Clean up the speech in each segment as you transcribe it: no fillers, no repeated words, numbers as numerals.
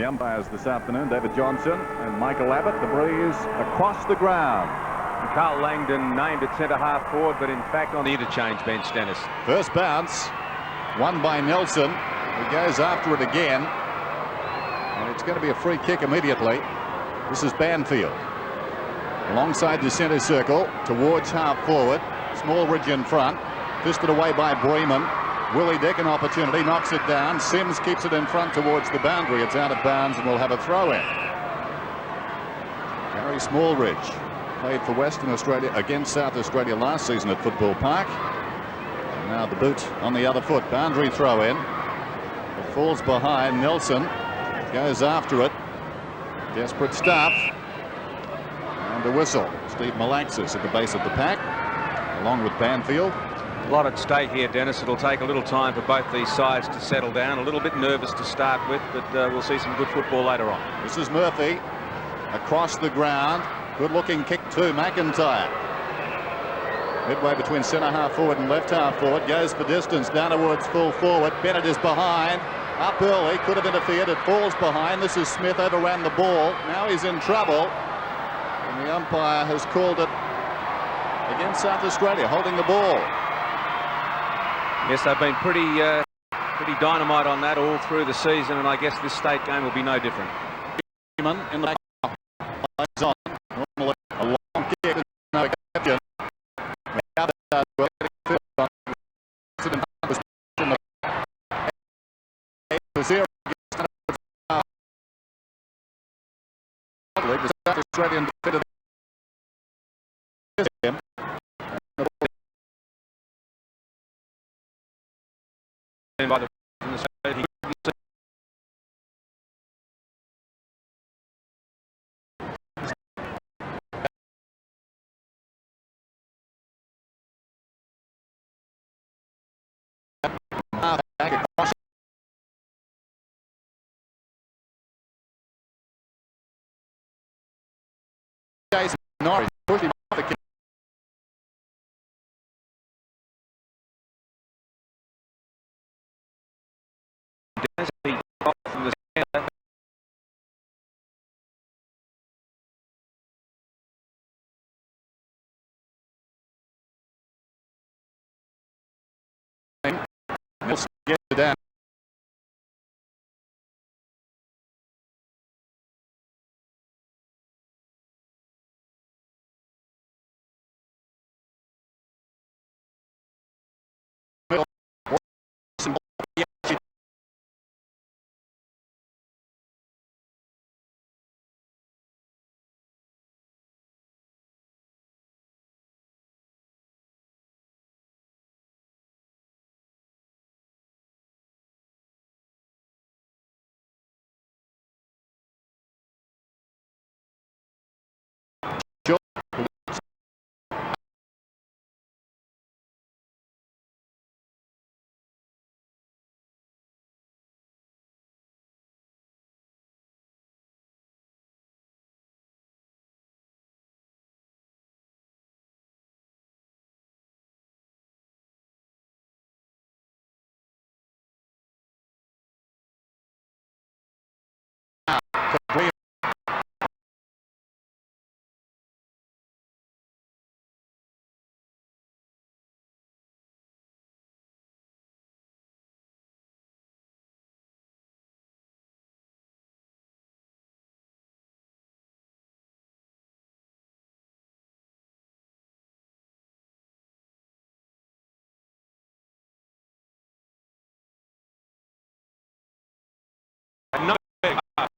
The umpires this afternoon, David Johnson and Michael Abbott. The breeze across the ground. And Carl Langdon named at centre half forward, but in fact on the interchange bench, Dennis. First bounce, won by Nelson, who goes after it again. And it's going to be a free kick immediately. This is Banfield. Alongside the centre circle, towards half forward. Small ridge in front. Fisted away by Bremen. Willie Dick an opportunity, knocks it down. Sims keeps it in front towards the boundary. It's out of bounds and will have a throw in. Gary Smallridge played for Western Australia against South Australia last season at Football Park. And now the boot on the other foot. Boundary throw in. It falls behind. Nelson goes after it. Desperate stuff. And a whistle. Steve Malaxis at the base of the pack, along with Banfield. A lot at stake here, Dennis. It'll take a little time for both these sides to settle down. A little bit nervous to start with, but we'll see some good football later on. This is Murphy across the ground. Good looking kick to McIntyre. Midway between centre half forward and left half forward. Goes for distance down towards full forward. Bennett is behind. Up early. Could have interfered. It falls behind. This is Smith. Overran the ball. Now he's in trouble. And the umpire has called it against South Australia, holding the ball. Yes, they've been pretty dynamite on that all through the season, and I guess this state game will be no different. In the back, on. Normally a long kick, no exception. The South Australian defender him. By the Norris pushed him off the kick. From the center. Nelson gets it down. No.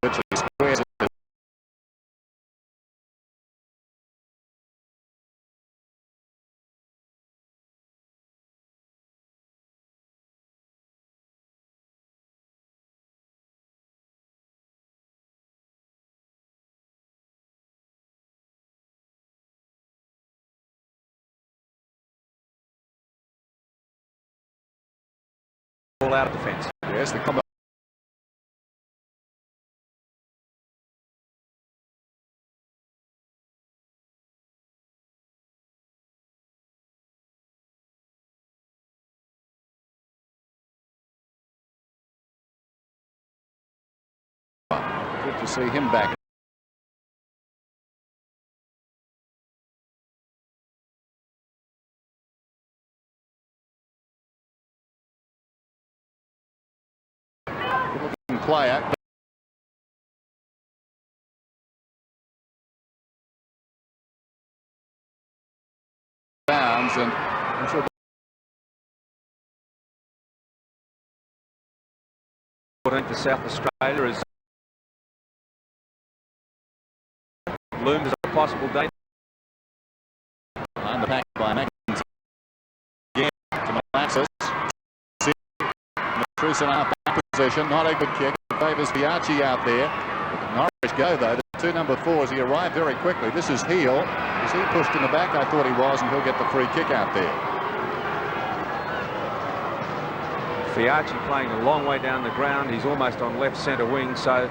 Virtually squares it. ball out of defence. Yes, the combo. Good to see him back. Good-looking player. Bounds and I'm sure For South Australia is looms as a possible danger. behind the pack by McIntyre. Again to Albertson. True centre back position. Not a good kick. It favours Fiacci out there. Norwich go though. The 2 number 4s. He arrived very quickly. This is Heel. Is he pushed in the back? I thought he was, and he'll get the free kick out there. Fiacci playing a long way down the ground. He's almost on left centre wing, so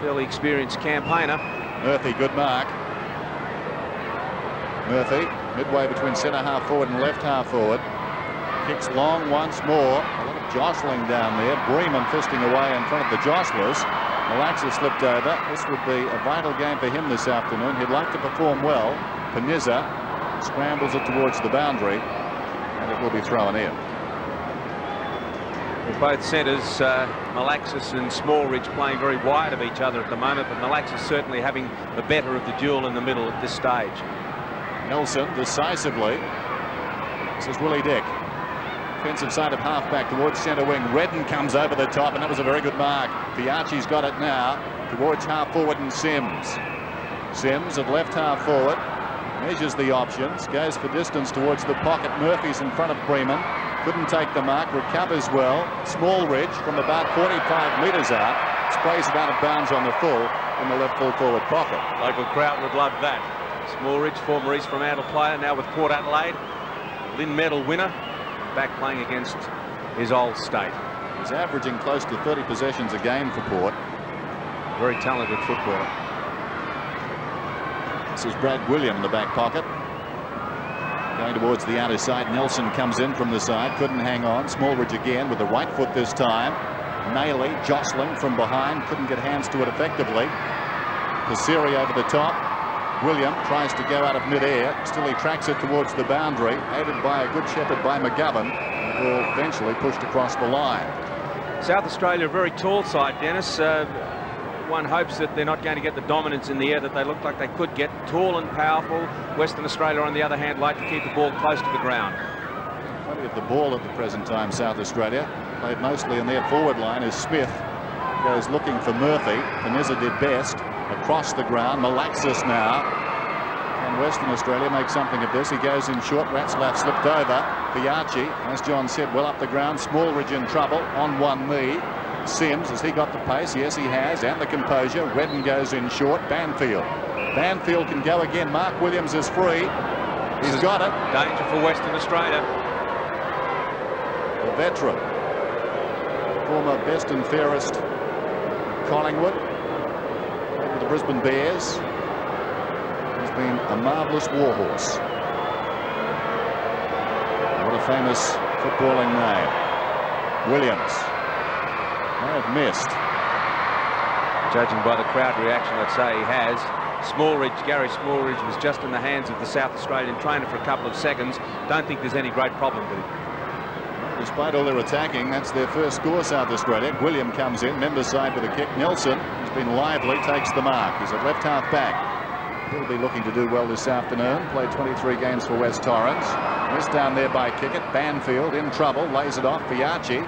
fairly experienced campaigner. Murphy, good mark. Murphy, midway between centre half forward and left half forward. Kicks long once more. A lot of jostling down there. Bremen fisting away in front of the jostlers. Malaxa slipped over. This would be a vital game for him this afternoon. He'd like to perform well. Panizza scrambles it towards the boundary, and it will be thrown in. Well, both centres, Malaxis and Smallridge, playing very wide of each other at the moment, but Malaxis certainly having the better of the duel in the middle at this stage. Nelson decisively. This is Willie Dick. Defensive side of half-back towards centre wing. Redden comes over the top, and that was a very good mark. Fiacci's got it now towards half-forward and Sims. Sims at left half-forward. Measures the options. Goes for distance towards the pocket. Murphy's in front of Bremen. Couldn't take the mark. Recovers well. Smallridge from about 45 metres out. Sprays it out of bounds on the full in the left full-forward pocket. Local crowd would love that. Smallridge, former East Fremantle player, now with Port Adelaide. Lynn Medal winner. Back playing against his old state. He's averaging close to 30 possessions a game for Port. Very talented footballer. This is Brad William in the back pocket. Going towards the outer side. Nelson comes in from the side. Couldn't hang on. Smallridge again with the right foot this time. Nayley jostling from behind. Couldn't get hands to it effectively. Passeri over the top. William tries to go out of mid-air. Still he tracks it towards the boundary. Aided by a good shepherd by McGovern. Will eventually pushed across the line. South Australia, a very tall side, Dennis. One hopes that they're not going to get the dominance in the air that they look like they could get. Tall and powerful. Western Australia, on the other hand, like to keep the ball close to the ground. Plenty of the ball at the present time, South Australia. Played mostly in their forward line as Smith goes looking for Murphy. Panizza did best. Across the ground. Malaxis now. And Western Australia makes something of this. He goes in short. Ratzlaff slipped over. Fiacci, as John said, well up the ground. Smallridge in trouble on one knee. Sims, has he got the pace? Yes, he has, and the composure. Redden goes in short. Banfield can go again. Mark Williams is free. He's got it. Danger for Western Australia. The veteran, former best and fairest Collingwood, played with the Brisbane Bears. He's been a marvellous warhorse. What a famous footballing name. Williams. May have missed. Judging by the crowd reaction, I'd say he has. Gary Smallridge was just in the hands of the South Australian trainer for a couple of seconds. Don't think there's any great problem with him. Despite all their attacking, that's their first score, South Australia. William comes in, member's side with a kick. Nelson, who's been lively, takes the mark. He's at left half back. He'll be looking to do well this afternoon. Played 23 games for West Torrens. Missed down there by Kickett. Banfield in trouble, lays it off. Fiacci.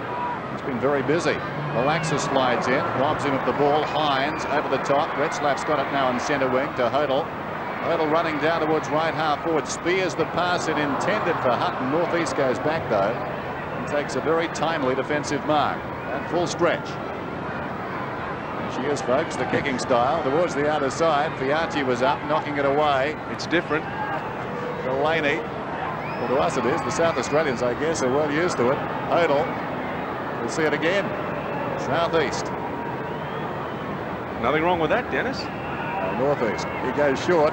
He's been very busy. Malaxa slides in, robs him of the ball. Hines over the top. Retzlaff's got it now in centre wing to Hodel. Hodel running down towards right half forward. Spears the pass it intended for Hutton. Northeast goes back though and takes a very timely defensive mark. And full stretch. There she is, folks, the kicking style towards the outer side. Fiacci was up, knocking it away. It's different. Delaney. Well, to us it is. The South Australians, I guess, are well used to it. Hodel. We'll see it again. Southeast. Nothing wrong with that, Dennis. Northeast. He goes short.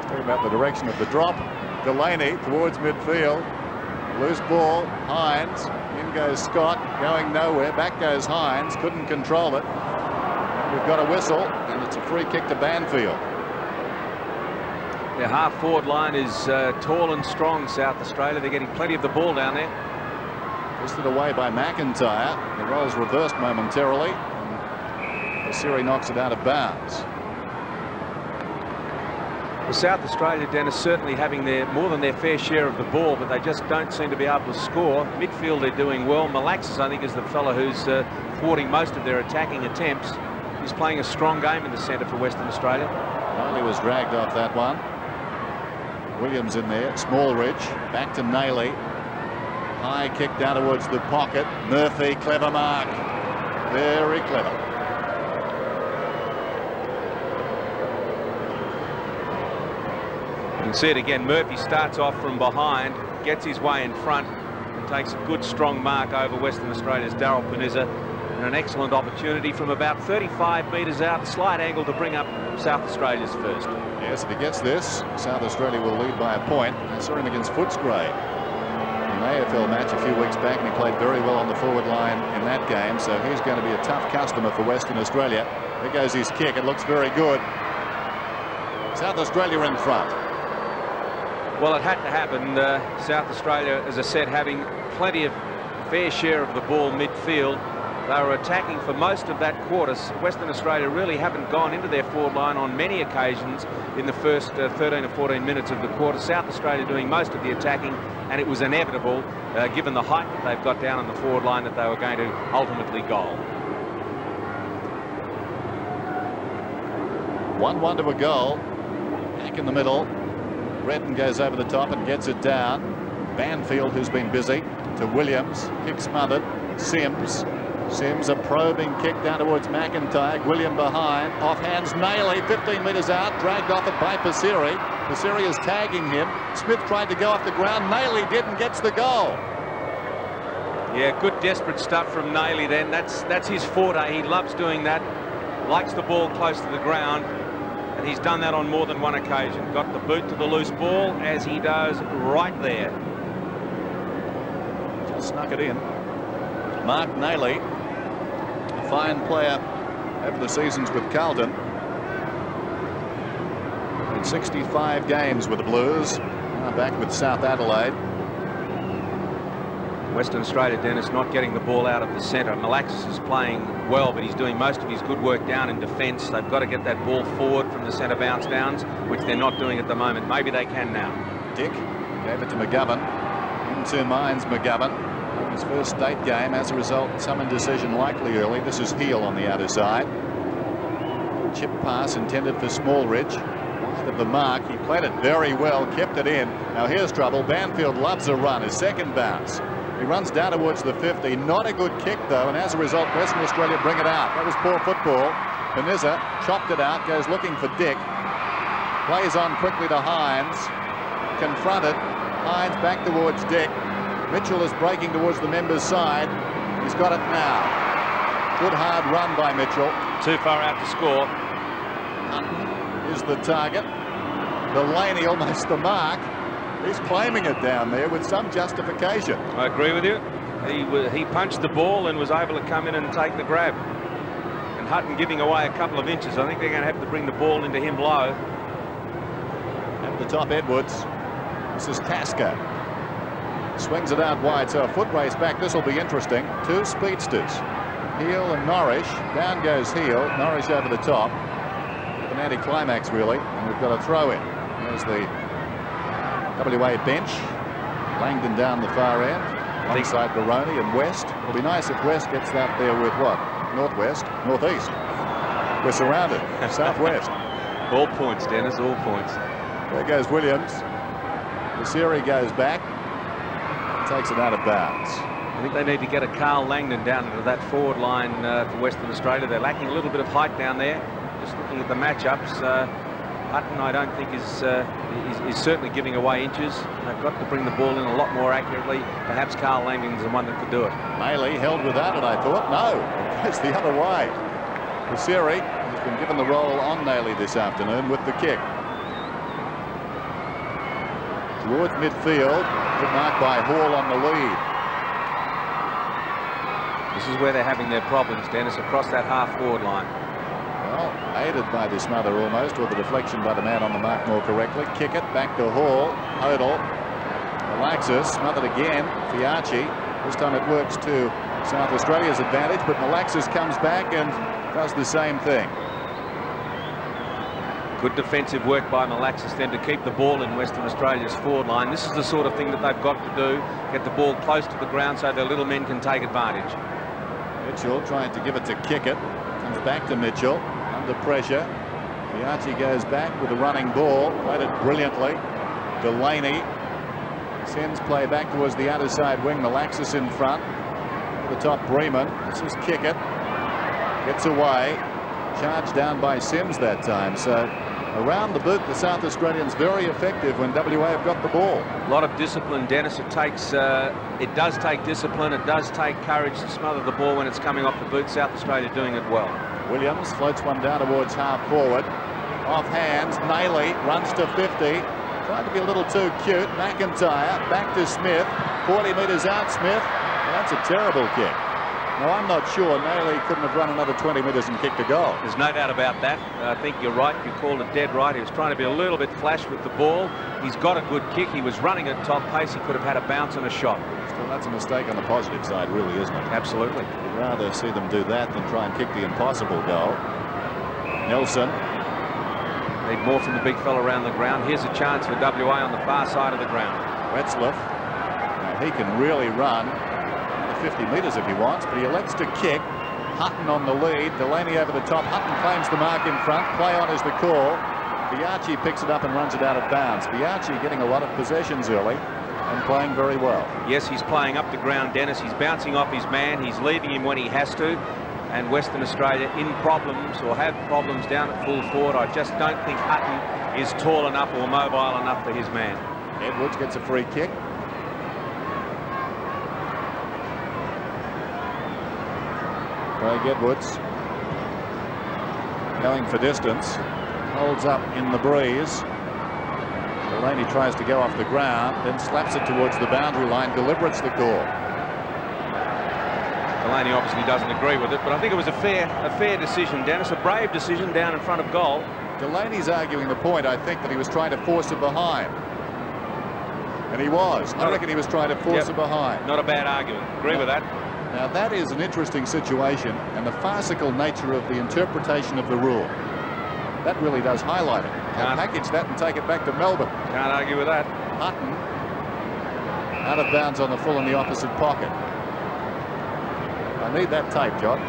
Talking about the direction of the drop. Delaney towards midfield. Loose ball. Hines. In goes Scott. Going nowhere. Back goes Hines. Couldn't control it. We've got a whistle, and it's a free kick to Banfield. Their half-forward line is tall and strong, South Australia. They're getting plenty of the ball down there. Twisted away by McIntyre. The roll's reversed momentarily. And Siri knocks it out of bounds. Well, South Australia, Dennis, certainly having more than their fair share of the ball, but they just don't seem to be able to score. Midfield, they're doing well. Malaxis, I think, is the fellow who's thwarting most of their attacking attempts. He's playing a strong game in the centre for Western Australia. Nailey was dragged off that one. Williams in there. Smallridge back to Nailey. High kick down towards the pocket. Murphy, clever mark. Very clever. You can see it again. Murphy starts off from behind, gets his way in front, and takes a good strong mark over Western Australia's Daryl Peniza. And an excellent opportunity from about 35 metres out, slight angle to bring up South Australia's first. Yes, if he gets this, South Australia will lead by a point. I saw him against Footscray in an AFL match a few weeks back, and he played very well on the forward line in that game, so he's going to be a tough customer for Western Australia. There goes his kick. It looks very good. South Australia in front. Well, it had to happen. South Australia, as I said, having plenty of fair share of the ball midfield. They were attacking for most of that quarter. Western Australia really haven't gone into their forward line on many occasions in the first 13 or 14 minutes of the quarter. South Australia doing most of the attacking, and it was inevitable, given the height that they've got down on the forward line, that they were going to ultimately goal. 1-1 to a goal. Back in the middle. Redden goes over the top and gets it down. Banfield, who's been busy, to Williams. Kick smothered. Sims, a probing kick down towards McIntyre. William behind. Off hands Nailey. 15 metres out. Dragged off it by Pasiri. Pasiri is tagging him. Smith tried to go off the ground. Nailey didn't. Gets the goal. Yeah, good desperate stuff from Nailey then. That's his forte. He loves doing that. Likes the ball close to the ground. And he's done that on more than one occasion. Got the boot to the loose ball, as he does right there. Just snuck it in. Mark Nailey, a fine player over the seasons with Carlton. In 65 games with the Blues. Now back with South Adelaide. Western Australia, Dennis, not getting the ball out of the centre. Malaxis is playing well, but he's doing most of his good work down in defence. They've got to get that ball forward from the centre bounce downs, which they're not doing at the moment. Maybe they can now. Dick gave it to McGovern. Into Mines McGovern. His first state game. As a result, some indecision likely early. This is Heel on the outer side. Chip pass intended for Smallridge. Wide of the mark. He played it very well. Kept it in. Now here's trouble. Banfield loves a run. His second bounce. He runs down towards the 50. Not a good kick, though, and as a result, Western Australia bring it out. That was poor football. Peniza chopped it out, goes looking for Dick. Plays on quickly to Hines. Confronted. Hines back towards Dick. Mitchell is breaking towards the members' side. He's got it now. Good hard run by Mitchell. Too far out to score. Hutton is the target. Delaney almost the mark. He's claiming it down there with some justification. I agree with you. He punched the ball and was able to come in and take the grab. And Hutton giving away a couple of inches. I think they're going to have to bring the ball into him low. At the top, Edwards. This is Tasco. Swings it out wide, so a foot race back. This will be interesting. Two speedsters. Heel and Norrish. Down goes Heel. Norrish over the top. An anticlimax, really. And we've got a throw in. There's the WA bench. Langdon down the far end. Alongside Baroni and West. It'll be nice if West gets that there with what? Northwest? Northeast. We're surrounded. Southwest. All points, Dennis. All points. There goes Williams. Pasiri goes back. Takes it out of bounds. I think they need to get a Carl Langdon down into that forward line for Western Australia. They're lacking a little bit of height down there. Just looking at the matchups, Hutton, I don't think, is certainly giving away inches. They've got to bring the ball in a lot more accurately. Perhaps Carl Langdon's the one that could do it. Maley held without it, I thought. No, it's the other way. Passeri has been given the role on Nayley this afternoon with the kick. Towards midfield, good mark by Hall on the lead. This is where they're having their problems, Dennis, across that half-forward line. Well, aided by the smother almost, or the deflection by the man on the mark more correctly. Kick it back to Hall. Hodel. Malaxis smothered again. Fiachi. This time it works to South Australia's advantage, but Malaxis comes back and does the same thing. Good defensive work by Malaxis then to keep the ball in Western Australia's forward line. This is the sort of thing that they've got to do. Get the ball close to the ground so their little men can take advantage. Mitchell trying to give it to Kickett. Comes back to Mitchell. Under pressure. Fiachi goes back with a running ball. Played it brilliantly. Delaney sends play back towards the outer side wing. Malaxis in front. To the top, Breman. This is Kickett. Gets away. Charged down by Sims that time. So around the boot, the South Australians very effective when WA have got the ball. A lot of discipline, Dennis. It does take discipline. It does take courage to smother the ball when it's coming off the boot. South Australia doing it well. Williams floats one down towards half forward. Off hands. Nayley runs to 50. Tried to be a little too cute. McIntyre back to Smith. 40 metres out, Smith. Well, that's a terrible kick. Now, I'm not sure Nayley couldn't have run another 20 metres and kicked a goal. There's no doubt about that. I think you're right. You called it dead right. He was trying to be a little bit flash with the ball. He's got a good kick. He was running at top pace. He could have had a bounce and a shot. Still, that's a mistake on the positive side, really, isn't it? Absolutely. You'd rather see them do that than try and kick the impossible goal. Nelson. Need more from the big fella around the ground. Here's a chance for WA on the far side of the ground. Wetzlaff. Now, he can really run 50 metres if he wants, but he elects to kick. Hutton on the lead. Delaney over the top. Hutton claims the mark in front. Play on is the call. Fiachi picks it up and runs it out of bounds. Fiachi getting a lot of possessions early and playing very well. Yes, he's playing up the ground, Dennis. He's bouncing off his man. He's leaving him when he has to. And Western Australia in problems, or have problems down at full forward. I just don't think Hutton is tall enough or mobile enough for his man. Edwards gets a free kick. Craig Edwards going for distance, holds up in the breeze. Delaney tries to go off the ground, then slaps it towards the boundary line. Deliberate's the call. Delaney obviously doesn't agree with it, but I think it was a fair decision, Dennis. A brave decision down in front of goal. Delaney's arguing the point, I think, that he was trying to force it behind. And he was. I reckon he was trying to force it behind. Not a bad argument. Agree with that. Now, that is an interesting situation, and the farcical nature of the interpretation of the rule. That really does highlight it. I'll package that and take it back to Melbourne. Can't argue with that. Hutton out of bounds on the full in the opposite pocket. I need that tape, John.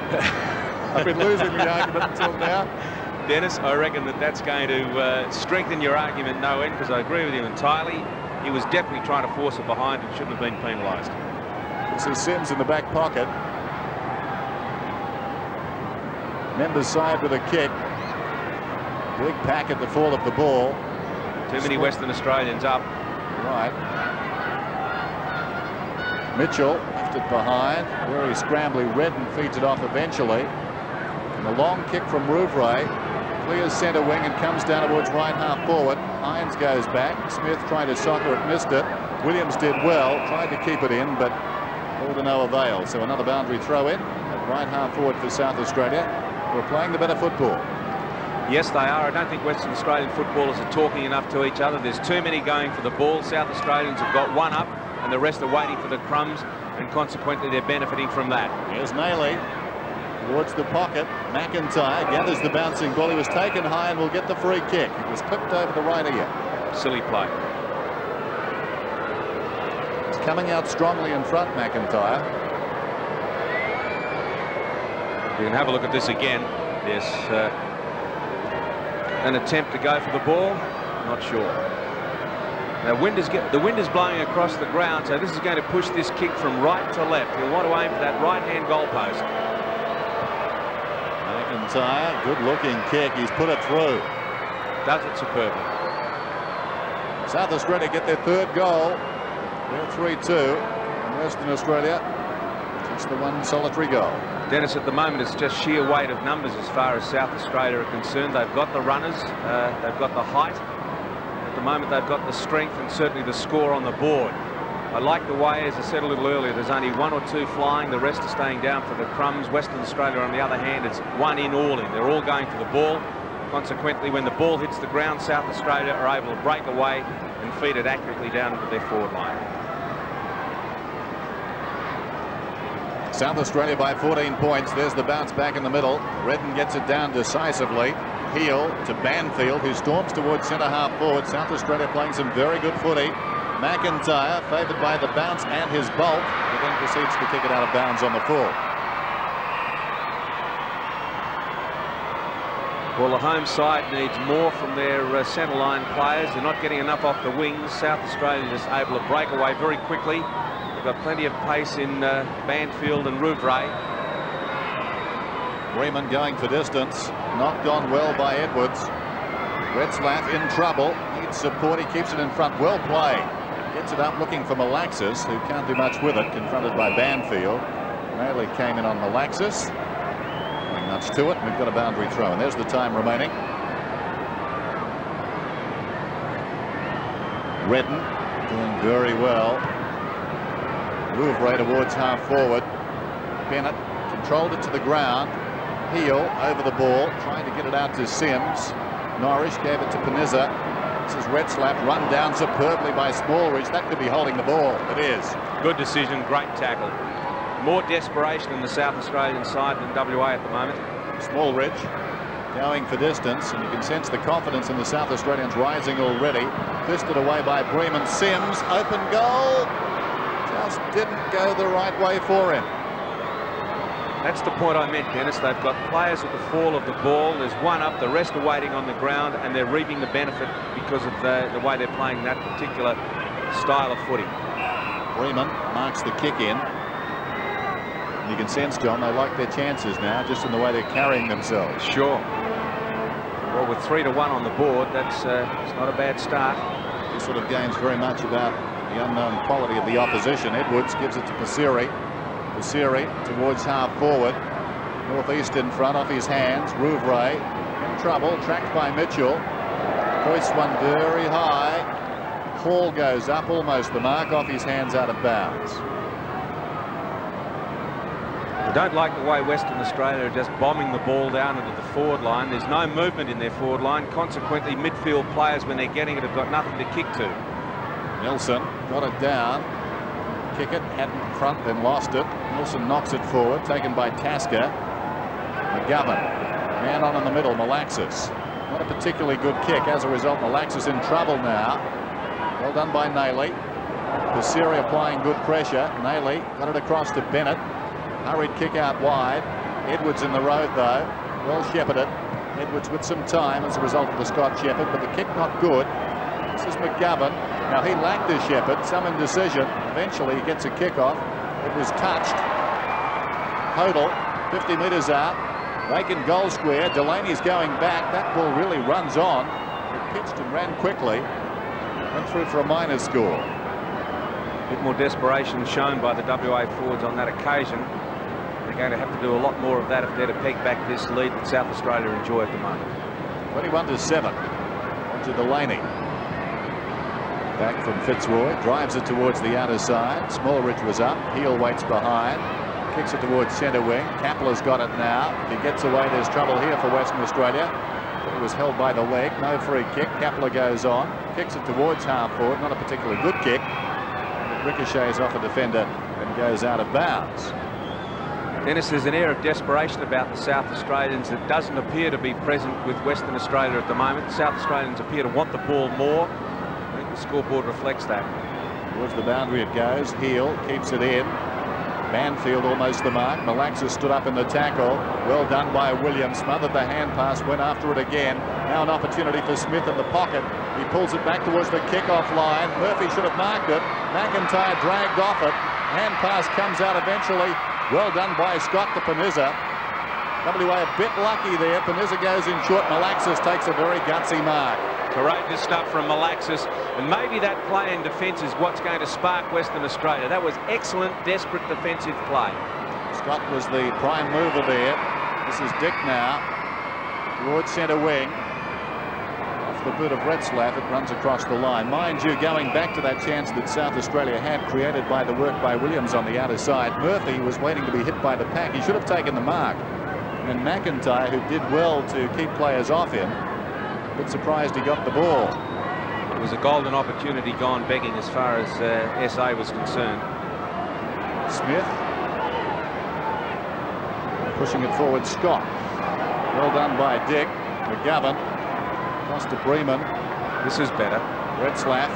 I've been losing the argument until now. Dennis, I reckon that's going to strengthen your argument no end, because I agree with you entirely. He was definitely trying to force it behind and shouldn't have been penalised. This is Sims in the back pocket. Members side with a kick. Big pack at the fall of the ball. Too many Western Australians up. Right. Mitchell lifted behind. Very scrambly. Redden feeds it off eventually. And a long kick from Rouvray. Clears centre wing and comes down towards right half forward. Hines goes back. Smith trying to soccer it, missed it. Williams did well. Tried to keep it in, but all to no avail. So another boundary throw in at right half forward for South Australia, who are playing the better football. Yes, they are. I don't think Western Australian footballers are talking enough to each other. There's too many going for the ball. South Australians have got one up and the rest are waiting for the crumbs, and consequently they're benefiting from that. Here's Nayley towards the pocket. McIntyre gathers the bouncing ball. He was taken high and will get the free kick. It was clipped over the right ear. Silly play. It's coming out strongly in front, McIntyre. You can have a look at this again. Yes, an attempt to go for the ball. Not sure. Now the wind is blowing across the ground, so this is going to push this kick from right to left. He'll want to aim for that right-hand goalpost. McIntyre, good-looking kick. He's put it through. does it superbly. South Australia get their third goal. They're 3-2. And Western Australia just the one solitary goal. Dennis, at the moment it's just sheer weight of numbers as far as South Australia are concerned. They've got the runners, they've got the height. At the moment they've got the strength and certainly the score on the board. I like the way, as I said a little earlier, there's only 1 or 2 flying, the rest are staying down for the crumbs. Western Australia, on the other hand, it's 1 in, all in. They're all going for the ball. Consequently, when the ball hits the ground, South Australia are able to break away and feed it accurately down into their forward line. South Australia by 14 points. There's the bounce back in the middle. Redden gets it down decisively. Heel to Banfield, who storms towards centre-half forward. South Australia playing some very good footy. McIntyre favoured by the bounce and his bulk, but then proceeds to kick it out of bounds on the full. Well, the home side needs more from their centre line players. They're not getting enough off the wings. South Australia is able to break away very quickly. They've got plenty of pace in Banfield and Rouvray. Freeman going for distance, knocked on well by Edwards. Retzlaff in trouble, needs support, he keeps it in front, well played. Gets it up looking for Malaxis, who can't do much with it, confronted by Banfield. Maley came in on Malaxis. Not much to it, we've got a boundary throw, and there's the time remaining. Redden doing very well. Rouvray towards half forward. Bennett controlled it to the ground. Heel over the ball, trying to get it out to Sims. Norris gave it to Peniza. This is Retzlaff, run down superbly by Smallridge. That could be holding the ball. It is. Good decision, great tackle. More desperation in the South Australian side than WA at the moment. Smallridge going for distance, and you can sense the confidence in the South Australians rising already. Fisted away by Bremen. Sims, open goal. Just didn't go the right way for him. That's the point I meant, Dennis. They've got players at the fall of the ball. There's one up, the rest are waiting on the ground, and they're reaping the benefit because of the way they're playing that particular style of footy. Freeman marks the kick in. You can sense, John, they like their chances now, just in the way they're carrying themselves. Sure. Well, with 3-1 on the board, that's it's not a bad start. This sort of game's very much about the unknown quality of the opposition. Edwards gives it to Pasiri. Pasiri towards half forward. Northeast in front, off his hands. Rouvray in trouble, tracked by Mitchell. Hoists one very high. Hall goes up, almost the mark, off his hands, out of bounds. I don't like the way Western Australia are just bombing the ball down into the forward line. There's no movement in their forward line. Consequently, midfield players, when they're getting it, have got nothing to kick to. Nelson got it down. Kick it, had it in front, then lost it. Nelson knocks it forward, taken by Tasker. McGovern, man on in the middle, Malaxis. Not a particularly good kick. As a result, Malaxis in trouble now. Well done by Naley. Pasiri applying good pressure. Naley got it across to Bennett. Hurried kick out wide. Edwards in the road though. Well shepherded. Edwards with some time as a result of the Scott shepherd, but the kick not good. This is McGovern. Now he lacked his shepherd, some indecision. Eventually he gets a kickoff. It was touched. Total 50 metres out. Vacant goal square. Delaney's going back. That ball really runs on. It pitched and ran quickly. Went through for a minor score. A bit more desperation shown by the WA forwards on that occasion. They're going to have to do a lot more of that if they're to peg back this lead that South Australia enjoy at the moment. 21-7. On to Delaney. Back from Fitzroy, drives it towards the outer side. Smallridge was up, Heel waits behind, kicks it towards centre wing. Kapler's got it now. If he gets away, there's trouble here for Western Australia. But it was held by the leg, no free kick. Kapler goes on, kicks it towards half forward, not a particularly good kick. It ricochets off a defender and goes out of bounds. Dennis, there's an air of desperation about the South Australians that doesn't appear to be present with Western Australia at the moment. South Australians appear to want the ball more. I think the scoreboard reflects that. Towards the boundary it goes. Heel keeps it in. Banfield almost the mark. Malaxis stood up in the tackle. Well done by Williams. Smothered the hand pass, went after it again. Now an opportunity for Smith in the pocket. He pulls it back towards the kickoff line. Murphy should have marked it. McIntyre dragged off it. Hand pass comes out eventually. Well done by Scott to Peniza. WA a bit lucky there. Panizza goes in short. Malaxis takes a very gutsy mark. Courageous stuff from Malaxis, and maybe that play in defence is what's going to spark Western Australia. That was excellent, desperate defensive play. Scott was the prime mover there. This is Dick now towards centre wing. Off the boot of Retzlaff, it runs across the line. Mind you, going back to that chance that South Australia had created by the work by Williams on the outer side, Murphy was waiting to be hit by the pack. He should have taken the mark. And McIntyre, who did well to keep players off him, a bit surprised he got the ball. It was a golden opportunity gone begging as far as SA was concerned. Smith pushing it forward. Scott, well done by Dick. McGovern across to Bremen. This is better. Retzlaff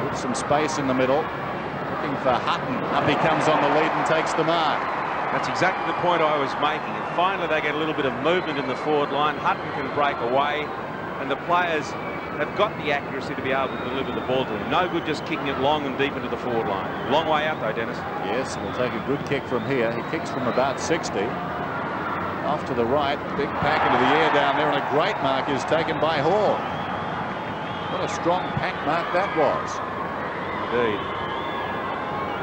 with some space in the middle, looking for Hutton. Up he comes on the lead and takes the mark. That's exactly the point I was making. And finally they get a little bit of movement in the forward line. Hutton can break away, and the players have got the accuracy to be able to deliver the ball to them. No good just kicking it long and deep into the forward line. Long way out though, Dennis. Yes, we'll take a good kick from here. He kicks from about 60. Off to the right, big pack into the air down there, and a great mark is taken by Hall. What a strong pack mark that was. Indeed.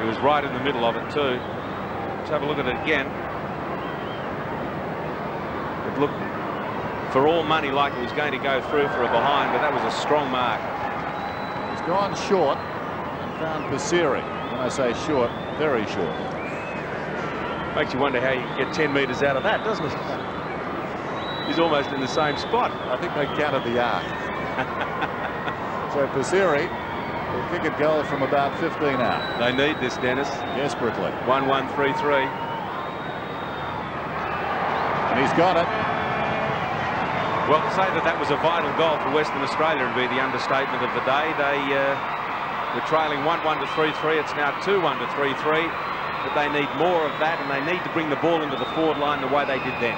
He was right in the middle of it too. Let's have a look at it again. It looked for all money like it was going to go through for a behind, but that was a strong mark. He's gone short and found Pasiri. When I say short, very short. Makes you wonder how you can get 10 metres out of that, doesn't it? He's almost in the same spot. I think they counted the arc. So Pasiri will kick a goal from about 15 out. They need this, Dennis. Desperately. 1-1-3-3. And he's got it. Well, to say that that was a vital goal for Western Australia would be the understatement of the day. They were trailing 1-1 to 3-3. It's now 2-1 to 3-3. But they need more of that, and they need to bring the ball into the forward line the way they did then.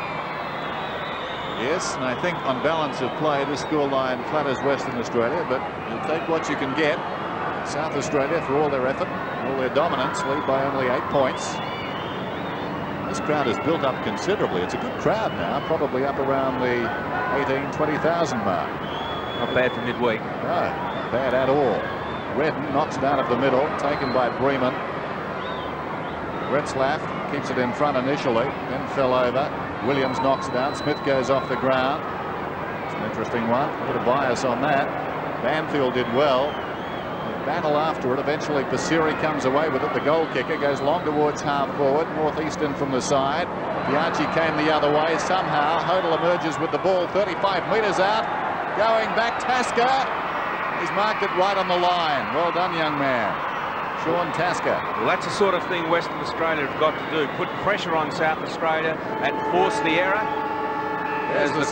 Yes, and I think on balance of play, this scoreline flatters Western Australia, but you'll take what you can get. South Australia, for all their effort, all their dominance, lead by only 8 points. This crowd has built up considerably. It's a good crowd now, probably up around the 18,000-20,000 mark. Not bad for midweek. No, not bad at all. Redden knocks down of the middle, taken by Bremen. Retzlaff keeps it in front initially, then fell over. Williams knocks down. Smith goes off the ground. It's an interesting one. A bit of bias on that. Banfield did well. Battle after it. Eventually Pasiri comes away with it. The goal kicker goes long towards half forward. Northeastern from the side. Piaggi came the other way. Somehow Hodel emerges with the ball 35 metres out. Going back, Tasker. He's marked it right on the line. Well done, young man. Sean Tasker. Well, that's the sort of thing Western Australia have got to do. Put pressure on South Australia and force the error as the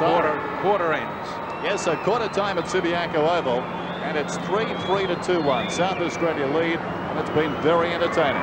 quarter ends. Yes, so quarter time at Subiaco Oval, and it's 3-3 to 2-1. South Australia lead, and it's been very entertaining.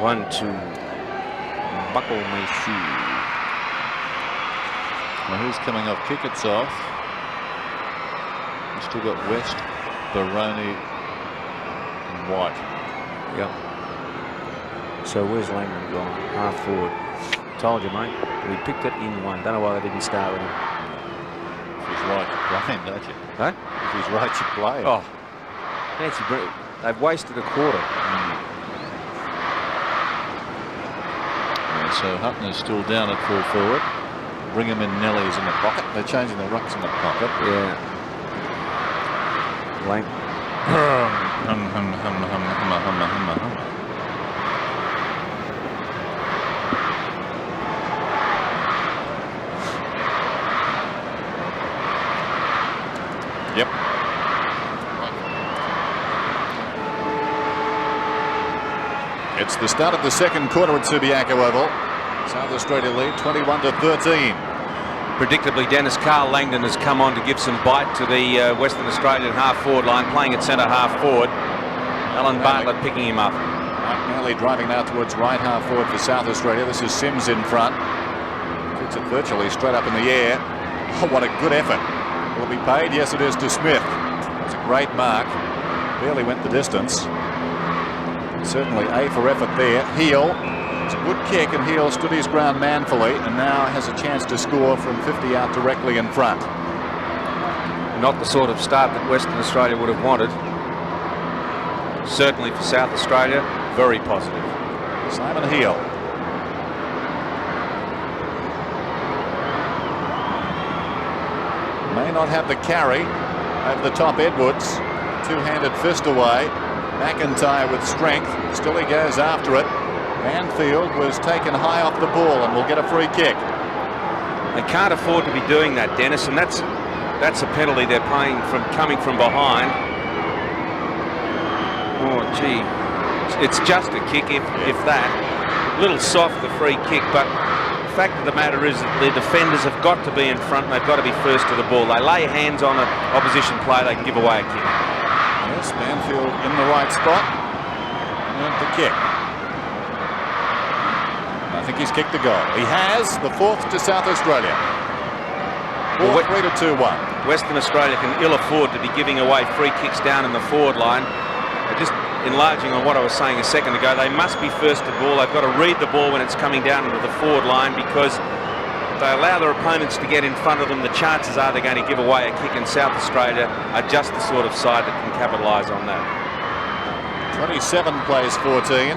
one to buckle my shoe. Well, who's coming off? Kickett's off. We've still got West, Baroni, and White. Yep. So where's Langdon gone? Half forward. Told you, mate. We picked it in one. Don't know why they didn't start with him. If he's right, you're playing, don't you? Huh? If he's right, you play. Oh, fancy. They've wasted a quarter. Yeah, so Hutton is still down at full forward. Brigham and Nelly's in the pocket. They're changing the rucks in the pocket. Yeah. Lang. Yep. It's the start of the second quarter at Subiaco Oval. South Australia lead 21-13. Predictably, Dennis, Carl Langdon has come on to give some bite to the Western Australian half-forward line, playing at centre half-forward. Alan Bartlett picking him up. Mike Manley driving now towards right half-forward for South Australia. This is Sims in front. Kicks it virtually straight up in the air. Oh, what a good effort. Will it be paid? Yes, it is to Smith. It's a great mark. Barely went the distance. Certainly A for effort there. Heel. It's a good kick, and Heel stood his ground manfully and now has a chance to score from 50 out directly in front. Not the sort of start that Western Australia would have wanted. Certainly for South Australia, very positive. Simon Heel. May not have the carry over the top. Edwards, two-handed fist away. McIntyre with strength. Still he goes after it. Banfield was taken high off the ball and will get a free kick. They can't afford to be doing that, Dennis, and that's a penalty they're paying from coming from behind. Oh, gee. It's just a kick, if that. A little soft, the free kick, but the fact of the matter is that the defenders have got to be in front and they've got to be first to the ball. They lay hands on an opposition player, they can give away a kick. Yes, Banfield in the right spot. And the kick. I think he's kicked the goal. He has. The fourth to South Australia. 3-2-1. Western Australia can ill afford to be giving away free kicks down in the forward line. Just enlarging on what I was saying a second ago, they must be first to ball. They've got to read the ball when it's coming down into the forward line, because if they allow their opponents to get in front of them, the chances are they're going to give away a kick, and South Australia are just the sort of side that can capitalise on that. 27 plays 14.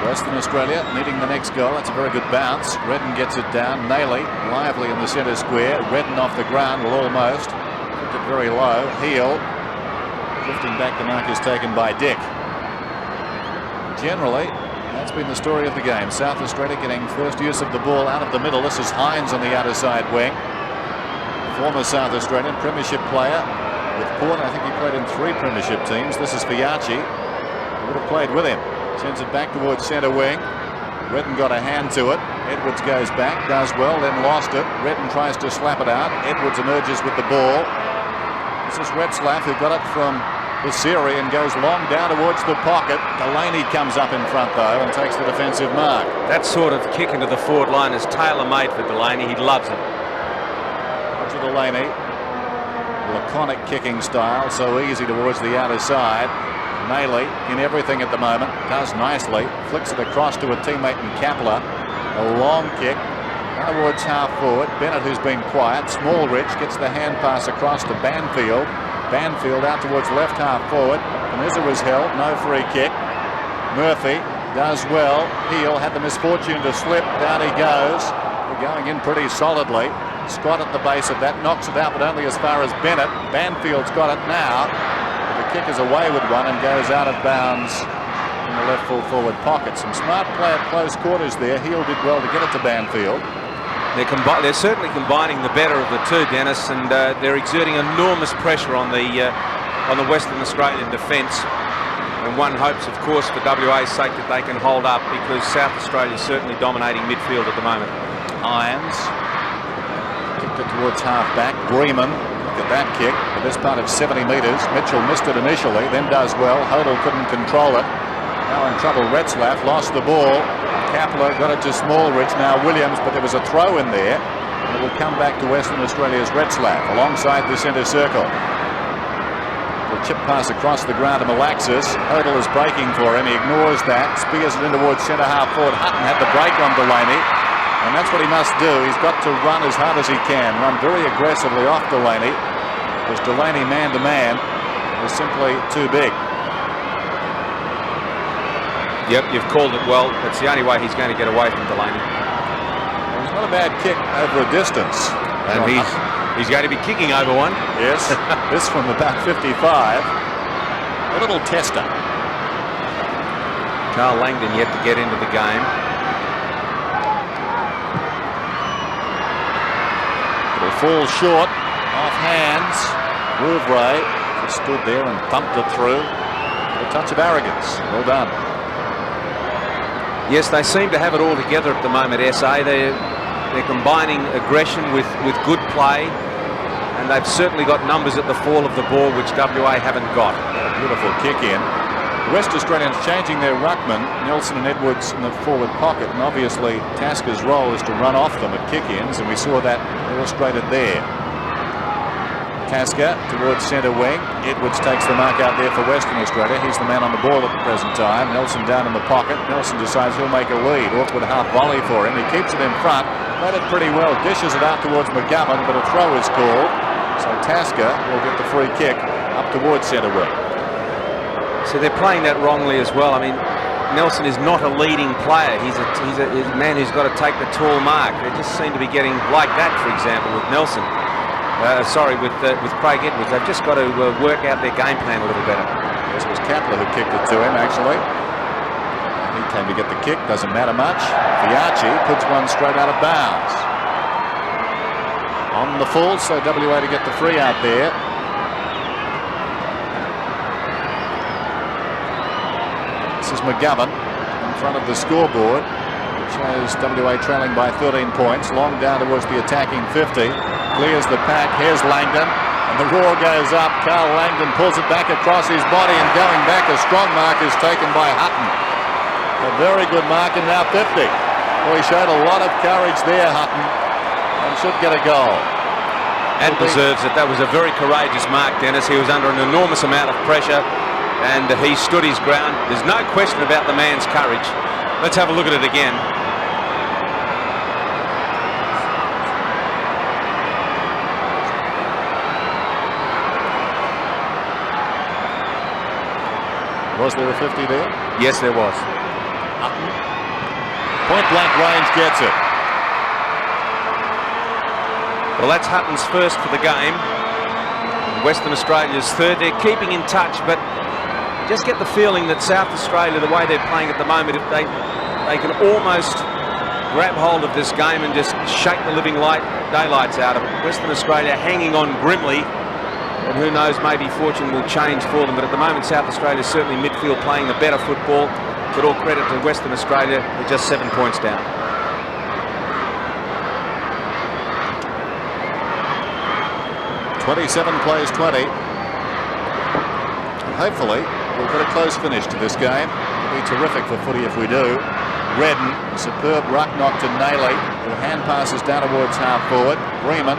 Western Australia needing the next goal. That's a very good bounce. Redden gets it down. Nayley lively in the centre square. Redden off the ground, well, almost. Kicked it very low. Heel drifting back. The mark is taken by Dick. Generally, that's been the story of the game. South Australia getting first use of the ball out of the middle. This is Hines on the outer side wing. Former South Australian premiership player with Port. I think he played in 3 premiership teams. This is Fiachi. He would have played with him. Sends it back towards centre wing. Redden got a hand to it. Edwards goes back, does well, then lost it. Redden tries to slap it out. Edwards emerges with the ball. This is Retzlaff, who got it from the Siri and goes long down towards the pocket. Delaney comes up in front, though, and takes the defensive mark. That sort of kick into the forward line is tailor-made for Delaney. He loves it. Roger Delaney. Laconic kicking style, so easy towards the outer side. Nayley in everything at the moment, does nicely, flicks it across to a teammate in Kapler. A long kick towards half forward. Bennett, who's been quiet. Smallridge gets the hand pass across to Banfield. Banfield out towards left half forward. Panizza was held, no free kick. Murphy does well. Heel had the misfortune to slip. Down he goes. We're going in pretty solidly. Scott at the base of that knocks it out, but only as far as Bennett. Banfield's got it now. The kick is a wayward one and goes out of bounds in the left full forward pocket. Some smart play at close quarters there. Heel did well to get it to Banfield. They're certainly combining the better of the two, Dennis, and they're exerting enormous pressure on the Western Australian defence. And one hopes, of course, for WA's sake, that they can hold up, because South Australia is certainly dominating midfield at the moment. Hines kicked it towards half back. Breeman at that kick. For this part of 70 metres, Mitchell missed it initially, then does well. Hodel couldn't control it. Now in trouble, Retzlaff lost the ball. Kapler got it to Smallridge, now Williams, but there was a throw in there. And it will come back to Western Australia's Retzlaff alongside the centre circle. The chip pass across the ground to Malaxis. Hodel is breaking for him. He ignores that. Spears it in towards centre half forward. Hutton had the break on Delaney. And that's what he must do. He's got to run as hard as he can. Run very aggressively off Delaney. Because Delaney man-to-man is simply too big. Yep, you've called it well. That's the only way he's going to get away from Delaney. Well, it's not a bad kick over a distance. And he's going to be kicking over one. Yes, this from about 55. A little tester. Carl Langdon yet to get into the game. It'll fall short, off hands. Rouvray just stood there and thumped it through. A touch of arrogance. Well done. Yes, they seem to have it all together at the moment, SA. They're combining aggression with good play, and they've certainly got numbers at the fall of the ball which WA haven't got. A beautiful kick in. The West Australians changing their ruckman, Nelson and Edwards in the forward pocket, and obviously Tasker's role is to run off them at kick-ins, and we saw that illustrated there. Tasker towards centre wing. Edwards takes the mark out there for Western Australia. He's the man on the ball at the present time. Nelson down in the pocket. Nelson decides he'll make a lead. Awkward half volley for him. He keeps it in front. Played it pretty well. Dishes it out towards McGovern, but a throw is called. So Tasker will get the free kick up towards centre wing. So they're playing that wrongly as well. I mean, Nelson is not a leading player. He's a man who's got to take the tall mark. They just seem to be getting like that, for example, with Nelson. With Craig Edwards. They've just got to work out their game plan a little better. This was Kapler who kicked it to him, actually. He came to get the kick, doesn't matter much. Fiachi puts one straight out of bounds. On the full, so WA to get the free out there. This is McGovern in front of the scoreboard, which has WA trailing by 13 points. Long down towards the attacking 50. Clears the pack. Here's Langdon. And the roar goes up. Carl Langdon pulls it back across his body, and going back, a strong mark is taken by Hutton. A very good mark, and now 50. Well, he showed a lot of courage there, Hutton, and should get a goal. And deserves it. That was a very courageous mark, Dennis. He was under an enormous amount of pressure, and he stood his ground. There's no question about the man's courage. Let's have a look at it again. Was there a 50 there? Yes, there was. Hutton. Point blank range gets it. Well, that's Hutton's first for the game. Western Australia's third. They're keeping in touch, but just get the feeling that South Australia, the way they're playing at the moment, if they can almost grab hold of this game and just shake the living daylights out of it. Western Australia hanging on grimly. And who knows, maybe fortune will change for them. But at the moment, South Australia is certainly midfield playing the better football. But all credit to Western Australia, they're just 7 points down. '27 plays 20. And hopefully, we'll get a close finish to this game. It'll be terrific for footy if we do. Redden, a superb ruck knock to Nayley, who hand passes down towards half forward. Freeman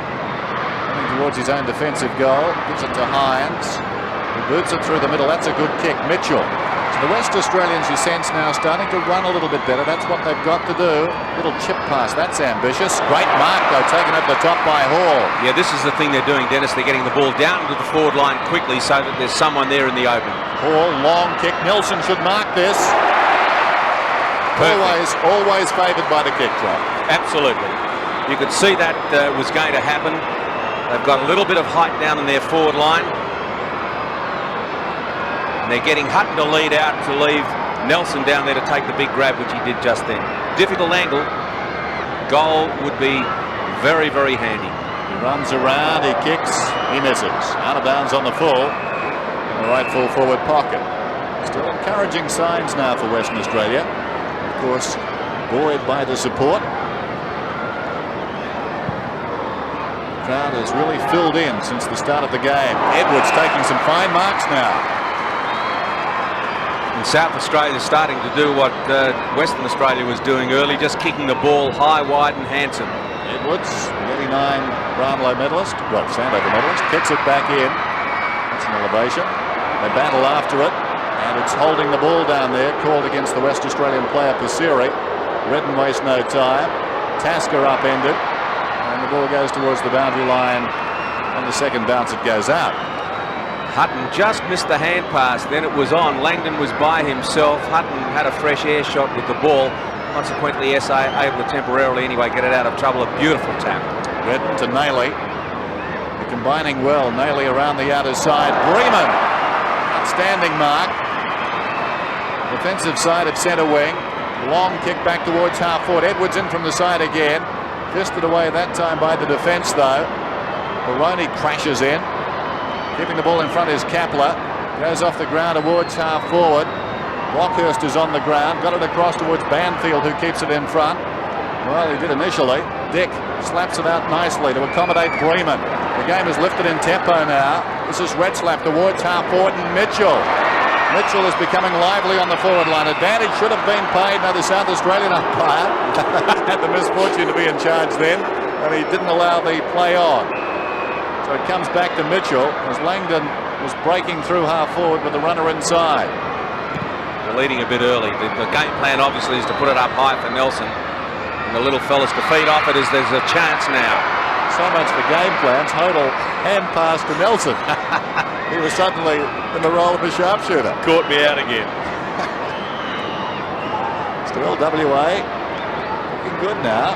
towards his own defensive goal, gives it to Hines, who boots it through the middle. That's a good kick. Mitchell. So the West Australians, you sense now, starting to run a little bit better. That's what they've got to do. Little chip pass. That's ambitious. Great mark, though, taken over the top by Hall. Yeah, this is the thing they're doing, Dennis. They're getting the ball down to the forward line quickly so that there's someone there in the open. Hall, long kick. Nelson should mark this. Perfect. Always favoured by the kick club. Absolutely. You could see that was going to happen. They've got a little bit of height down in their forward line. And they're getting Hutton to lead out to leave Nelson down there to take the big grab, which he did just then. Difficult angle. Goal would be very, very handy. He runs around, he kicks, he misses. Out of bounds on the full. In the right full forward pocket. Still encouraging signs now for Western Australia. Of course, buoyed by the support. crowd has really filled in since the start of the game. Edwards taking some fine marks now. And South Australia is starting to do what Western Australia was doing early, just kicking the ball high, wide and handsome. Edwards, the 89 Brownlow medalist, well, Sandover medalist, kicks it back in. That's an elevation. They battle after it, and it's holding the ball down there, called against the West Australian player Pasiri. Redden waste no time. Tasker upended, and the ball goes towards the boundary line. On the second bounce, it goes out. Hutton just missed the hand pass, then it was on. Langdon was by himself. Hutton had a fresh air shot with the ball. Consequently, SA able to temporarily anyway get it out of trouble. A beautiful tap. Redden to Nailey. They're combining well. Nailey around the outer side. Breeman. Outstanding mark. Defensive side of centre wing. Long kick back towards half forward. Edwards in from the side again. Fisted away that time by the defence though. Baroni crashes in. Keeping the ball in front is Kapler. Goes off the ground towards half forward. Brockhurst is on the ground. Got it across towards Banfield, who keeps it in front. Well, he did initially. Dick slaps it out nicely to accommodate Breeman. The game is lifted in tempo now. This is Redslap towards half forward and Mitchell. Mitchell is becoming lively on the forward line. Advantage should have been paid. Now the South Australian umpire had the misfortune to be in charge then, and he didn't allow the play on. So it comes back to Mitchell as Langdon was breaking through half forward with the runner inside. They're leading a bit early. The game plan obviously is to put it up high for Nelson. And the little fellas to feed off it as there's a chance now. So much for game plans. Hodel hand pass to Nelson. He was suddenly in the role of a sharpshooter. Caught me out again. Still WA looking good now.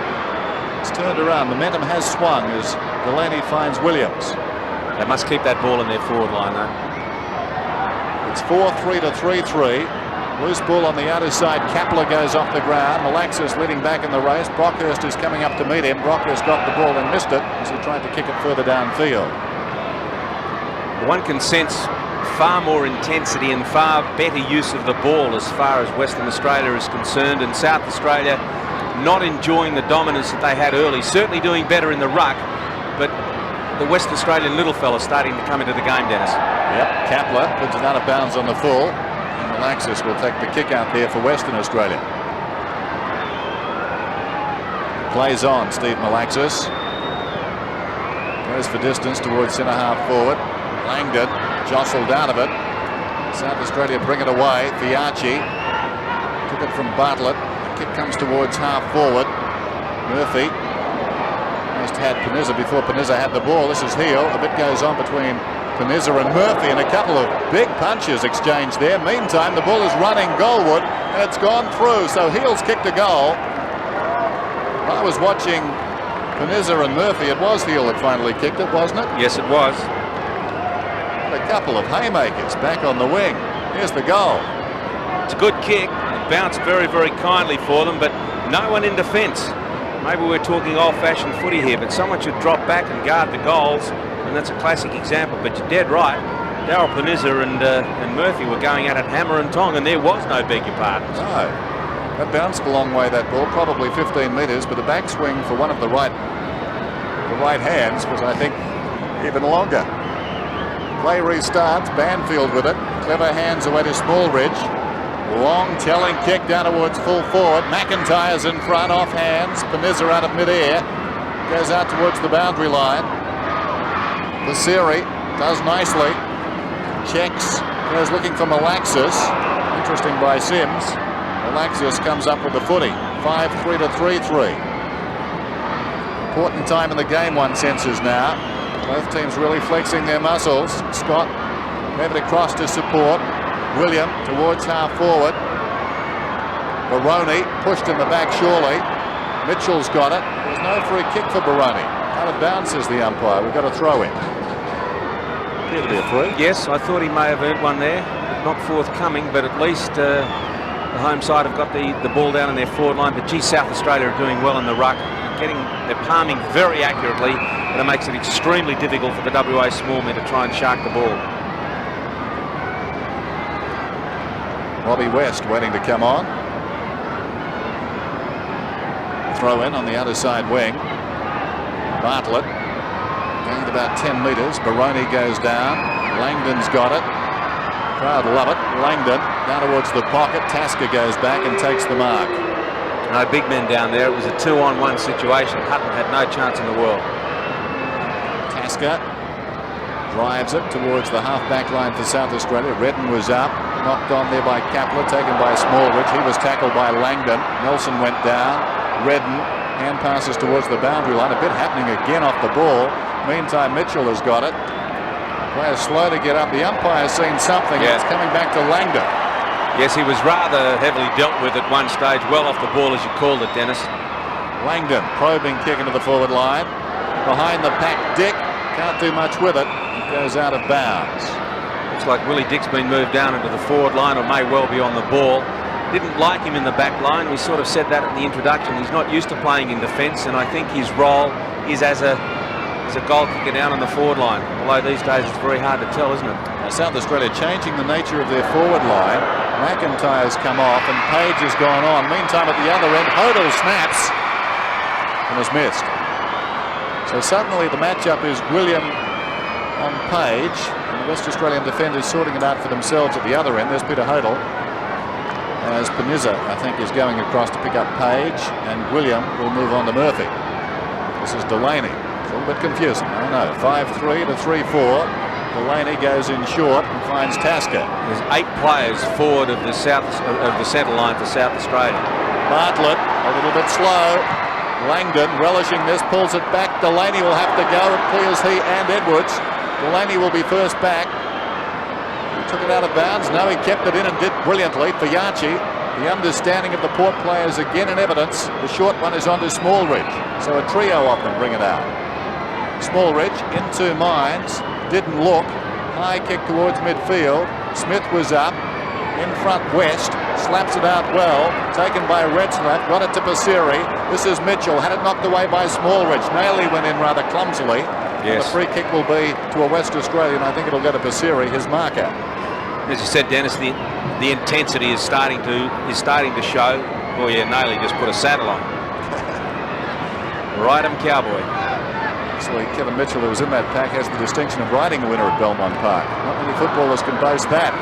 It's turned around. Momentum has swung as Delaney finds Williams. They must keep that ball in their forward line though. It's 4-3 to 3-3. Loose ball on the outer side. Kapler goes off the ground. Malaxis leading back in the race. Brockhurst is coming up to meet him. Brockhurst got the ball and missed it as he tried to kick it further downfield. One can sense far more intensity and far better use of the ball as far as Western Australia is concerned, and South Australia not enjoying the dominance that they had early. Certainly doing better in the ruck, but the West Australian little fella starting to come into the game, Dennis. Yep, Kapler puts it out of bounds on the full. Malaxis will take the kick out there for Western Australia. Plays on, Steve Malaxis. Goes for distance towards centre half forward. Langdon jostled out of it. South Australia bring it away. Fiachi took it from Bartlett. The kick comes towards half forward. Murphy almost had Panizza before Panizza had the ball. This is Heel. A bit goes on between Panizza and Murphy, and a couple of big punches exchanged there. Meantime, the ball is running goalward, and it's gone through. So Heel's kicked a goal. I was watching Panizza and Murphy. It was Heel that finally kicked it, wasn't it? Yes, it was. A couple of haymakers back on the wing. Here's the goal. It's a good kick. It bounced very, very kindly for them, but no one in defence. Maybe we're talking old-fashioned footy here, but someone should drop back and guard the goals, and that's a classic example. But you're dead right. Daryl Panizza and Murphy were going at it hammer and tong, and there was no beg your pardon. No. That bounced a long way, that ball, probably 15 metres, but the backswing for one of the right hands was, I think, even longer. Play restarts. Banfield with it. Clever hands away to Smallridge. Long telling kick down towards full forward. McIntyre's in front, off hands. Panizza out of mid-air. Goes out towards the boundary line. Pasiri does nicely. Checks. Goes looking for Malaxis. Interesting by Sims. Malaxis comes up with the footy. 5-3 to 3-3. Important time in the game, one senses now. Both teams really flexing their muscles. Scott gave it across to support. William towards half forward. Baroni pushed in the back surely. Mitchell's got it. There's no free kick for Baroni. Out of bounds, says the umpire. We've got to throw in. Appear to be a free. Yes, I thought he may have earned one there. Not forthcoming, but at least the home side have got the ball down in their forward line. But gee, South Australia are doing well in the ruck. They're palming very accurately, and it makes it extremely difficult for the WA small men to try and shark the ball. Bobby West waiting to come on. Throw in on the other side wing. Bartlett Gained about 10 metres. Baroni goes down. Langdon's got it. Crowd love it. Langdon down towards the pocket. Tasker goes back and takes the mark. No big men down there. It was a 2-on-1 situation. Hutton had no chance in the world. Tasker drives it towards the half-back line for South Australia. Redden was up. Knocked on there by Kapler. Taken by Smallridge. He was tackled by Langdon. Nelson went down. Redden hand passes towards the boundary line. A bit happening again off the ball. Meantime, Mitchell has got it. Players slow to get up. The umpire's seen something. Yeah. It's coming back to Langdon. Yes, he was rather heavily dealt with at one stage. Well off the ball, as you called it, Dennis. Langdon probing kick into the forward line. Behind the pack, Dick can't do much with it. It goes out of bounds. Looks like Willie Dick's been moved down into the forward line, or may well be on the ball. Didn't like him in the back line. We sort of said that at the introduction. He's not used to playing in defence, and I think his role is as a goal kicker down on the forward line. Although these days it's very hard to tell, isn't it? Now South Australia changing the nature of their forward line. McIntyre's come off and Page has gone on. Meantime, at the other end, Hodel snaps and is missed. So suddenly the matchup is William on Page, and the West Australian defenders sorting it out for themselves at the other end. There's Peter Hodel, as Peniza, I think, is going across to pick up Page, and William will move on to Murphy. This is Delaney. It's a little bit confusing, I know. 5-3 to 3-4. Delaney goes in short and finds Tasker. There's 8 players forward of the centre line for South Australia. Bartlett a little bit slow. Langdon relishing this, pulls it back. Delaney will have to go. It clears he and Edwards. Delaney will be first back. He took it out of bounds. No, he kept it in and did brilliantly. Fiachi, the understanding of the Port players again in evidence. The short one is onto Smallridge. So a trio of them bring it out. Smallridge into Mines. Didn't look. High kick towards midfield. Smith was up. In front, West. Slaps it out well. Taken by Retzlaff. Got it to Pasiri. This is Mitchell. Had it knocked away by Smallridge. Nailey went in rather clumsily. Yes. The free kick will be to a West Australian. I think it'll go to Pasiri, his marker. As you said, Dennis, the intensity is starting to show. Oh yeah, Nailey just put a saddle on. Ride 'em, cowboy. Actually, Kevin Mitchell, who was in that pack, has the distinction of riding a winner at Belmont Park. Not many footballers can boast that.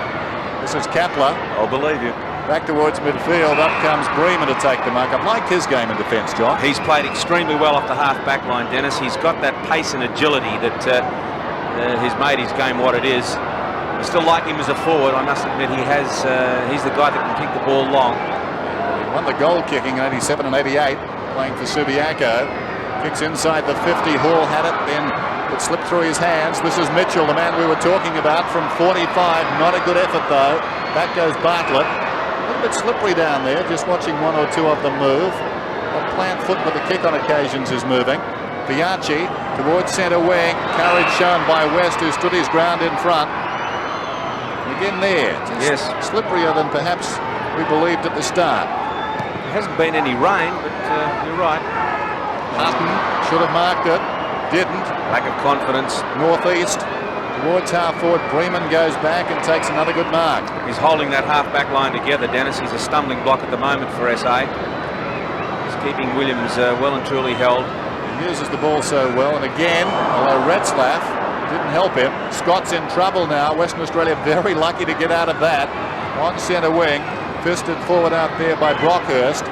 This is Kapler. I'll believe you. Back towards midfield. Up comes Bremen to take the mark. I've liked his game in defence, John. He's played extremely well off the half-back line, Dennis. He's got that pace and agility that has made his game what it is. I still like him as a forward. I must admit he's the guy that can kick the ball long. He won the goal kicking in 87 and 88, playing for Subiaco. Kicks inside the 50. Hall had it, then it slipped through his hands. This is Mitchell, the man we were talking about, from 45. Not a good effort, though. Back goes Bartlett. A little bit slippery down there, just watching one or two of them move. A plant foot with the kick on occasions is moving. Fiachi towards centre wing. Courage shown by West, who stood his ground in front. Again there. Just slipperier than perhaps we believed at the start. There hasn't been any rain, but you're right. Hutton should have marked it. Didn't. Lack of confidence. Northeast towards half forward. Bremen goes back and takes another good mark. He's holding that half-back line together, Dennis. He's a stumbling block at the moment for SA. He's keeping Williams well and truly held. He uses the ball so well. And again, although Retzlaff didn't help him, Scott's in trouble now. Western Australia very lucky to get out of that. On centre wing. Fisted forward out there by Brockhurst.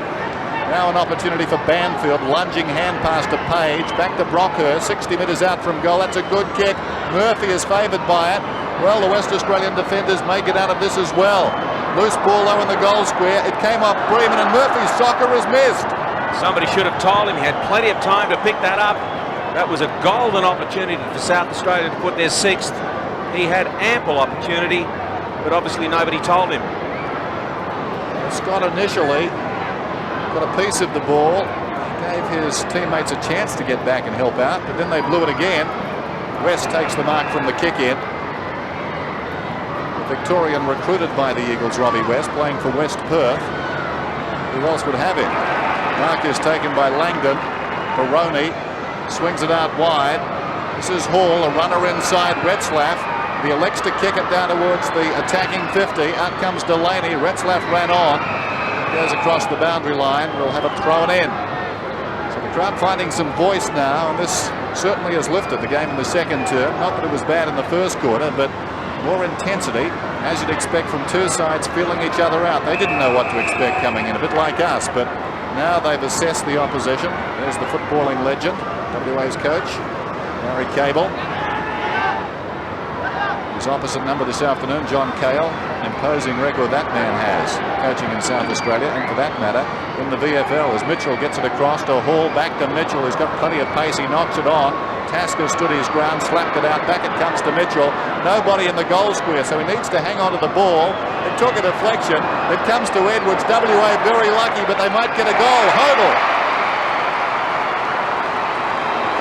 Now an opportunity for Banfield. Lunging hand pass to Page. Back to Brockhurst. 60 metres out from goal. That's a good kick. Murphy is favoured by it. Well, the West Australian defenders may get out of this as well. Loose ball low in the goal square. It came off Bremen, and Murphy's soccer is missed. Somebody should have told him. He had plenty of time to pick that up. That was a golden opportunity for South Australia to put their 6th. He had ample opportunity, but obviously nobody told him. Scott initially got a piece of the ball, gave his teammates a chance to get back and help out, but then they blew it again. West takes the mark from the kick in. The Victorian recruited by the Eagles, Robbie West, playing for West Perth. Who else would have him? Mark is taken by Langdon. Baroni swings it out wide. This is Hall, a runner inside Retzlaff. He elects to kick it down towards the attacking 50. Out comes Delaney. Retzlaff ran on. Goes across the boundary line. We'll have it thrown in. So the crowd finding some voice now, and this certainly has lifted the game in the second term. Not that it was bad in the first quarter, but more intensity, as you'd expect from two sides feeling each other out. They didn't know what to expect coming in, a bit like us, but now they've assessed the opposition. There's the footballing legend, WA's coach, Larry Cable. His opposite number this afternoon, John Cale. An imposing record that man has, coaching in South Australia, and for that matter, in the VFL, as Mitchell gets it across to Hall, back to Mitchell, who's got plenty of pace. He knocks it on. Tasker stood his ground, slapped it out. Back it comes to Mitchell. Nobody in the goal square, so he needs to hang on to the ball. It took a deflection. It comes to Edwards. WA very lucky, but they might get a goal. Hodel.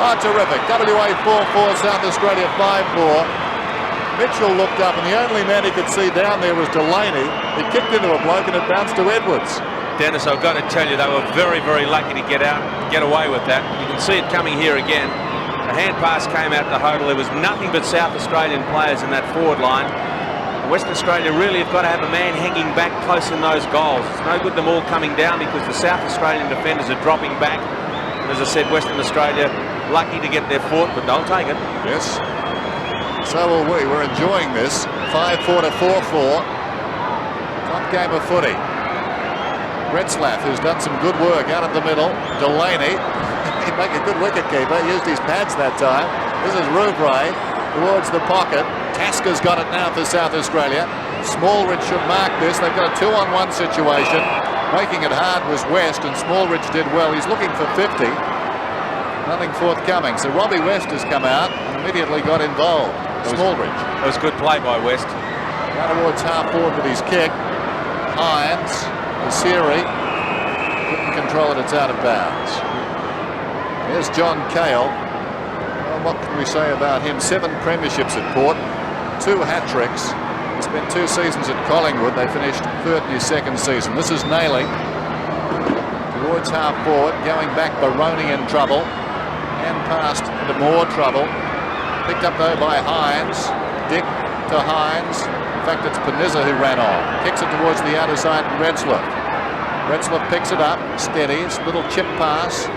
Oh, terrific. WA 4-4, South Australia 5-4. Mitchell looked up, and the only man he could see down there was Delaney. He kicked into a bloke, and it bounced to Edwards. Dennis, I've got to tell you, they were very, very lucky to get away with that. You can see it coming here again. The hand pass came out to Hodel. There was nothing but South Australian players in that forward line. Western Australia really have got to have a man hanging back close in those goals. It's no good them all coming down because the South Australian defenders are dropping back. And as I said, Western Australia lucky to get their fourth, but they'll take it. Yes. So will we. We're enjoying this. 5-4 to 4-4. Top game of footy. Retzlaff, who's done some good work out of the middle. Delaney. He'd make a good wicketkeeper. Used his pads that time. This is Rouvray towards the pocket. Tasker's got it now for South Australia. Smallridge should mark this. They've got a 2-on-1 situation. Making it hard was West, and Smallridge did well. He's looking for 50. Nothing forthcoming. So Robbie West has come out and immediately got involved. Smallridge. That was good play by West. Down towards half forward with his kick. Hines, Basiri, couldn't control it. It's out of bounds. Here's John Cale. Well, what can we say about him? 7 premierships at Port, 2 hat-tricks. He spent 2 seasons at Collingwood. They finished 3rd in his 2nd season. This is Nailey. Towards half forward, going back, Baroni in trouble. And passed into more trouble. Picked up though by Hines. Dick to Hines. In fact, it's Panizza who ran on. Kicks it towards the outer side, Retzlaff. Retzlaff picks it up, steadies, little chip pass.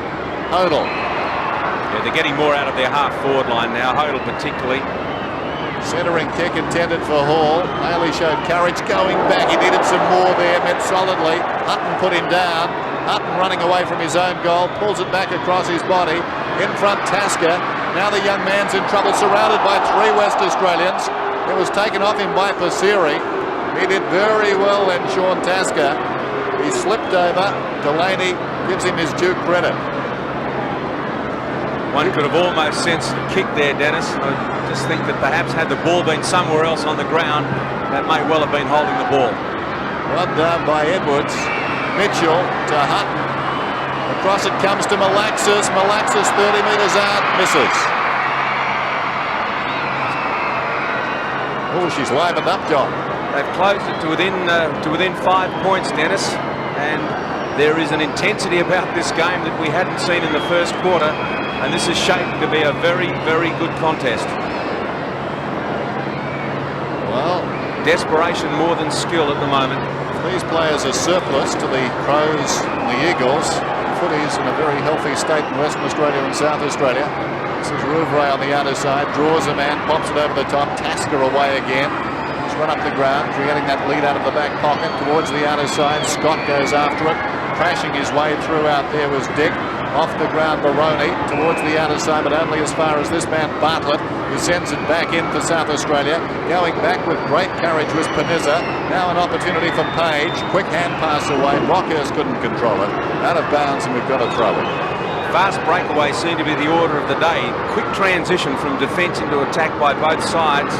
Hodel. Yeah, they're getting more out of their half forward line now, Hodel particularly. Centering kick intended for Hall. Haley showed courage going back. He needed some more there, met solidly. Hutton put him down. Hutton running away from his own goal, pulls it back across his body. In front, Tasker. Now the young man's in trouble, surrounded by 3 West Australians. It was taken off him by Pasiri. He did very well then, Sean Tasker. He slipped over. Delaney gives him his due credit. One could have almost sensed a kick there, Dennis. I just think that perhaps had the ball been somewhere else on the ground, that may well have been holding the ball. Well done by Edwards. Mitchell to Hutton. Across it comes to Malaxis. Malaxis 30 metres out, misses. Oh, she's livened up, John. They've closed it to within 5 points, Dennis, and there is an intensity about this game that we hadn't seen in the first quarter, and this is shaping to be a very, very good contest. Well, desperation more than skill at the moment. These players are surplus to the Crows and the Eagles. Footy's in a very healthy state in Western Australia and South Australia. This is Rouvray on the outer side, draws a man, pops it over the top. Tasker away again. He's run up the ground, creating that lead out of the back pocket towards the outer side. Scott goes after it, crashing his way through out there was Dick. Off the ground, Baroni towards the outer side, but only as far as this man Bartlett, who sends it back in for South Australia. Going back with great courage was Panizza. Now an opportunity for Page. Quick hand pass away. Rockhurst couldn't control it. Out of bounds, and we've got to throw it. Fast breakaway seemed to be the order of the day. Quick transition from defence into attack by both sides.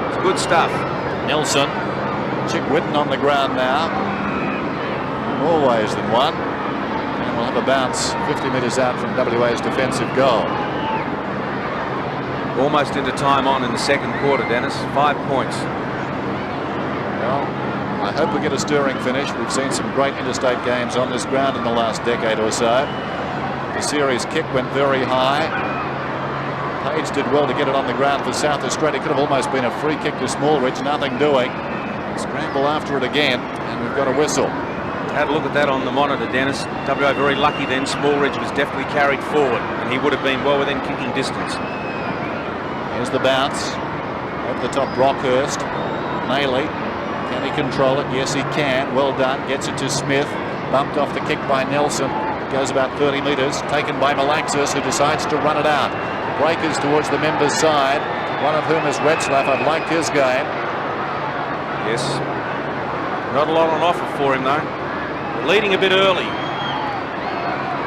It's good stuff. Nelson. Chick Whitten on the ground now. More ways than one. And we'll have a bounce 50 metres out from WA's defensive goal. Almost into time on in the second quarter, Dennis. 5 points. Well, I hope we get a stirring finish. We've seen some great interstate games on this ground in the last decade or so. The series kick went very high. Page did well to get it on the ground for South Australia. Could have almost been a free kick to Smallridge. Nothing doing. Scramble after it again, and we've got a whistle. Had a look at that on the monitor, Dennis. WA very lucky then. Smallridge was definitely carried forward, and he would have been well within kicking distance. Here's the bounce. Over the top, Brockhurst. Maley. Can he control it? Yes, he can. Well done. Gets it to Smith. Bumped off the kick by Nelson. Goes about 30 metres. Taken by Malaxis, who decides to run it out. Breakers towards the members' side. One of whom is Retzlaff. I've liked his game. Yes. Not a lot on offer for him, though. Leading a bit early.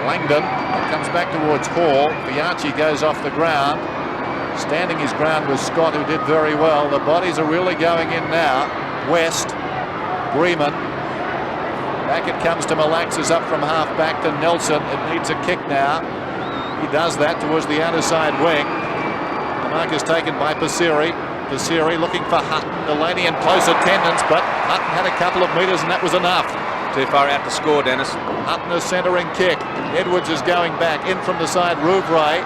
Langdon comes back towards Hall. Bianchi goes off the ground. Standing his ground was Scott, who did very well. The bodies are really going in now. West, Breman. Back it comes to Malaxis, up from half back to Nelson. It needs a kick now. He does that towards the outer side wing. The mark is taken by Passeri. Passeri looking for Hutton. Delaney in close attendance, but Hutton had a couple of metres and that was enough. Too far out to score, Dennis. Hutton a centering kick. Edwards is going back. In from the side, Rouvray.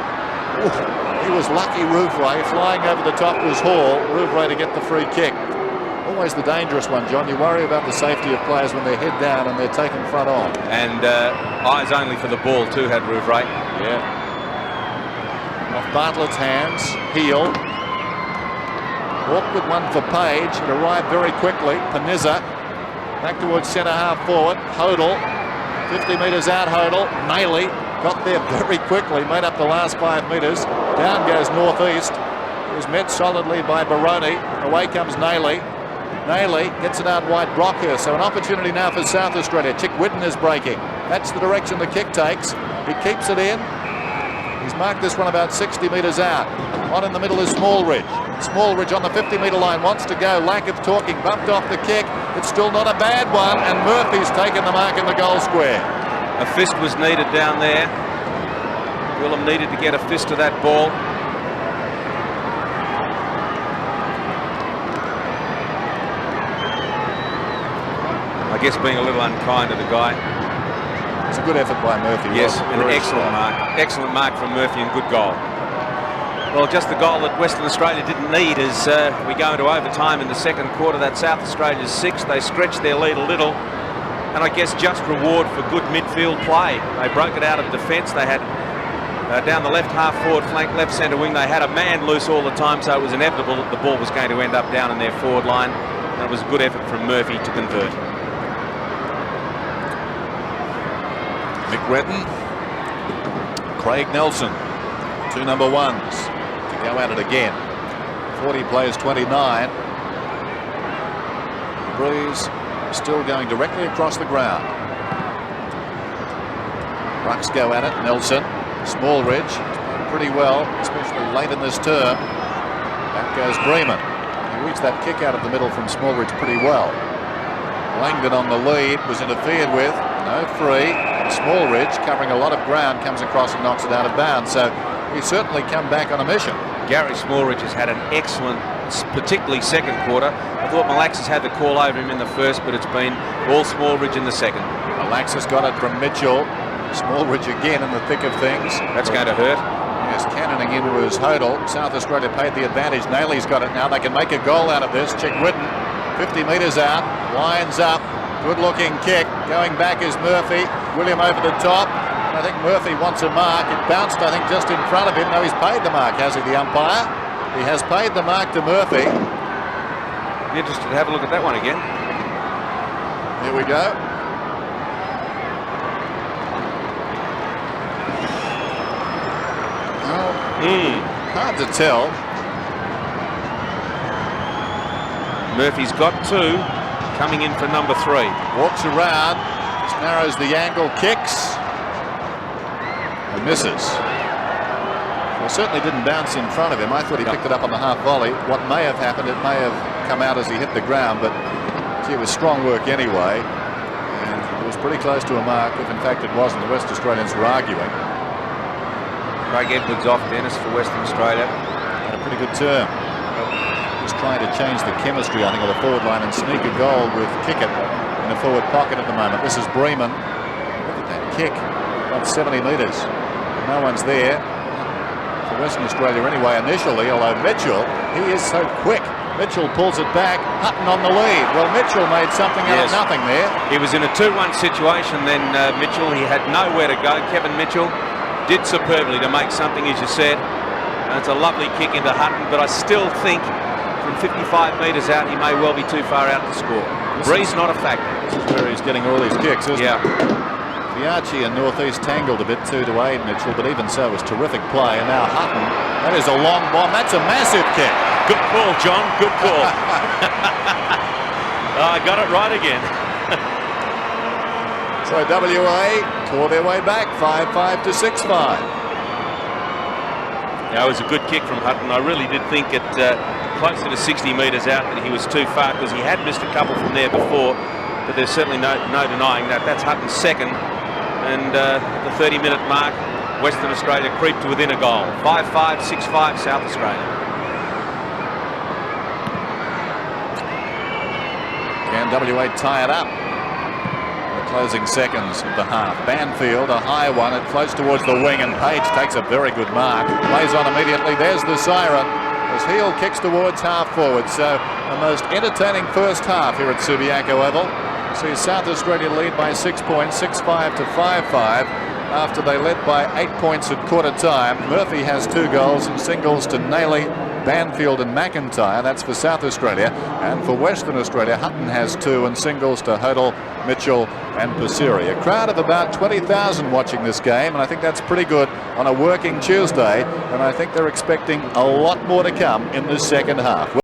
He was lucky, Rouvray. Flying over the top was Hall. Rouvray to get the free kick. Always the dangerous one, John. You worry about the safety of players when they're head down and they're taken front on. And eyes only for the ball too had Rouvray. Yeah. Off Bartlett's hands. Heel. Awkward one for Page. It arrived very quickly. Panizza. Back towards centre half forward. Hodel. 50 metres out, Hodel. Maley got there very quickly. Made up the last 5 metres. Down goes northeast. It was met solidly by Baroni. Away comes Nayley. Nayley gets it out wide, Brockhurst. So an opportunity now for South Australia. Chick Whitten is breaking. That's the direction the kick takes. He keeps it in. He's marked this one about 60 metres out. On in the middle is Smallridge. Smallridge on the 50-metre line wants to go. Lack of talking. Bumped off the kick. It's still not a bad one. And Murphy's taken the mark in the goal square. A fist was needed down there. Willem needed to get a fist to that ball. I guess being a little unkind to the guy. It's a good effort by Murphy. Yes, an excellent mark. Excellent mark from Murphy and good goal. Well, just the goal that Western Australia didn't need as we go into overtime in the second quarter. That South Australia's 6. They stretched their lead a little. And I guess just reward for good midfield play. They broke it out of defence. They had down the left half forward flank, left centre wing. They had a man loose all the time, so it was inevitable that the ball was going to end up down in their forward line. And it was a good effort from Murphy to convert. Mick Retton, Craig Nelson, 2 number 1s to go at it again. 40 plays 29. Breeze still going directly across the ground. Rucks go at it. Nelson, Smallridge, pretty well, especially late in this term. Back goes Breman. He reached that kick out of the middle from Smallridge pretty well. Langdon on the lead was interfered with. No free. Smallridge, covering a lot of ground, comes across and knocks it out of bounds. So he's certainly come back on a mission. Gary Smallridge has had an excellent, particularly second quarter. I thought Malaxis had the call over him in the first, but it's been all Smallridge in the second. Malaxis got it from Mitchell. Smallridge again in the thick of things. That's going to hurt. Yes, cannoning into his Hodel. South Australia paid the advantage. Nayley's got it now. They can make a goal out of this. Chick Whitten, 50 metres out, lines up. Good looking kick. Going back is Murphy. William over the top. I think Murphy wants a mark. It bounced, I think, just in front of him. No, he's paid the mark, has he, the umpire? He has paid the mark to Murphy. Be interested to have a look at that one again. Here we go. Oh, hard to tell. Murphy's got 2. Coming in for number 3. Walks around, just narrows the angle, kicks, and misses. Well, certainly didn't bounce in front of him. I thought he picked it up on the half volley. What may have happened, it may have come out as he hit the ground, but gee, it was strong work anyway. And it was pretty close to a mark, if in fact it wasn't. The West Australians were arguing. Craig Edwards off, Dennis, for Western Australia. Had a pretty good term. Just trying to change the chemistry, I think, of the forward line and sneak a goal with Kickett in the forward pocket at the moment. This is Breman. Look at that kick. About 70 metres. No one's there. For Western Australia anyway initially, although Mitchell, he is so quick. Mitchell pulls it back. Hutton on the lead. Well, Mitchell made something out of nothing there. He was in a 2-1 situation then, Mitchell. He had nowhere to go. Kevin Mitchell did superbly to make something, as you said. And it's a lovely kick into Hutton, but I still think from 55 metres out, he may well be too far out to score. Breeze not a factor. This is where he's getting all his kicks, isn't it? Fiacci and Northeast tangled a bit too to aid Mitchell, but even so, it was terrific play. And now Hutton, that is a long bomb. That's a massive kick. Good call, John. Good call. I got it right again. So WA tore their way back, 5-5 to 6-5. That was a good kick from Hutton. I really did think it closer to 60 metres out that he was too far, because he had missed a couple from there before. But there's certainly no denying that. That's Hutton's second. And the 30-minute mark, Western Australia creep to within a goal. 5-5, 6-5, South Australia. Can WA tie it up? The closing seconds of the half. Banfield, a high one. It floats towards the wing, and Page takes a very good mark. Plays on immediately. There's the siren as Heel kicks towards half forward. So the most entertaining first half here at Subiaco Oval. See South Australia lead by 6 points, 6-5 to 5-5, after they led by 8 points at quarter time. Murphy has 2 goals and singles to Nailey, Banfield and McIntyre. That's for South Australia. And for Western Australia, Hutton has 2 and singles to Hodel, Mitchell and Pasiri. A crowd of about 20,000 watching this game, and I think that's pretty good on a working Tuesday. And I think they're expecting a lot more to come in the second half.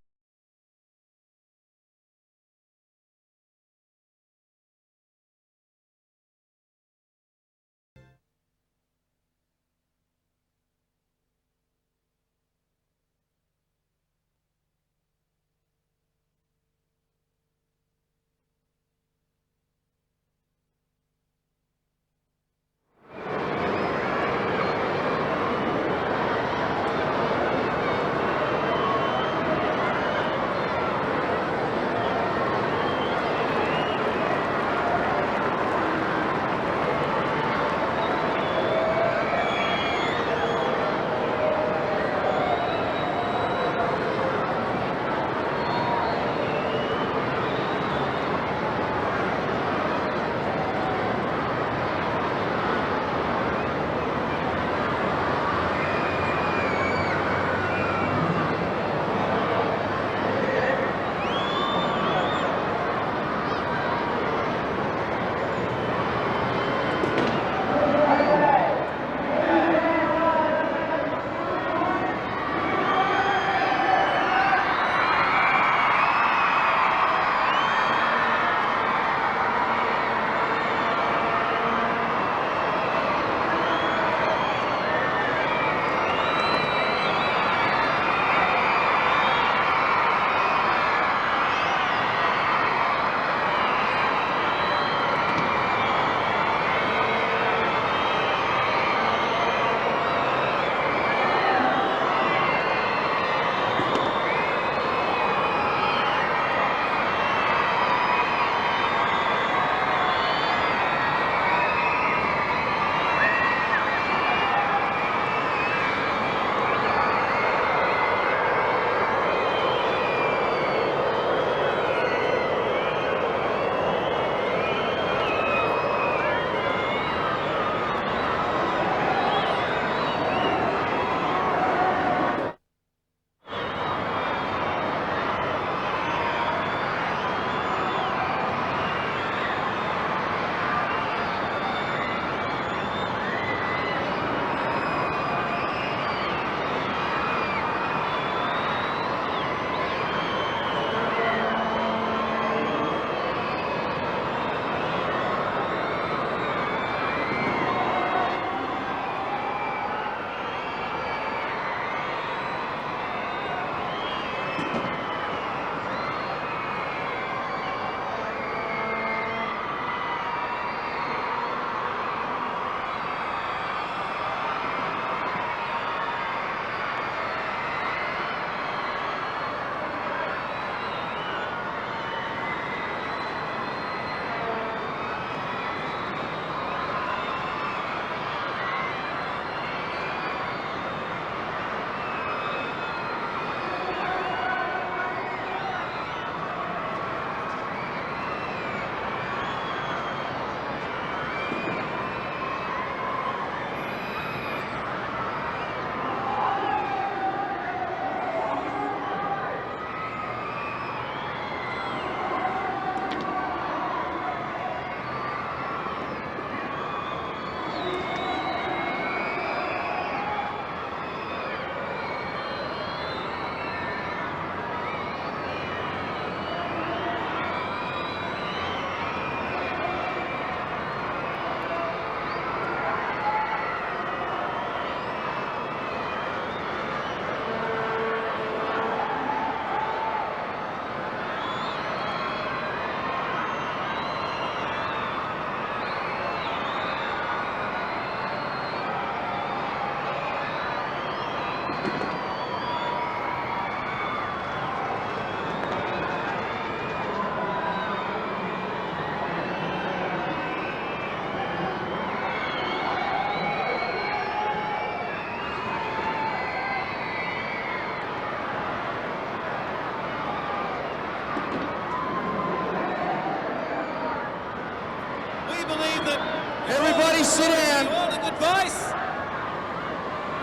Everybody sit down. All the advice.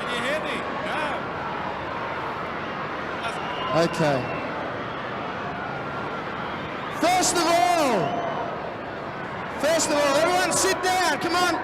Can you hear me? No. Okay. First of all, everyone sit down, come on.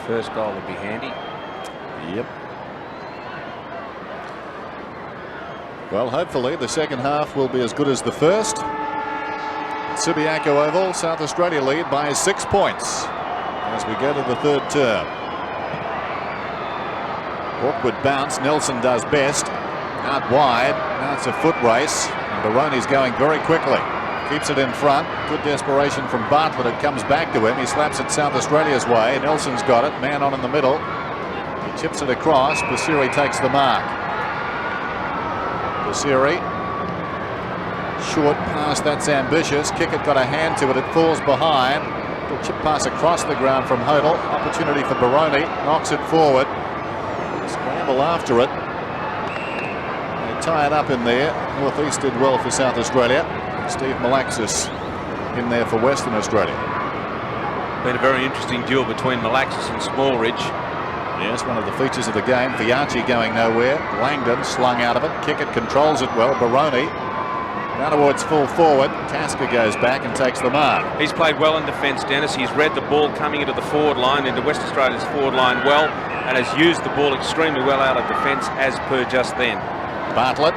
First goal would be handy. Yep. Well, hopefully the second half will be as good as the first. Subiaco Oval, South Australia lead by 6 points as we go to the third term. Awkward bounce. Nelson does best. Out wide. Now it's a foot race. And Baroni's going very quickly. Keeps it in front. Good desperation from Bartlett. It comes back to him. He slaps it South Australia's way. Nelson's got it. Man on in the middle. He chips it across. Basiri takes the mark. Basiri. Short pass. That's ambitious. Kickett got a hand to it. It falls behind. The chip pass across the ground from Hodel. Opportunity for Baroni. Knocks it forward. Scramble after it. They tie it up in there. Northeast did well for South Australia. Steve Malaxis in there for Western Australia. Been a very interesting duel between Malaxis and Smallridge. Yes, one of the features of the game. Fiachi going nowhere. Langdon slung out of it. Kickett controls it well. Baroni down towards full forward. Tasker goes back and takes the mark. He's played well in defence, Dennis. He's read the ball coming into the forward line, into West Australia's forward line well, and has used the ball extremely well out of defence as per just then. Bartlett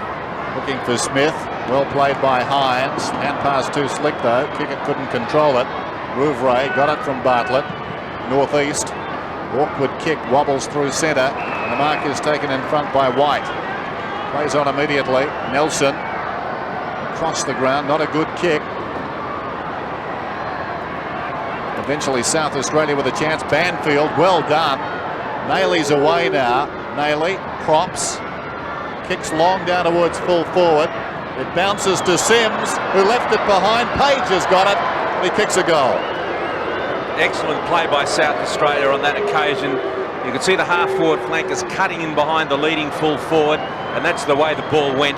looking for Smith. Well played by Hines. Hand pass too slick though. Kickett couldn't control it. Rouvray got it from Bartlett. Northeast. Awkward kick, wobbles through centre. And the mark is taken in front by White. Plays on immediately. Nelson. Across the ground. Not a good kick. Eventually South Australia with a chance. Banfield, well done. Nailey's away now. Nailey props. Kicks long down towards full forward. It bounces to Sims, who left it behind. Page has got it, and he kicks a goal. Excellent play by South Australia on that occasion. You can see the half-forward flankers cutting in behind the leading full forward, and that's the way the ball went.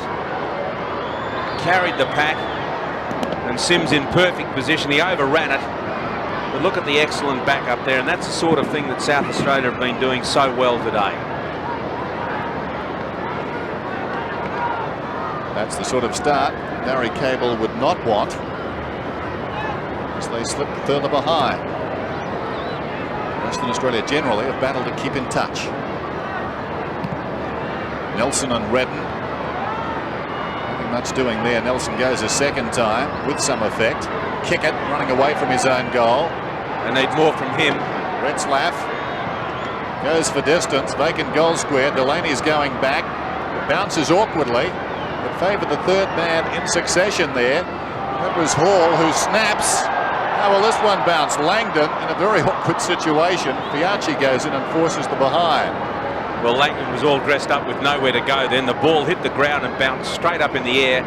Carried the pack, and Sims in perfect position. He overran it. But look at the excellent back up there, and that's the sort of thing that South Australia have been doing so well today. That's the sort of start Barry Cable would not want as they slip further behind. Western Australia generally have battled to keep in touch. Nelson and Redden. Nothing much doing there. Nelson goes a second time with some effect. Kickett running away from his own goal. They need more from him. Retzlaff goes for distance. Vacant goal square. Delaney's going back. It bounces awkwardly. It favoured the third man in succession there. That was Hall, who snaps. How will this one bounce? Langdon in a very awkward situation. Fiachi goes in and forces the behind. Well, Langdon was all dressed up with nowhere to go then. The ball hit the ground and bounced straight up in the air,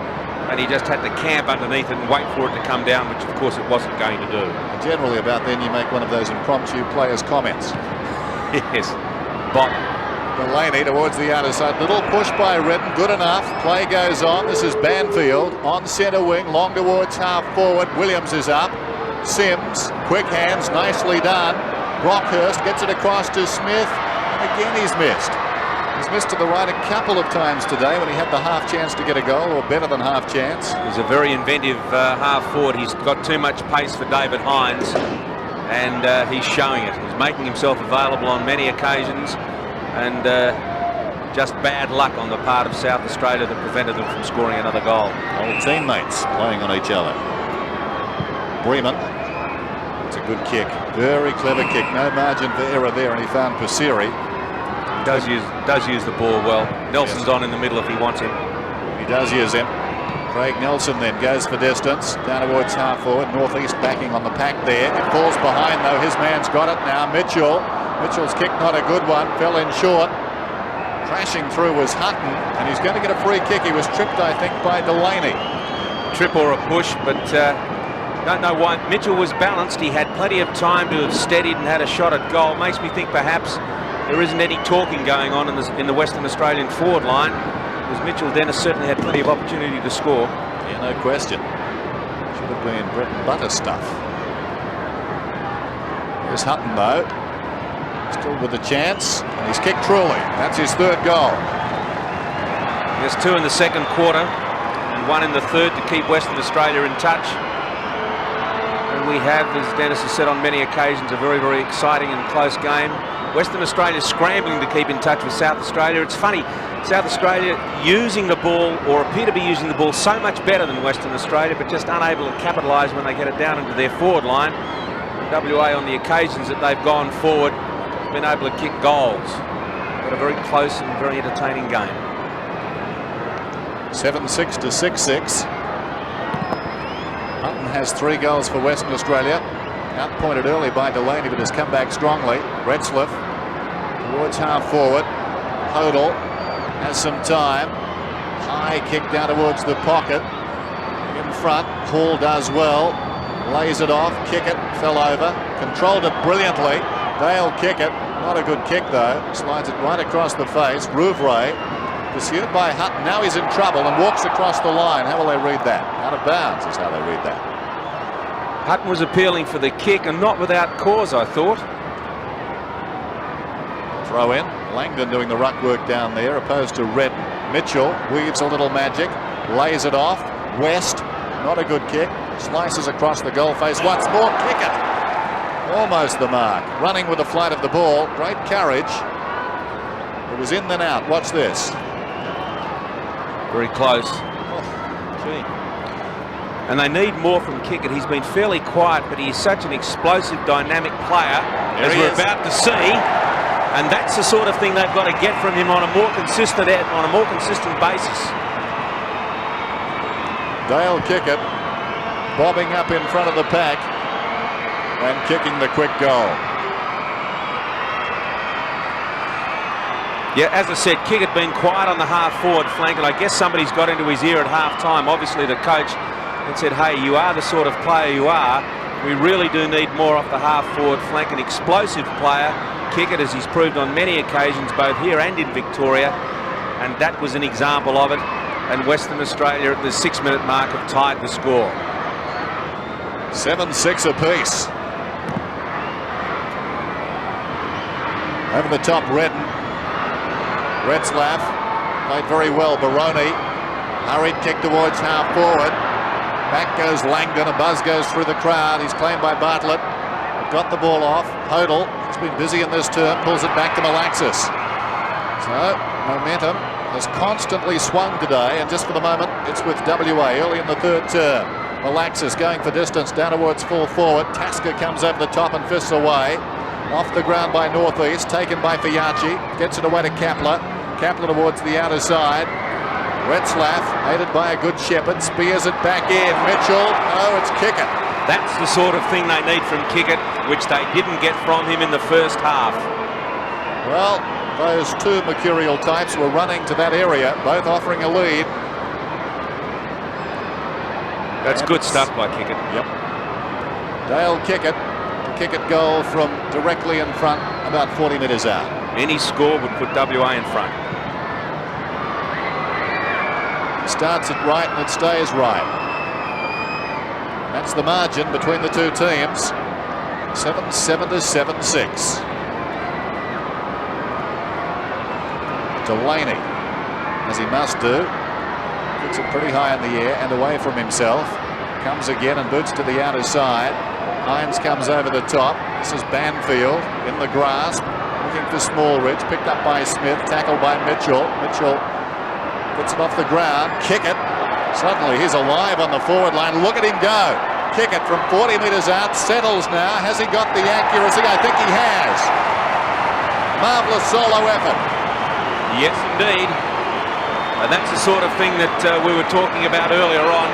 and he just had to camp underneath it and wait for it to come down, which of course it wasn't going to do. And generally about then you make one of those impromptu players' comments. Yes. Bottom. Delaney towards the outer side. Little push by Redden. Good enough. Play goes on. This is Banfield on centre wing. Long towards half forward. Williams is up. Sims. Quick hands. Nicely done. Brockhurst gets it across to Smith. And again he's missed. He's missed to the right a couple of times today when he had the half chance to get a goal, or better than half chance. He's a very inventive half forward. He's got too much pace for David Hines, and he's showing it. He's making himself available on many occasions. And just bad luck on the part of South Australia that prevented them from scoring another goal. Old teammates playing on each other. Bremen. It's a good kick. Very clever kick. No margin for error there, and he found Pasiri. Does use the ball well. Nelson's on in the middle if he wants him. He does use him. Craig Nelson then goes for distance. Down towards half forward. Northeast backing on the pack there. It falls behind though. His man's got it now. Mitchell. Mitchell's kick not a good one. Fell in short. Crashing through was Hutton, and he's going to get a free kick. He was tripped, I think, by Delaney. Trip or a push, but don't know why. Mitchell was balanced. He had plenty of time to have steadied and had a shot at goal. Makes me think perhaps there isn't any talking going on in the Western Australian forward line, because Mitchell Dennis certainly had plenty of opportunity to score. Yeah, no question. Should have been bread and butter stuff. Here's Hutton though. Still with a chance, and he's kicked truly. That's his third goal. There's 2 in the second quarter and 1 in the third to keep Western Australia in touch. And we have, as Dennis has said on many occasions, a very, very exciting and close game. Western Australia scrambling to keep in touch with South Australia. It's funny, South Australia using the ball, or appear to be using the ball, so much better than Western Australia, but just unable to capitalise when they get it down into their forward line. WA, on the occasions that they've gone forward, been able to kick goals. But a very close and very entertaining game. 7-6 to 6-6. Hutton has 3 goals for Western Australia. Outpointed early by Delaney, but has come back strongly. Retzlaff towards half forward. Hodel has some time. High kick down towards the pocket. In front, Hall does well. Lays it off, kick it, fell over. Controlled it brilliantly. Dale kick it. Not a good kick though. Slides it right across the face. Rouvray pursued by Hutton. Now he's in trouble and walks across the line. How will they read that? Out of bounds is how they read that. Hutton was appealing for the kick, and not without cause, I thought. Throw in. Langdon doing the ruck work down there, opposed to Redden. Mitchell weaves a little magic, lays it off. West, not a good kick. Slices across the goal face once more. Kick it. Almost the mark. Running with the flight of the ball. Great courage. It was in then out. Watch this. Very close. Oh, gee. And they need more from Kickett. He's been fairly quiet, but he's such an explosive, dynamic player, as we're about to see. And that's the sort of thing they've got to get from him on a more consistent basis. Dale Kickett bobbing up in front of the pack and kicking the quick goal. Yeah, as I said, Kickett been quiet on the half-forward flank, and I guess somebody's got into his ear at half-time, obviously the coach, and said, hey, you are the sort of player you are. We really do need more off the half-forward flank, an explosive player. Kickett, as he's proved on many occasions, both here and in Victoria, and that was an example of it. And Western Australia at the 6-minute mark have tied the score. 7-6 apiece. Over the top, Redden. Retzlaff played very well. Baroni, hurried kick towards half forward. Back goes Langdon. A buzz goes through the crowd. He's claimed by Bartlett. Got the ball off. Hodel has been busy in this term. Pulls it back to Malaxis. So momentum has constantly swung today, and just for the moment it's with WA early in the 3rd term. Malaxis going for distance down towards full forward. Tasker comes over the top and fists away. Off the ground by Northeast, taken by Fiachi. Gets it away to Kapler. Kapler towards the outer side. Retzlaff, aided by a good Shepherd, spears it back in. Mitchell, oh, it's Kickett. That's the sort of thing they need from Kickett, which they didn't get from him in the first half. Well, those 2 mercurial types were running to that area, both offering a lead. That's good stuff by Kickett. Yep. Dale Kickett. Kickett goal from directly in front, about 40 metres out. Any score would put WA in front. Starts it right and it stays right. That's the margin between the 2 teams. 7-7 to 7-6. Delaney, as he must do, puts it pretty high in the air and away from himself. Comes again and boots to the outer side. Hines comes over the top. This is Banfield in the grasp, looking for Smallridge, picked up by Smith, tackled by Mitchell. Mitchell puts it off the ground. Kickett. Suddenly he's alive on the forward line. Look at him go. Kickett from 40 metres out, settles now. Has he got the accuracy? I think he has. Marvellous solo effort. Yes, indeed. And that's the sort of thing that we were talking about earlier on.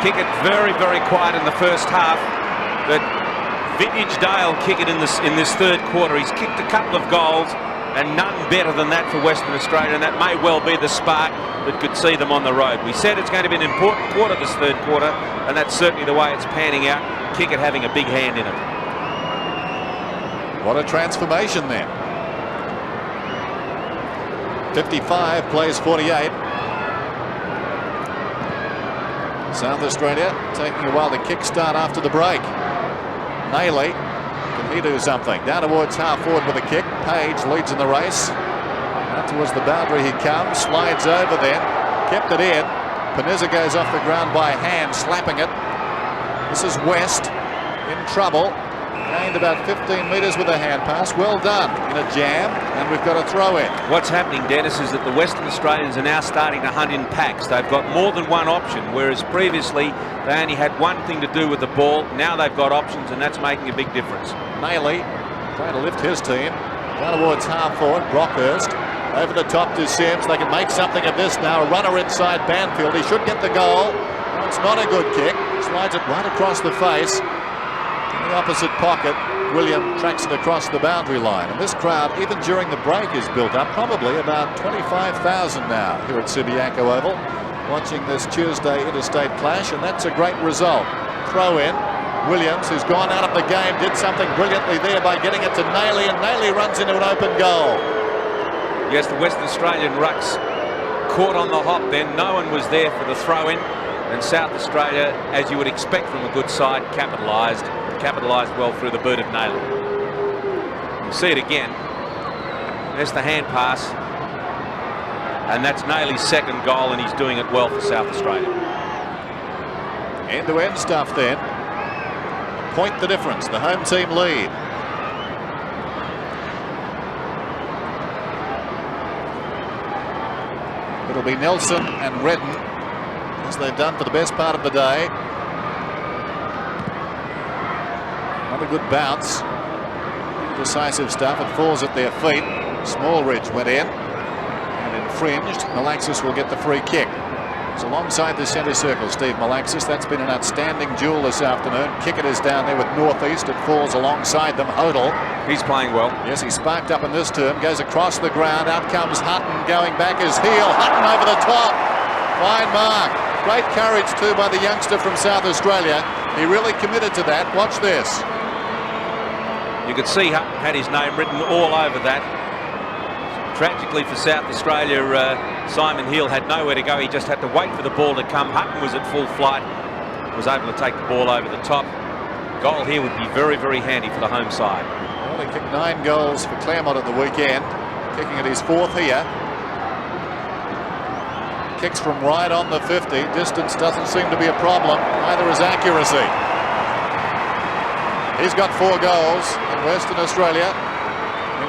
Kickett very, very quiet in the first half. But vintage Dale Kickett in this 3rd quarter. He's kicked a couple of goals, and none better than that for Western Australia, and that may well be the spark that could see them on the road. We said it's going to be an important quarter, this 3rd quarter, and that's certainly the way it's panning out. Kickett having a big hand in it. What a transformation then. 55 plays 48. South Australia taking a while to kickstart after the break. Nayley, can he do something? Down towards half forward with a kick. Page leads in the race. Out towards the boundary he comes. Slides over then. Kept it in. Panizza goes off the ground by hand, slapping it. This is West. in trouble. Gained about 15 metres with a hand pass. Well done in a jam, and we've got a throw in. What's happening, Dennis, is that the Western Australians are now starting to hunt in packs. They've got more than one option, whereas previously they only had one thing to do with the ball. Now they've got options, and that's making a big difference. Nayley trying to lift his team down towards half forward. Brockhurst over the top to Sims. They can make something of this now. A runner inside Banfield. He should get the goal. No, it's not a good kick. Slides it right across the face. In the opposite pocket, William tracks it across the boundary line. And this crowd, even during the break, is built up. Probably about 25,000 now here at Subiaco Oval, watching this Tuesday interstate clash, and that's a great result. Throw in. Williams, who's gone out of the game, did something brilliantly there by getting it to Nayley, and Nayley runs into an open goal. Yes, the Western Australian rucks caught on the hop then. No one was there for the throw-in, and South Australia, as you would expect from a good side, capitalised well through the boot of Nayley. You see it again. There's the hand pass, and that's Nayley's second goal, and he's doing it well for South Australia. End-to-end stuff then. Point the difference. The home team lead. It'll be Nelson and Redden, as they've done for the best part of the day. Another good bounce. Decisive stuff. It falls at their feet. Smallridge went in and infringed. Malaxis will get the free kick. It's alongside the centre circle, Steve Malaxis. That's been an outstanding duel this afternoon. Kickett is down there with Northeast. It falls alongside them. Hodel. He's playing well. Yes, he sparked up in this term. Goes across the ground. Out comes Hutton going back his heel. Hutton over the top. Fine mark. Great courage too by the youngster from South Australia. He really committed to that. Watch this. You could see Hutton had his name written all over that. Tragically for South Australia, Simon Hill had nowhere to go. He just had to wait for the ball to come. Hutton was at full flight, was able to take the ball over the top. Goal here would be very, very handy for the home side. Well, he kicked 9 goals for Claremont at the weekend, kicking at his 4th here. Kicks from right on the 50. Distance doesn't seem to be a problem. Neither is accuracy. He's got 4 goals in Western Australia.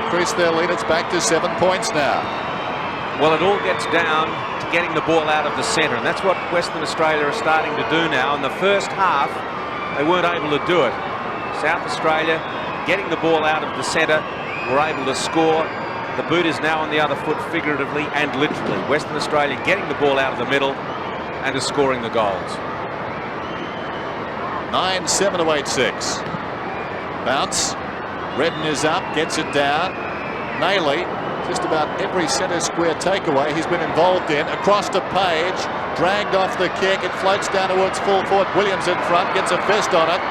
Increased their lead. It's back to 7 points now. Well, it all gets down to getting the ball out of the centre, and that's what Western Australia are starting to do now. In the first half, they weren't able to do it. South Australia getting the ball out of the centre, were able to score. The boot is now on the other foot, figuratively and literally. Western Australia getting the ball out of the middle and is scoring the goals. 9-7 to 8-6. Bounce. Redden is up, gets it down. Nayley, just about every centre square takeaway he's been involved in. Across to Page, dragged off the kick. It floats down towards full forward. Williams in front, gets a fist on it.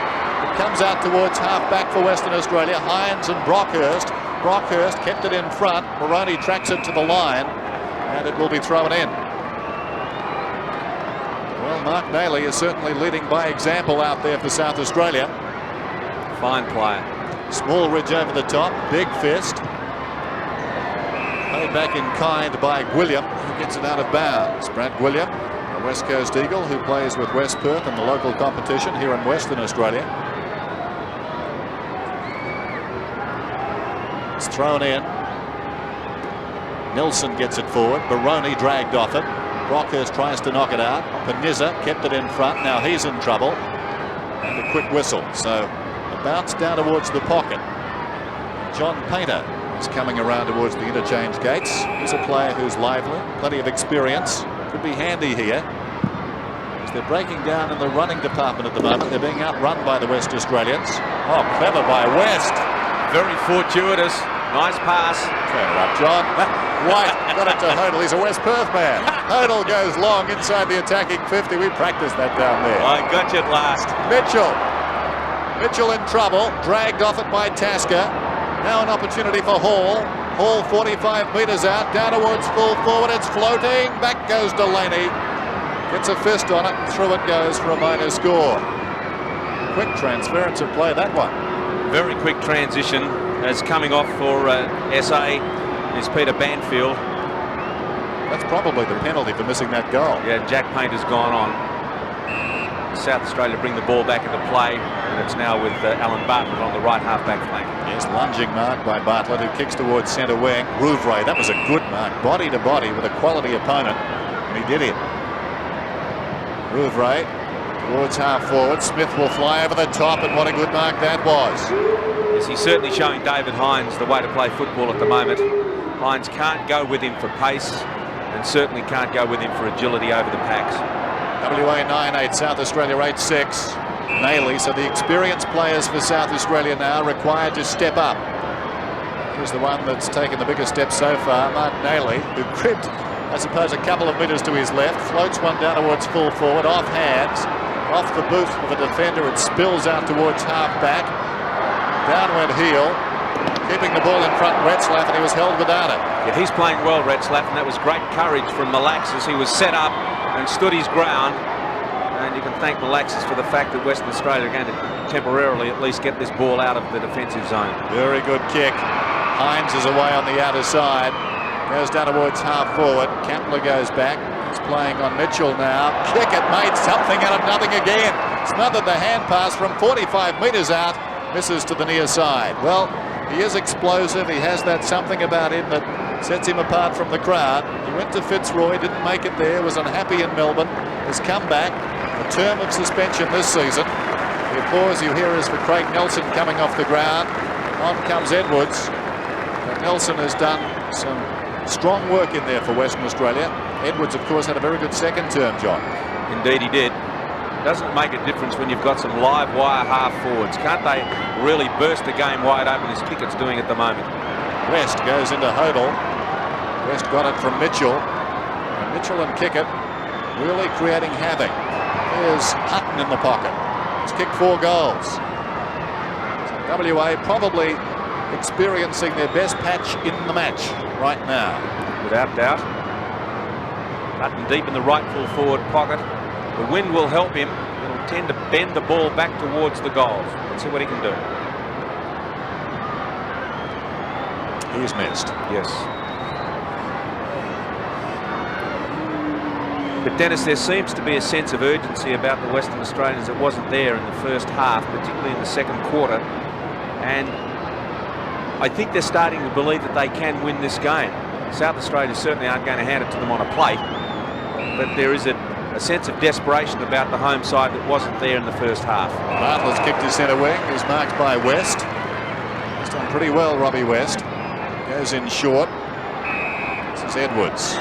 It comes out towards half back for Western Australia. Hines and Brockhurst. Brockhurst kept it in front. Moroney tracks it to the line, and it will be thrown in. Well, Mark Nayley is certainly leading by example out there for South Australia. Fine player. Smallridge over the top, big fist. Paid back in kind by William, who gets it out of bounds. Brad William, a West Coast Eagle who plays with West Perth in the local competition here in Western Australia. It's thrown in. Nelson gets it forward. Baroni dragged off it. Brockhurst tries to knock it out. Panizza kept it in front. Now he's in trouble. And a quick whistle. So a bounce down towards the pocket. John Painter is coming around towards the interchange gates. He's a player who's lively, plenty of experience. Could be handy here. As they're breaking down in the running department at the moment. They're being outrun by the West Australians. Oh, clever by West. Very fortuitous. Nice pass. Fair up, John. White got it to Hodel. He's a West Perth man. Hodel goes long inside the attacking 50. We practiced that down there. I got you at last. Mitchell in trouble. Dragged off it by Tasker. Now an opportunity for Hall. Hall 45 metres out. Down towards full forward. It's floating. Back goes Delaney. Gets a fist on it. Through it goes for a minor score. Quick transference of play, that one. Very quick transition as coming off for SA is Peter Banfield. That's probably the penalty for missing that goal. Yeah, Jack Painter's gone on. South Australia bring the ball back into play. and it's now with Alan Bartlett on the right half-back flank. Yes, lunging mark by Bartlett, who kicks towards centre wing. Rouvray, that was a good mark, body to body with a quality opponent, and he did it. Rouvray towards half forward. Smith will fly over the top, and what a good mark that was. Yes, he's certainly showing David Hines the way to play football at the moment. Hines can't go with him for pace, and certainly can't go with him for agility over the packs. WA 9-8, South Australia 8-6. Nayley, so the experienced players for South Australia now required to step up. Here's the one that's taken the biggest step so far, Mark Nayley, who cribbed, I suppose, a couple of metres to his left, floats one down towards full forward, off hands, off the boot of a defender, it spills out towards half back. Downward heel, keeping the ball in front, Retzlaff, and he was held without it. Yeah, he's playing well, Retzlaff, and that was great courage from Malaxis. He was set up and stood his ground, and you can thank Malaxis for the fact that Western Australia are going to temporarily at least get this ball out of the defensive zone. Very good kick. Hines is away on the outer side, goes down towards half forward. Kantler goes back, he's playing on Mitchell now. Kick it, made something out of nothing again. Smothered the hand pass from 45 metres out, misses to the near side. Well, he is explosive, he has that something about him that sets him apart from the crowd. He went to Fitzroy, didn't make it there, was unhappy in Melbourne, has come back, a term of suspension this season. The applause you hear is for Craig Nelson coming off the ground. On comes Edwards. But Nelson has done some strong work in there for Western Australia. Edwards, of course, had a very good second term, John. Indeed he did. Doesn't make a difference when you've got some live wire half forwards. Can't they really burst the game wide open as Kickett's doing at the moment? West goes into Hodel. West got it from Mitchell. And Mitchell and Kickett really creating havoc. Here's Hutton in the pocket. He's kicked 4 goals. So WA probably experiencing their best patch in the match right now. Without doubt. Hutton deep in the right full forward pocket. The wind will help him. It'll tend to bend the ball back towards the goals. Let's see what he can do. He's missed. Yes. But Dennis, there seems to be a sense of urgency about the Western Australians that wasn't there in the first half, particularly in the second quarter. And I think they're starting to believe that they can win this game. South Australia certainly aren't going to hand it to them on a plate. But there is a sense of desperation about the home side that wasn't there in the first half. Bartlett's kicked his centre wing, is marked by West. He's done pretty well, Robbie West. Goes in short. This is Edwards.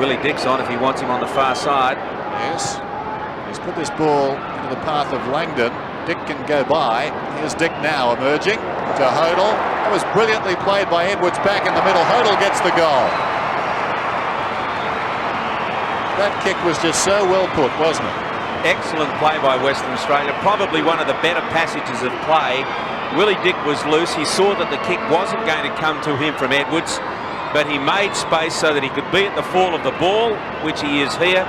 Willie Dick's on if he wants him on the far side. Yes. He's put this ball into the path of Langdon. Dick can go by. Here's Dick now emerging to Hodel. That was brilliantly played by Edwards back in the middle. Hodel gets the goal. That kick was just so well put, wasn't it? Excellent play by Western Australia. Probably one of the better passages of play. Willie Dick was loose. He saw that the kick wasn't going to come to him from Edwards, but he made space so that he could be at the fall of the ball, which he is here.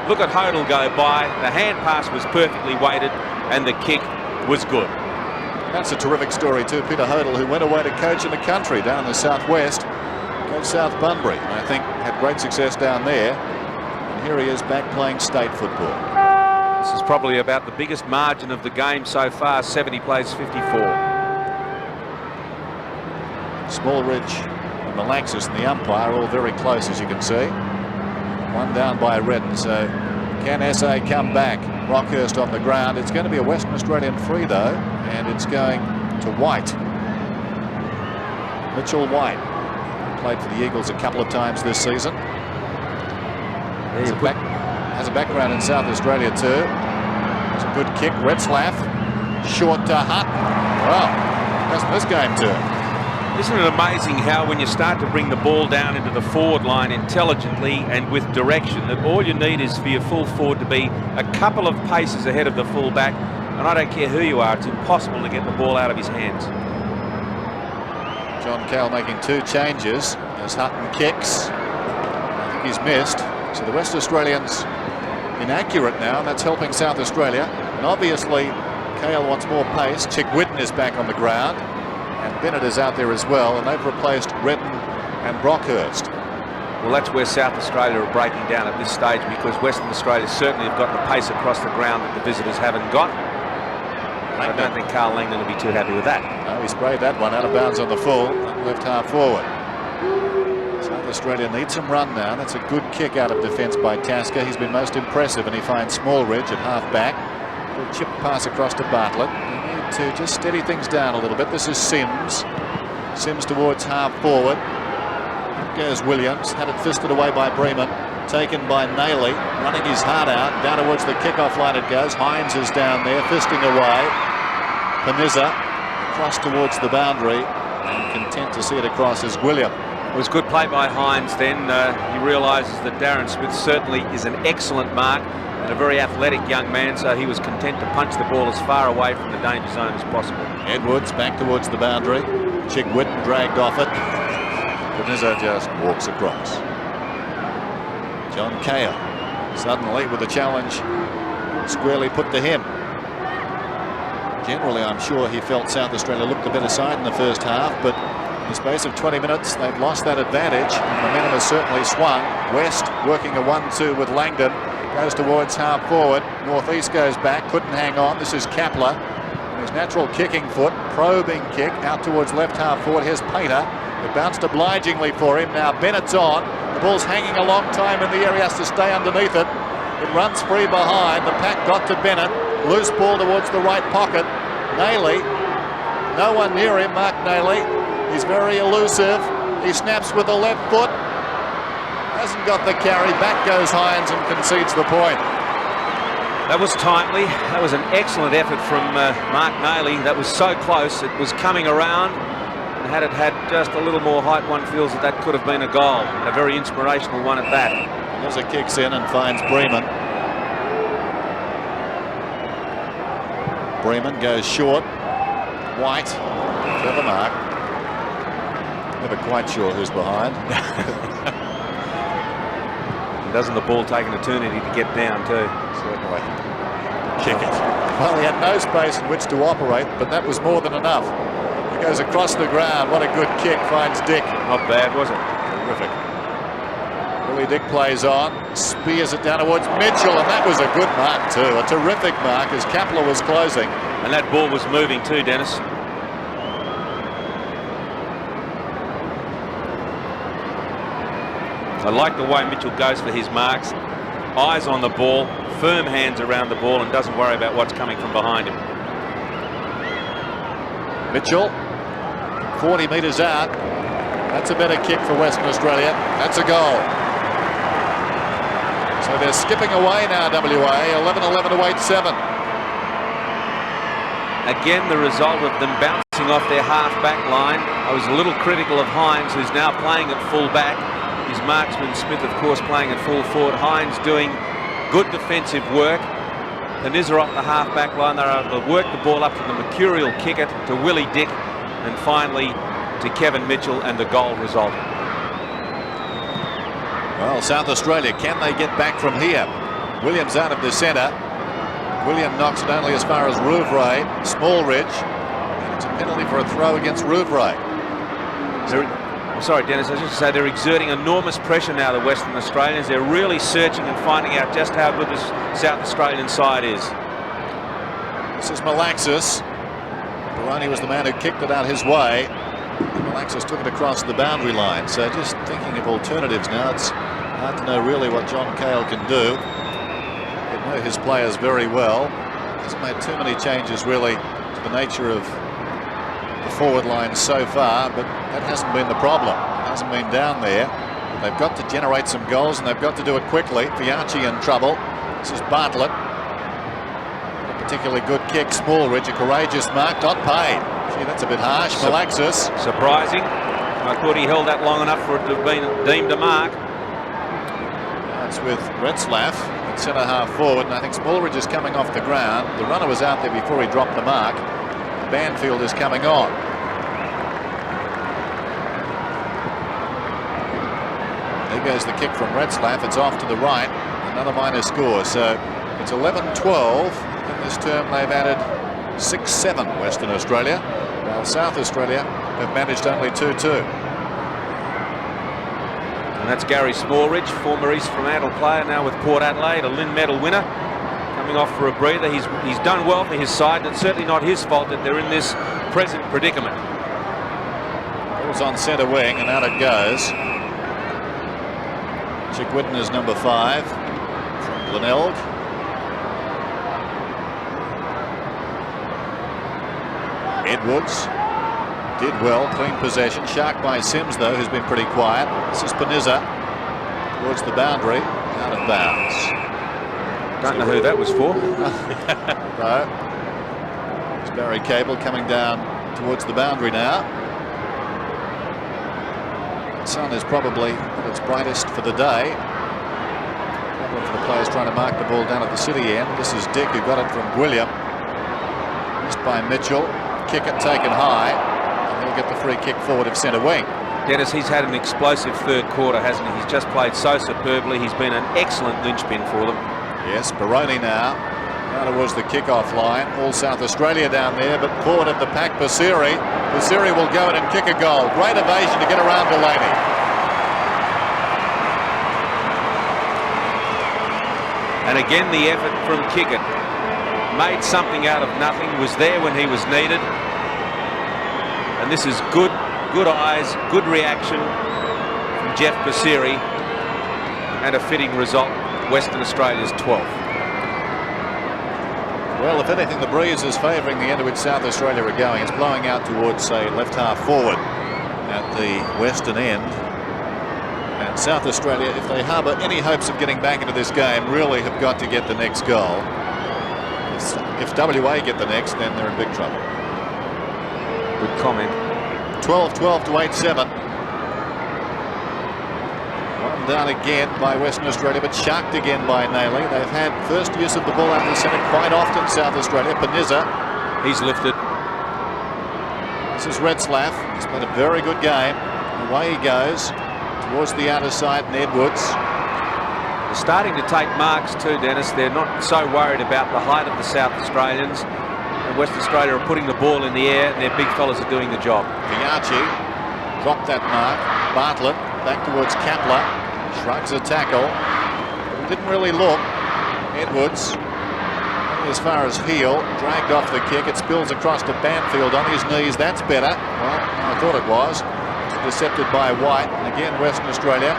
Look at Hodel go by. The hand pass was perfectly weighted, and the kick was good. That's a terrific story too. Peter Hodel, who went away to coach in the country down in the southwest, coached South Bunbury, and I think had great success down there. And here he is back playing state football. This is probably about the biggest margin of the game so far. 70 plays 54. Smallridge and Malaxis and the umpire all very close, as you can see. One down by Redden, so can SA come back? Rockhurst on the ground. It's going to be a Western Australian free though, and it's going to White. Mitchell White played for the Eagles a couple of times this season. Has a background in South Australia too. It's a good kick. Retzlaff short to Hutton. Well, hasn't this game turned? Isn't it amazing how when you start to bring the ball down into the forward line intelligently and with direction, that all you need is for your full forward to be a couple of paces ahead of the full back, and I don't care who you are, it's impossible to get the ball out of his hands. John Cale making 2 changes as Hutton kicks. I think he's missed. So the West Australians inaccurate now, and that's helping South Australia. And obviously Cale wants more pace. Chick Whitten is back on the ground, and Bennett is out there as well, and they've replaced Redden and Brockhurst. Well, that's where South Australia are breaking down at this stage, because Western Australia certainly have got the pace across the ground that the visitors haven't got. I don't think Carl Langdon will be too happy with that. No, he sprayed that one out of bounds on the full, left half forward. South Australia needs some run now. That's a good kick out of defence by Tasker. He's been most impressive, and he finds Smallridge at half back. Little chip pass across to Bartlett. They need to just steady things down a little bit. This is Sims. Sims towards half forward. Up goes Williams. Had it fisted away by Breman. Taken by Nayley, running his heart out. Down towards the kick-off line it goes. Hines is down there, fisting away. Paniza across towards the boundary, and content to see it across is William. It was good play by Hines then. He realises that Darren Smith certainly is an excellent mark and a very athletic young man, so he was content to punch the ball as far away from the danger zone as possible. Edwards back towards the boundary. Chick Whitten dragged off it. Paniza just walks across. John Cahill suddenly with the challenge squarely put to him. Generally, I'm sure he felt South Australia looked the better side in the first half, but in the space of 20 minutes, they've lost that advantage. Momentum has certainly swung. West working a 1-2 with Langdon. Goes towards half forward. Northeast goes back. Couldn't hang on. This is Kapler. His natural kicking foot. Probing kick out towards left half forward. Here's Painter. It bounced obligingly for him. Now Bennett's on. The ball's hanging a long time in the air. He has to stay underneath it. It runs free behind. The pack got to Bennett. Loose ball towards the right pocket. Nayley. No one near him. Mark Nayley. He's very elusive. He snaps with the left foot. Hasn't got the carry. Back goes Hines and concedes the point. That was timely. That was an excellent effort from Mark Nayley. That was so close. It was coming around. And had it had just a little more height, one feels that that could have been a goal. And a very inspirational one at that. As it kicks in and finds Breman. Breman goes short. White. Clever mark. Never quite sure who's behind. Doesn't the ball take an eternity to get down too? Certainly. Kick it. Well, he had no space in which to operate, but that was more than enough. He goes across the ground. What a good kick. Finds Dick. Not bad, was it? Terrific. Willie Dick plays on. Spears it down towards Mitchell, and that was a good mark too. A terrific mark as Kapler was closing. And that ball was moving too, Dennis. I like the way Mitchell goes for his marks. Eyes on the ball, firm hands around the ball, and doesn't worry about what's coming from behind him. Mitchell, 40 metres out. That's a better kick for Western Australia. That's a goal. So they're skipping away now, WA. 11-11 to 8-7. Again, the result of them bouncing off their half-back line. I was a little critical of Hines, who's now playing at full-back. His marksman Smith, of course, playing at full forward. Hines doing good defensive work. Paniza off the half-back line. They're able to work the ball up to the mercurial kicker, to Willie Dick, and finally to Kevin Mitchell, and the goal resulted. Well, South Australia, can they get back from here? Williams out of the centre. William knocks it only as far as Rouvray. Smallridge. And it's a penalty for a throw against Rouvray. Sorry, Dennis, I was just to say they're exerting enormous pressure now, the Western Australians. They're really searching and finding out just how good this South Australian side is. This is Malaxis. Baroni was the man who kicked it out his way. Malaxis took it across the boundary line. So just thinking of alternatives now, it's hard to know really what John Cahill can do. They know his players very well. Hasn't made too many changes really to the nature of the forward line so far, but that hasn't been the problem. It hasn't been down there. They've got to generate some goals, and they've got to do it quickly. Fianchy in trouble. This is Bartlett. A particularly good kick. Smallridge, a courageous mark, not paid. Gee, that's a bit harsh. Malaxis. Surprising. I thought he held that long enough for it to have been deemed a mark. That's with Retzlaff at centre half forward, and I think Smallridge is coming off the ground. The runner was out there before he dropped the mark. Banfield is coming on. There goes the kick from Retzlaff. It's off to the right. Another minor score. So it's 11-12. In this term they've added 6-7 Western Australia, while South Australia have managed only 2-2. And that's Gary Smallridge, former East Fremantle player, now with Port Adelaide, a Lynn Medal winner. coming off for a breather. He's done well for his side, and it's certainly not his fault that they're in this present predicament. Ball's on centre wing, and out it goes. Chickwitten is number 5 from Glenelg. Edwards did well, clean possession. Shark by Sims, though, who's been pretty quiet. This is Panizza towards the boundary, out of bounds. Don't know who that was for. No. It's Barry Cable coming down towards the boundary now. The sun is probably at its brightest for the day. Problem for the players trying to mark the ball down at the city end. This is Dick, who got it from William. Missed by Mitchell. Kick it taken high, and he'll get the free kick forward of centre wing. Dennis, he's had an explosive third quarter, hasn't he? He's just played so superbly. He's been an excellent linchpin for them. Yes, Baroni now. Down towards the kick-off line. All South Australia down there, but forward of the pack, Basiri. Basiri will go in and kick a goal. Great evasion to get around Delaney. And again, the effort from Kickett. Made something out of nothing, was there when he was needed. And this is good eyes, good reaction from Jeff Basiri, and a fitting result. Western Australia's 12th. Well, if anything, the breeze is favouring the end to which South Australia are going. It's blowing out towards, say, left half forward at the western end. And South Australia, if they harbour any hopes of getting back into this game, really have got to get the next goal. If WA get the next, then they're in big trouble. Good comment. 12-12 to 8-7. One down again by Western Australia, but sharked again by Nayley. They've had first use of the ball out of the centre quite often, South Australia. Panizza. He's lifted. This is Retzlaff. He's played a very good game. Away he goes towards the outer side, and Edwards. They're starting to take marks too, Dennis. They're not so worried about the height of the South Australians. And Western Australia are putting the ball in the air, and their big fellas are doing the job. Fiachi dropped that mark. Bartlett back towards Kapler. Shrugs a tackle. Didn't really look. Edwards, as far as heel, dragged off the kick. It spills across to Banfield on his knees. That's better. Well, I thought it was. Intercepted by White. And again, Western Australia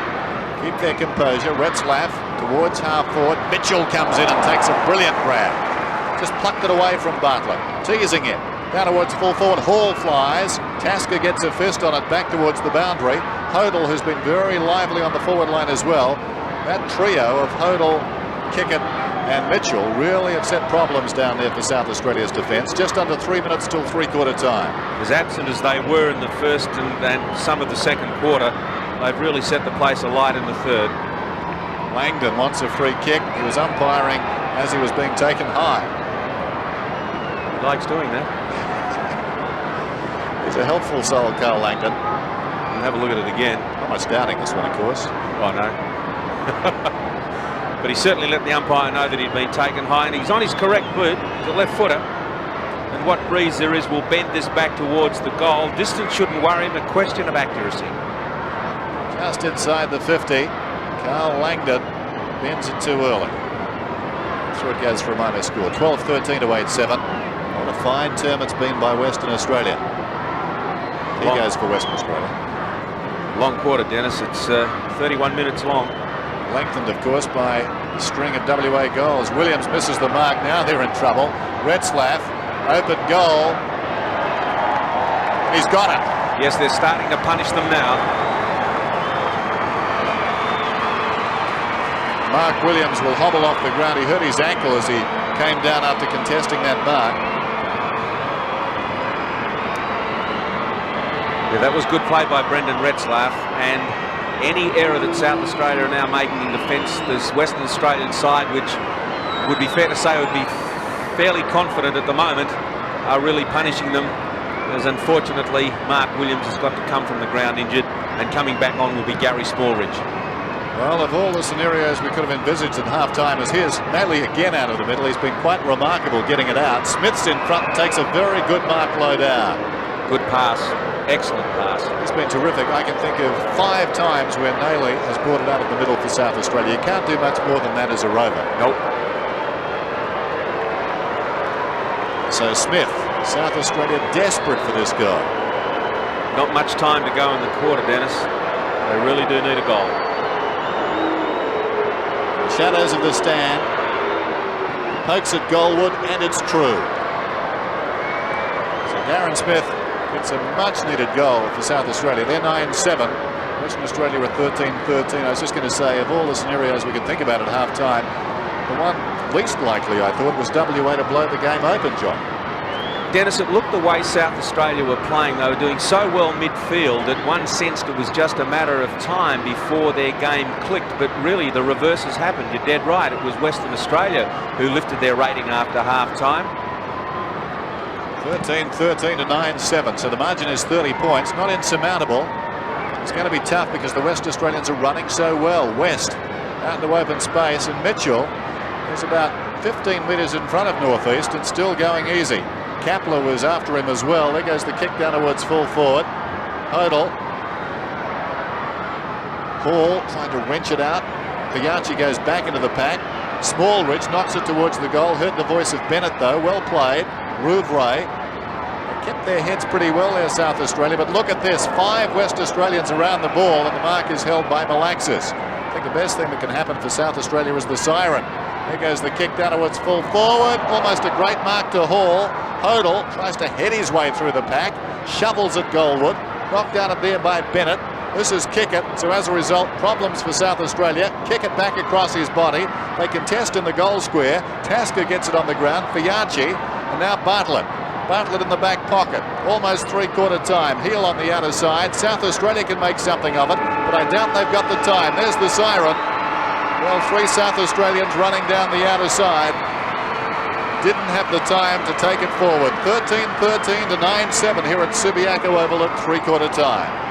keep their composure. Retzlaff towards half forward. Mitchell comes in and takes a brilliant grab. Just plucked it away from Bartlett. Teasing him. Down towards full forward. Hall flies. Tasker gets a fist on it back towards the boundary. Hodel, who's been very lively on the forward line as well. That trio of Hodel, Kickett and Mitchell really have set problems down there for South Australia's defence. Just under 3 minutes till three-quarter time. As absent as they were in the first and some of the second quarter, they've really set the place alight in the third. Langdon wants a free kick. He was umpiring as he was being taken high. He likes doing that. He's a helpful soul, Carl Langdon. We'll have a look at it again. Not much doubting this one, of course. Oh, no. But he certainly let the umpire know that he'd been taken high, and he's on his correct boot. He's a left footer. And what breeze there is will bend this back towards the goal. Distance shouldn't worry him, a question of accuracy. Just inside the 50. Carl Langdon bends it too early. Through it goes for a minor score. 12-13 to 8-7. What a fine term it's been by Western Australia. He goes for Western Australia. Long quarter, Dennis. It's 31 minutes long. Lengthened, of course, by a string of WA goals. Williams misses the mark. Now they're in trouble. Retzlaff, open goal. He's got it. Yes, they're starting to punish them now. Mark Williams will hobble off the ground. He hurt his ankle as he came down after contesting that mark. Yeah, that was good play by Brendan Retzlaff, and any error that South Australia are now making in defence, this Western Australian side, which would be fair to say would be fairly confident at the moment, are really punishing them. As unfortunately Mark Williams has got to come from the ground injured, and coming back on will be Gary Smallridge. Well, of all the scenarios we could have envisaged at half-time as his, Nally again out of the middle. He's been quite remarkable getting it out. Smith's in front and takes a very good mark low down. Good pass. Excellent pass. It's been terrific. I can think of 5 times where Nayley has brought it out of the middle for South Australia. You can't do much more than that as a rover. Nope. So Smith, South Australia desperate for this goal. Not much time to go in the quarter, Dennis. They really do need a goal. Shadows of the stand. Pokes at Goldwood, and it's true. So Darren Smith gets a much-needed goal for South Australia. They're 9-7. Western Australia are 13-13. I was just going to say, of all the scenarios we could think about at half-time, the one least likely, I thought, was WA to blow the game open, John. Dennis, it looked the way South Australia were playing. They were doing so well midfield that one sensed it was just a matter of time before their game clicked. But really, the reverse has happened. You're dead right. It was Western Australia who lifted their rating after half-time. 13-13 to 9-7. So the margin is 30 points. Not insurmountable. It's going to be tough because the West Australians are running so well. West out into open space, and Mitchell is about 15 metres in front of Northeast and still going easy. Kapler was after him as well. There goes the kick down towards full forward. Hodel. Hall trying to wrench it out. Fiachi goes back into the pack. Smallridge knocks it towards the goal. Heard the voice of Bennett though. Well played. Rouvray. They kept their heads pretty well there, South Australia. But look at this. 5 West Australians around the ball, and the mark is held by Malaxis. I think the best thing that can happen for South Australia is the siren. There goes the kick down towards full forward. Almost a great mark to Hall. Hodel tries to head his way through the pack. Shovels at Goldwood. Knocked down there by Bennett. This is Kickett. So as a result, problems for South Australia. Kickett back across his body. They contest in the goal square. Tasker gets it on the ground. Fiachi. And now Bartlett. Bartlett in the back pocket. Almost three-quarter time. Heel on the outer side. South Australia can make something of it, but I doubt they've got the time. There's the siren. Well, 3 South Australians running down the outer side. Didn't have the time to take it forward. 13-13 to 9-7 here at Subiaco Oval at three-quarter time.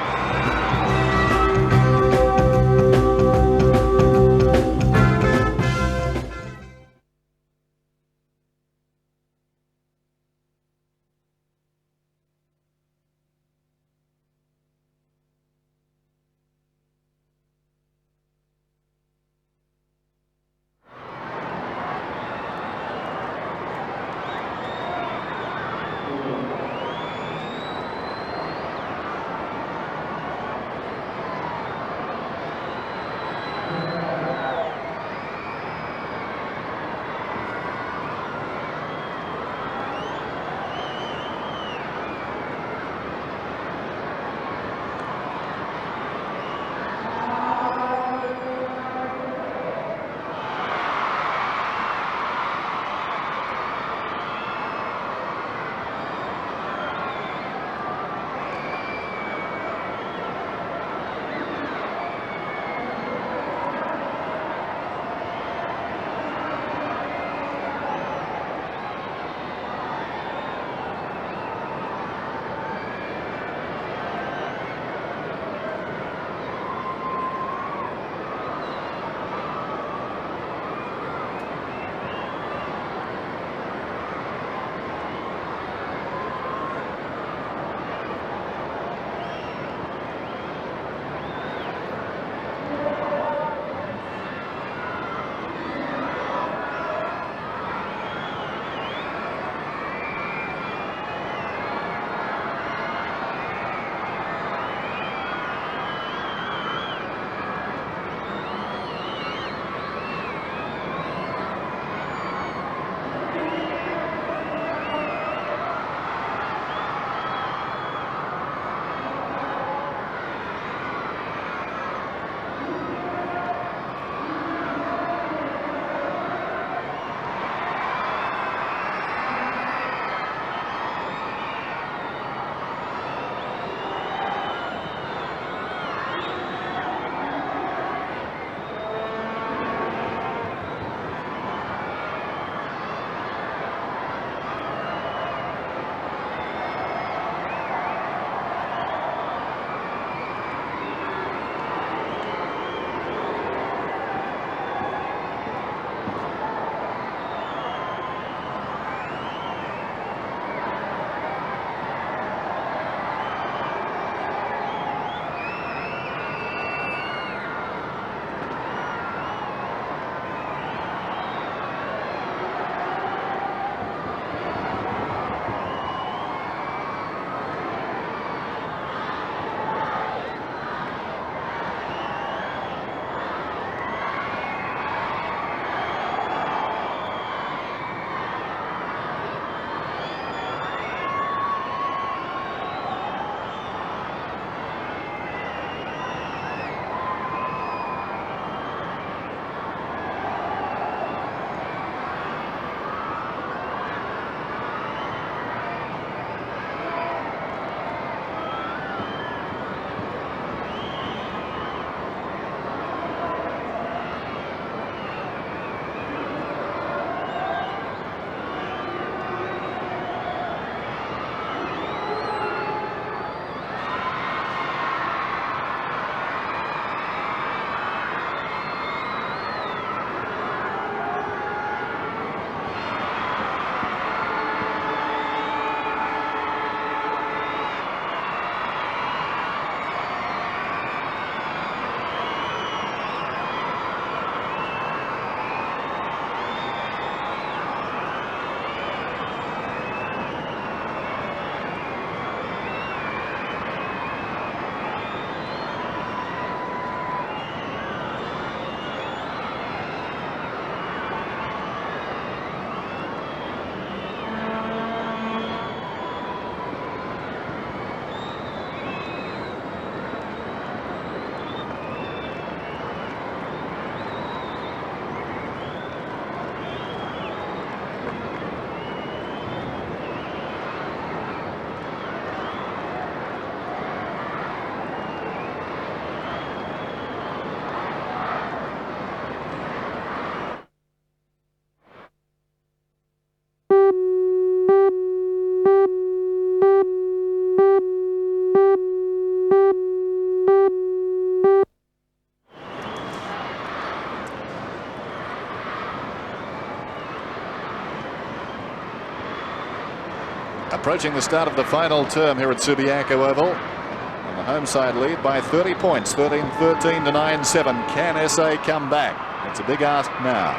Approaching the start of the final term here at Subiaco Oval. And the home side lead by 30 points, 13-13 to 9-7. Can SA come back? It's a big ask now.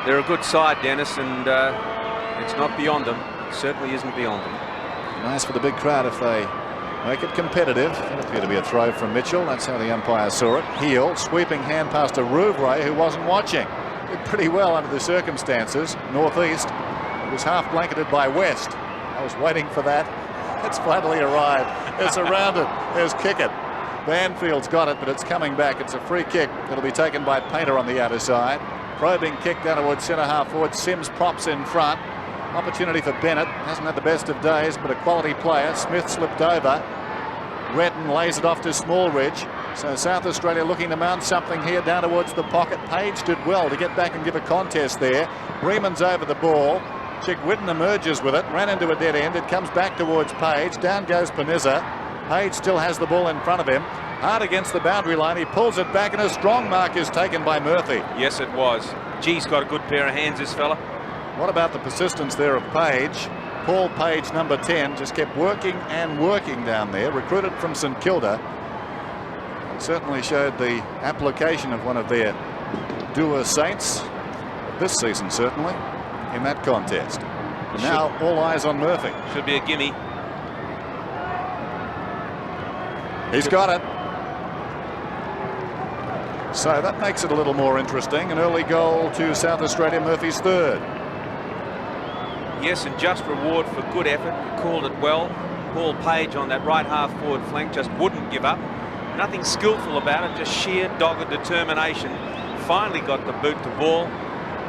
They're a good side, Dennis, and it's not beyond them. It certainly isn't beyond them. Nice for the big crowd if they make it competitive. It appeared to be a throw from Mitchell. That's how the umpire saw it. Heel, sweeping hand past a Rouvray who wasn't watching. Did pretty well under the circumstances. Northeast. It was half blanketed by West. I was waiting for that. It's finally arrived. They're surrounded. There's Kickett. Banfield's got it, but it's coming back. It's a free kick. It'll be taken by Painter on the outer side. Probing kick down towards centre half forward. Sims props in front. Opportunity for Bennett. Hasn't had the best of days, but a quality player. Smith slipped over. Redden lays it off to Smallridge. So South Australia looking to mount something here down towards the pocket. Page did well to get back and give a contest there. Breeman's over the ball. Chick Whitten emerges with it. Ran into a dead end. It comes back towards Page. Down goes Panizza. Page still has the ball in front of him. Hard against the boundary line. He pulls it back and a strong mark is taken by Murphy. Yes, it was. Gee's got a good pair of hands, this fella. What about the persistence there of Page? Paul Page, number 10, just kept working and working down there. Recruited from St Kilda. It certainly showed the application of one of their doer saints this season, certainly, in that contest. Now all eyes on Murphy. Should be a gimme. He's got it. So that makes it a little more interesting. An early goal to South Australia, Murphy's third. Yes, and just reward for good effort. You called it well. Paul Page on that right half forward flank just wouldn't give up. Nothing skillful about it, just sheer dogged determination. Finally got the boot to ball,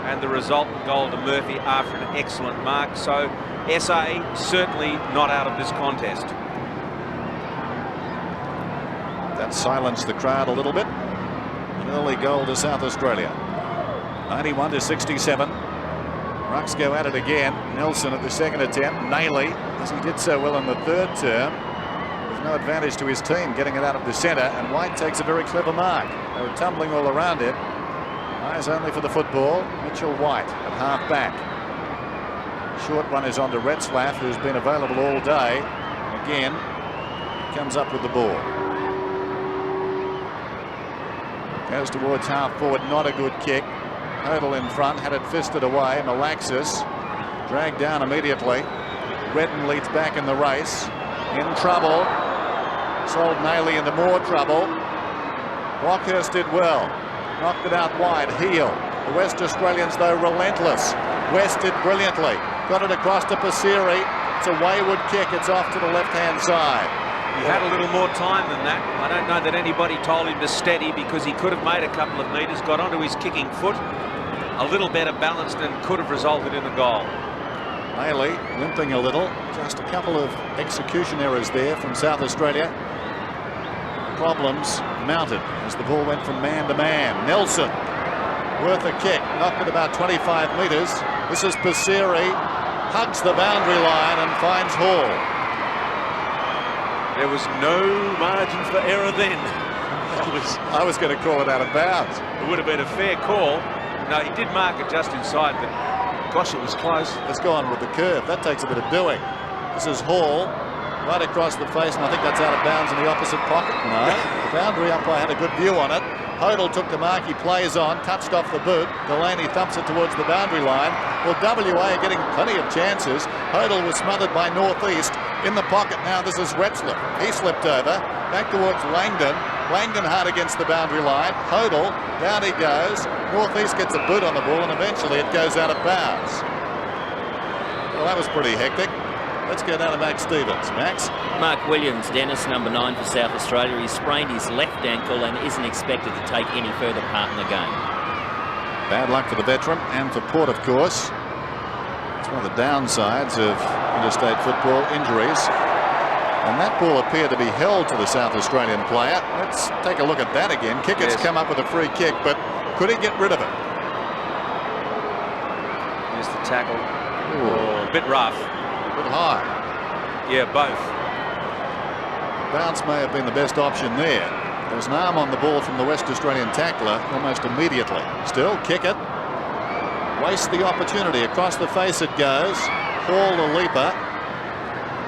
and the resultant goal to Murphy after an excellent mark. So SA certainly not out of this contest. That silenced the crowd a little bit. An early goal to South Australia. 91 to 67. Rucks go at it again. Nelson at the second attempt. Nayley, as he did so well in the third term, with no advantage to his team getting it out of the centre, and White takes a very clever mark. They were tumbling all around him. Eyes only for the football. Mitchell White at half back. Short run is on to Retzlaff, who's been available all day. And again, comes up with the ball. Goes towards half forward, not a good kick. Hodel in front, had it fisted away. Malaxis dragged down immediately. Redden leads back in the race. In trouble. Sold Nayley into more trouble. Rockhurst did well. Knocked it out wide. Heel. The West Australians, though, relentless. West did brilliantly. Got it across to Pasiri. It's a wayward kick. It's off to the left-hand side. He had a little more time than that. I don't know that anybody told him to steady, because he could have made a couple of metres, got onto his kicking foot, a little better balanced, and could have resulted in a goal. Nayley limping a little. Just a couple of execution errors there from South Australia. Problems mounted as the ball went from man to man. Nelson worth a kick. Knocked it about 25 metres. This is Pasiri. Hugs the boundary line and finds Hall. There was no margin for error then. I was going to call it out of bounds. It would have been a fair call. No, he did mark it just inside, but gosh, it was close. Let's go on with the curve. That takes a bit of doing. This is Hall, right across the face, and I think that's out of bounds in the opposite pocket. No, the boundary umpire had a good view on it. Hodel took the mark, he plays on, touched off the boot. Delaney thumps it towards the boundary line. Well, WA are getting plenty of chances. Hodel was smothered by Northeast. In the pocket now, this is Retzlaff. He slipped over, back towards Langdon. Langdon hard against the boundary line. Hodel, down he goes. Northeast gets a boot on the ball, and eventually it goes out of bounds. Well, that was pretty hectic. Let's go down to Max Stevens. Max? Mark Williams, Dennis, number 9 for South Australia. He sprained his left ankle and isn't expected to take any further part in the game. Bad luck for the veteran and for Port, of course. It's one of the downsides of interstate football, injuries. And that ball appeared to be held to the South Australian player. Let's take a look at that again. Kickett's come up with a free kick, but could he get rid of it? Here's the tackle. Oh, a bit rough. A bit high. Yeah, both. Bounce may have been the best option there. There was an arm on the ball from the West Australian tackler almost immediately. Still, Kickett wastes the opportunity. Across the face it goes. Hall the leaper.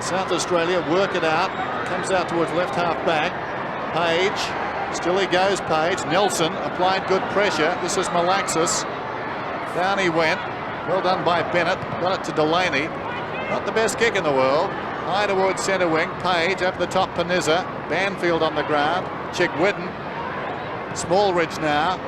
South Australia work it out. Comes out towards left half back. Page. Still he goes, Page. Nelson applied good pressure. This is Malaxis. Down he went. Well done by Bennett. Got it to Delaney. Not the best kick in the world. High towards centre wing. Page up the top. Panizza. Banfield on the ground. Chigwidden. Smallridge now.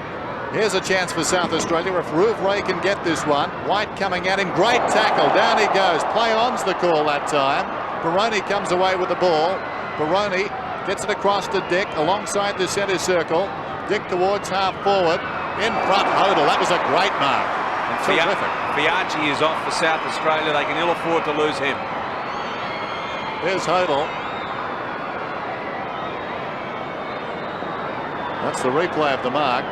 Here's a chance for South Australia if Rouvray can get this one. White coming at him. Great tackle. Down he goes. Play on's the call that time. Baroni comes away with the ball. Baroni gets it across to Dick alongside the centre circle. Dick towards half forward. In front, Hodel. That was a great mark. And Terrific. Fiachi is off for South Australia. They can ill afford to lose him. There's Hodel. That's the replay of the mark.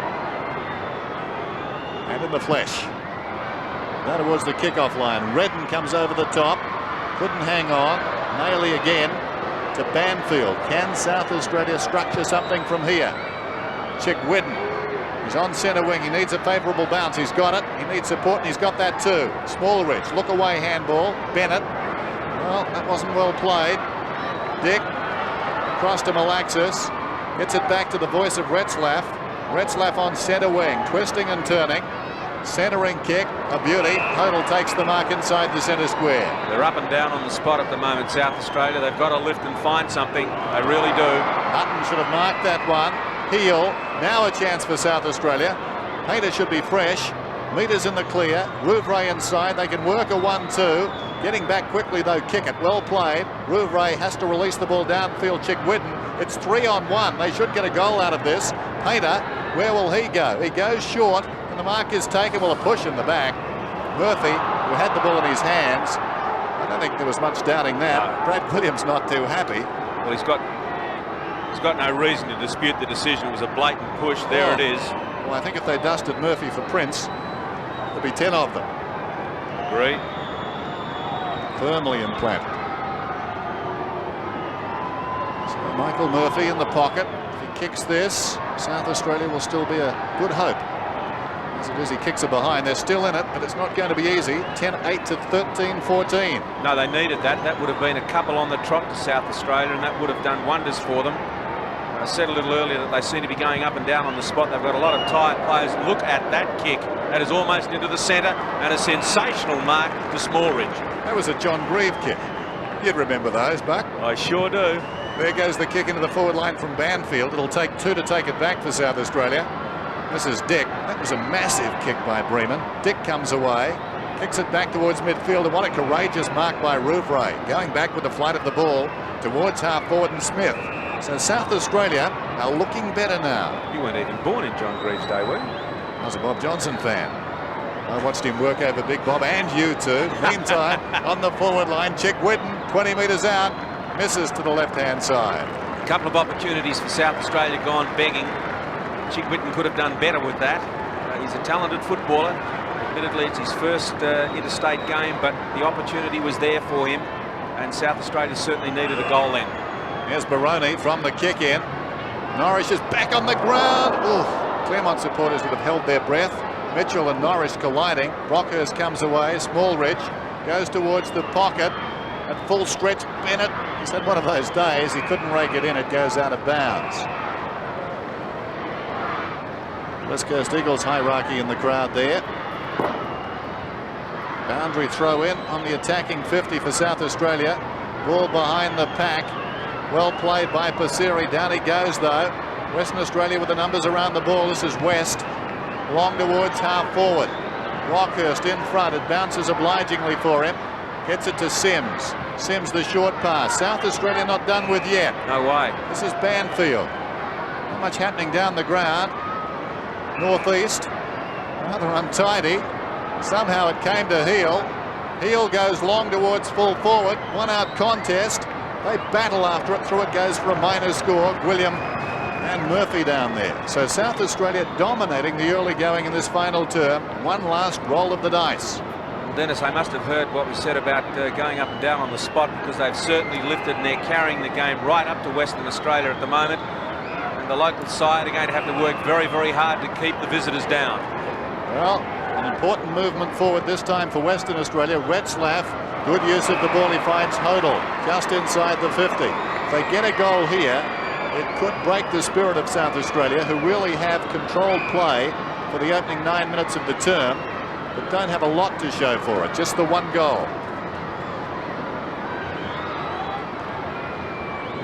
And in the flesh. Down towards the kickoff line. Redden comes over the top. Couldn't hang on. Naily again to Banfield. Can South Australia structure something from here? Chigwidden. He's on centre wing. He needs a favourable bounce. He's got it. He needs support, and he's got that too. Smallridge. Look away handball. Bennett. Well, that wasn't well played. Dick. Across to Malaxis. Gets it back to the voice of Retzlaff. Retzlaff on centre wing. Twisting and turning. Centering kick, a beauty. Hodel takes the mark inside the centre square. They're up and down on the spot at the moment, South Australia. They've got to lift and find something. They really do. Hutton should have marked that one. Heel. Now a chance for South Australia. Hayter should be fresh. Meters in the clear. Rouvray inside. They can work a 1-2. Getting back quickly though. Kick it. Well played. Rouvray has to release the ball downfield. Chigwidden. It's 3-on-1. They should get a goal out of this. Hayter, where will he go? He goes short. The mark is taken. Well, a push in the back. Murphy, who had the ball in his hands. I don't think there was much doubting that. No. Brad Williams not too happy. Well, he's got no reason to dispute the decision. It was a blatant push. There it is. Well, I think if they dusted Murphy for Prince, there'd be 10 of them. Agree. Firmly implanted. So Michael Murphy in the pocket. If he kicks this, South Australia will still be a good hope. As it is, he kicks it behind. They're still in it, but it's not going to be easy. 10-8 to 13-14. No, they needed that. That would have been a couple on the trot to South Australia, and that would have done wonders for them. I said a little earlier that they seem to be going up and down on the spot. They've got a lot of tired players. Look at that kick. That is almost into the centre, and a sensational mark to Smallridge. That was a John Grieve kick. You'd remember those, Buck. I sure do. There goes the kick into the forward line from Banfield. It'll take 2 to take it back for South Australia. This is Dick. That was a massive kick by Bremen. Dick comes away, kicks it back towards midfield, and what a courageous mark by Rouvray. Going back with the flight of the ball towards half forward and Smith. So South Australia are looking better now. You weren't even born in John Grieve's day, were you? I was a Bob Johnson fan. I watched him work over Big Bob, and you too. Meantime, on the forward line, Chigwidden, 20 metres out, misses to the left-hand side. A couple of opportunities for South Australia gone begging. Chigwidden could have done better with that. He's a talented footballer. Admittedly, it's his first interstate game, but the opportunity was there for him, and South Australia certainly needed a goal then. Here's Baroni from the kick in. Norris is back on the ground. Ooh, Claremont supporters would have held their breath. Mitchell and Norris colliding. Brockhurst comes away. Smallridge goes towards the pocket. At full stretch, Bennett. He's had one of those days. He couldn't rake it in. It goes out of bounds. West Coast Eagles hierarchy in the crowd there. Boundary throw in on the attacking 50 for South Australia. Ball behind the pack. Well played by Passeri. Down he goes though. Western Australia with the numbers around the ball. This is West. Long towards half forward. Brockhurst in front. It bounces obligingly for him. Gets it to Sims. Sims the short pass. South Australia not done with yet. No way. This is Banfield. Not much happening down the ground. Northeast. Rather untidy. Somehow it came to Heel. Heel goes long towards full forward. 1-out contest. They battle after it. Through it goes for a minor score. William and Murphy down there. So South Australia dominating the early going in this final term. One last roll of the dice. Well, Dennis, I must have heard what we said about going up and down on the spot, because they've certainly lifted and they're carrying the game right up to Western Australia at the moment. And the local side are going to have to work very, very hard to keep the visitors down. Well, an important movement forward this time for Western Australia. Retzlaff, good use of the ball. He finds Hodel just inside the 50. If they get a goal here, it could break the spirit of South Australia, who really have controlled play for the opening 9 minutes of the term, but don't have a lot to show for it. Just the one goal.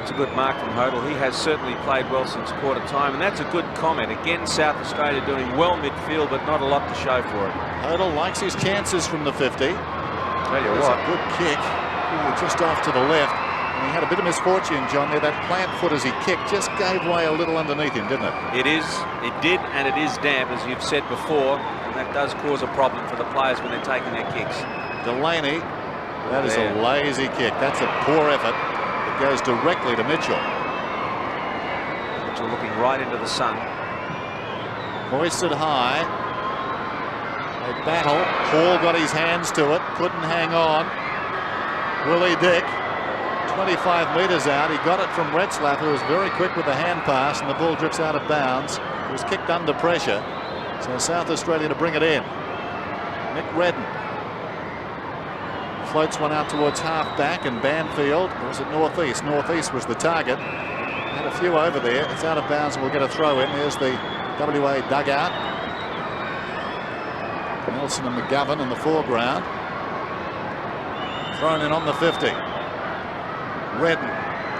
It's a good mark from Hodel. He has certainly played well since quarter time, and that's a good comment. Again, South Australia doing well midfield, but not a lot to show for it. Hodel likes his chances from the 50. Tell you It's what, a good kick. Ooh, just off to the left. And he had a bit of misfortune, John, there. That plant foot as he kicked just gave way a little underneath him, didn't it? it did, and it is damp, as you've said before, and that does cause a problem for the players when they're taking their kicks. Delaney, that is a lazy kick. That's a poor effort. It goes directly to Mitchell. Mitchell looking right into the sun. Hoisted high. A battle. Paul got his hands to it. Couldn't hang on. Willie Dick, 25 metres out. He got it from Retzlaff, who was very quick with the hand pass, and the ball drifts out of bounds. It was kicked under pressure. So South Australia to bring it in. Nick Redden floats one out towards half back, and Banfield, or was it northeast? Northeast was the target. Had a few over there. It's out of bounds and we'll get a throw in. There's the WA dugout. Nelson and McGovern in the foreground. Thrown in on the 50. Redden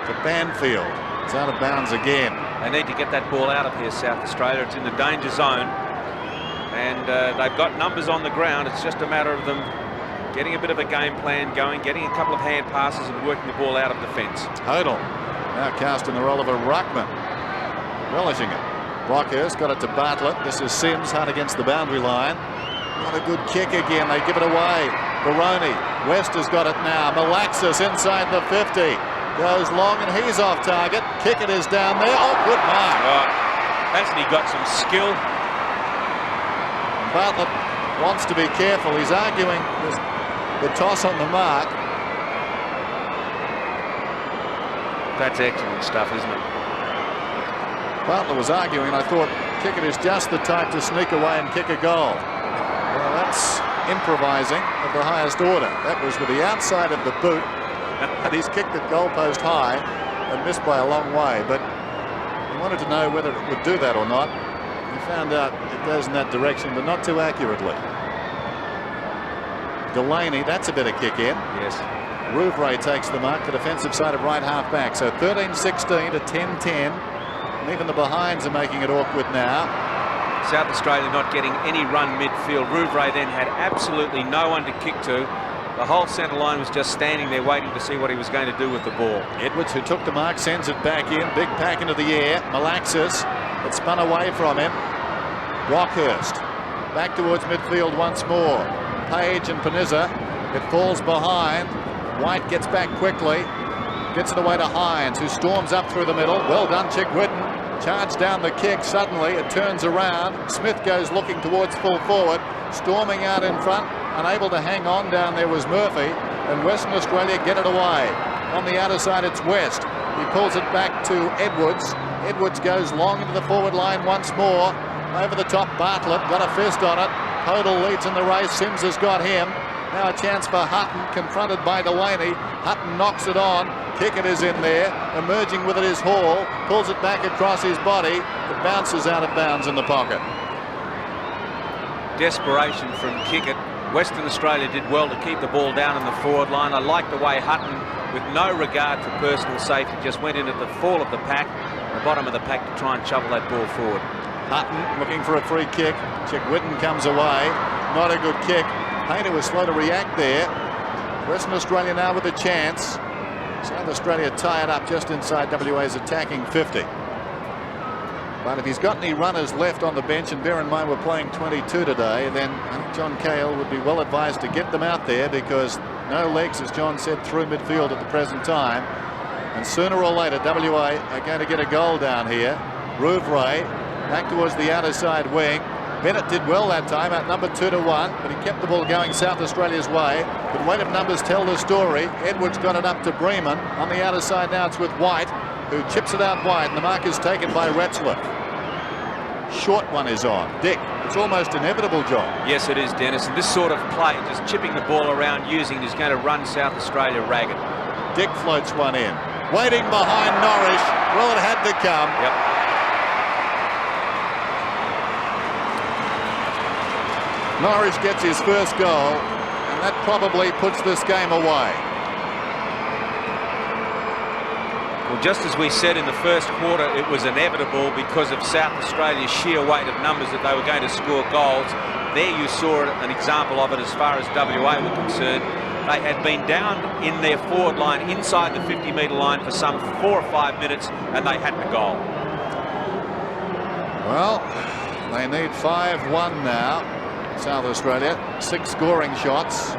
to Banfield. It's out of bounds again. They need to get that ball out of here, South Australia. It's in the danger zone, and they've got numbers on the ground. It's just a matter of them getting a bit of a game plan going, getting a couple of hand passes and working the ball out of defence. Hodel now cast in the role of a ruckman, relishing it. Brockhurst got it to Bartlett. This is Sims, hard against the boundary line. Not a good kick again. They give it away. Baroni. West has got it now. Malaxis inside the 50. Goes long and he's off target. Kickett is down there. Oh, good mark. Right. Hasn't he got some skill? Bartlett wants to be careful. He's arguing the toss on the mark. That's excellent stuff, isn't it? Bartlett was arguing. I thought Kickett is just the type to sneak away and kick a goal. Well, that's improvising of the highest order. That was with the outside of the boot, and he's kicked the goalpost high and missed by a long way. But he wanted to know whether it would do that or not. He found out it goes in that direction, but not too accurately. Delaney, that's a bit of kick in. Yes. Rouvray takes the mark, the defensive side of right half back. So 13-16 to 10-10. And even the behinds are making it awkward now. South Australia not getting any run midfield. Rouvray then had absolutely no one to kick to. The whole centre line was just standing there waiting to see what he was going to do with the ball. Edwards, who took the mark, sends it back in. Big pack into the air. Malaxis, it spun away from him. Brockhurst back towards midfield once more. Page and Panizza. It falls behind. White gets back quickly. Gets it away to Hines, who storms up through the middle. Well done, Chigwitten. Charged down the kick. Suddenly it turns around. Smith goes looking towards full forward. Storming out in front. Unable to hang on down there was Murphy. And Western Australia get it away. On the outer side it's West. He pulls it back to Edwards. Edwards goes long into the forward line once more. Over the top, Bartlett got a fist on it. Hodel leads in the race. Sims has got him. Now a chance for Hutton, confronted by Delaney. Hutton knocks it on. Kickett is in there. Emerging with it is Hall. Pulls it back across his body. It bounces out of bounds in the pocket. Desperation from Kickett. Western Australia did well to keep the ball down in the forward line. I like the way Hutton, with no regard for personal safety, just went in at the fall of the pack, the bottom of the pack, to try and shovel that ball forward. Hutton looking for a free kick. Chigwitten comes away. Not a good kick. Painter was slow to react there. Western Australia now with a chance. South Australia tied up just inside WA's attacking 50. But if he's got any runners left on the bench, and bear in mind we're playing 22 today, then I think John Cahill would be well advised to get them out there, because no legs, as John said, through midfield at the present time. And sooner or later WA are going to get a goal down here. Rouvray back towards the outer side wing. Bennett did well that time, outnumbered 2-1, but he kept the ball going South Australia's way. But weight of numbers tell the story. Edwards got it up to Breman. On the outer side now it's with White, who chips it out wide, and the mark is taken by Retzlaff. short one is on. Dick, it's almost inevitable, John. Yes, it is, Dennis. And this sort of play, just chipping the ball around, using, is going to run South Australia ragged. Dick floats one in. Waiting behind Norris. Well, it had to come. Yep. Norris gets his first goal, and that probably puts this game away. Well, just as we said in the first quarter, it was inevitable because of South Australia's sheer weight of numbers that they were going to score goals. There you saw an example of it as far as WA were concerned. They had been down in their forward line inside the 50-metre line for some 4 or 5 minutes, and they had the goal. Well, they need 5-1 now. South Australia, 6 scoring shots.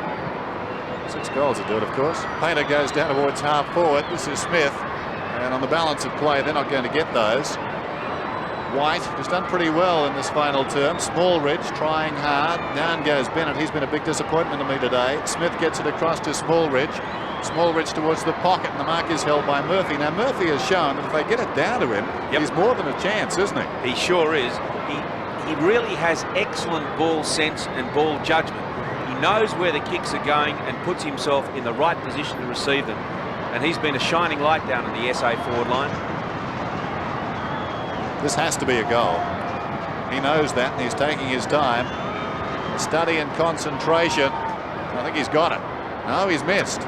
6 goals to do it, of course. Painter goes down towards half forward. This is Smith. And on the balance of play, they're not going to get those. White has done pretty well in this final term. Smallridge trying hard. Down goes Bennett. He's been a big disappointment to me today. Smith gets it across to Smallridge. Smallridge towards the pocket, and the mark is held by Murphy. Now, Murphy has shown that if they get it down to him, he's more than a chance, isn't he? He sure is. He really has excellent ball sense and ball judgment. He knows where the kicks are going and puts himself in the right position to receive them. And he's been a shining light down in the SA forward line. This has to be a goal. He knows that, and he's taking his time. Study and concentration. I think he's got it. No, he's missed.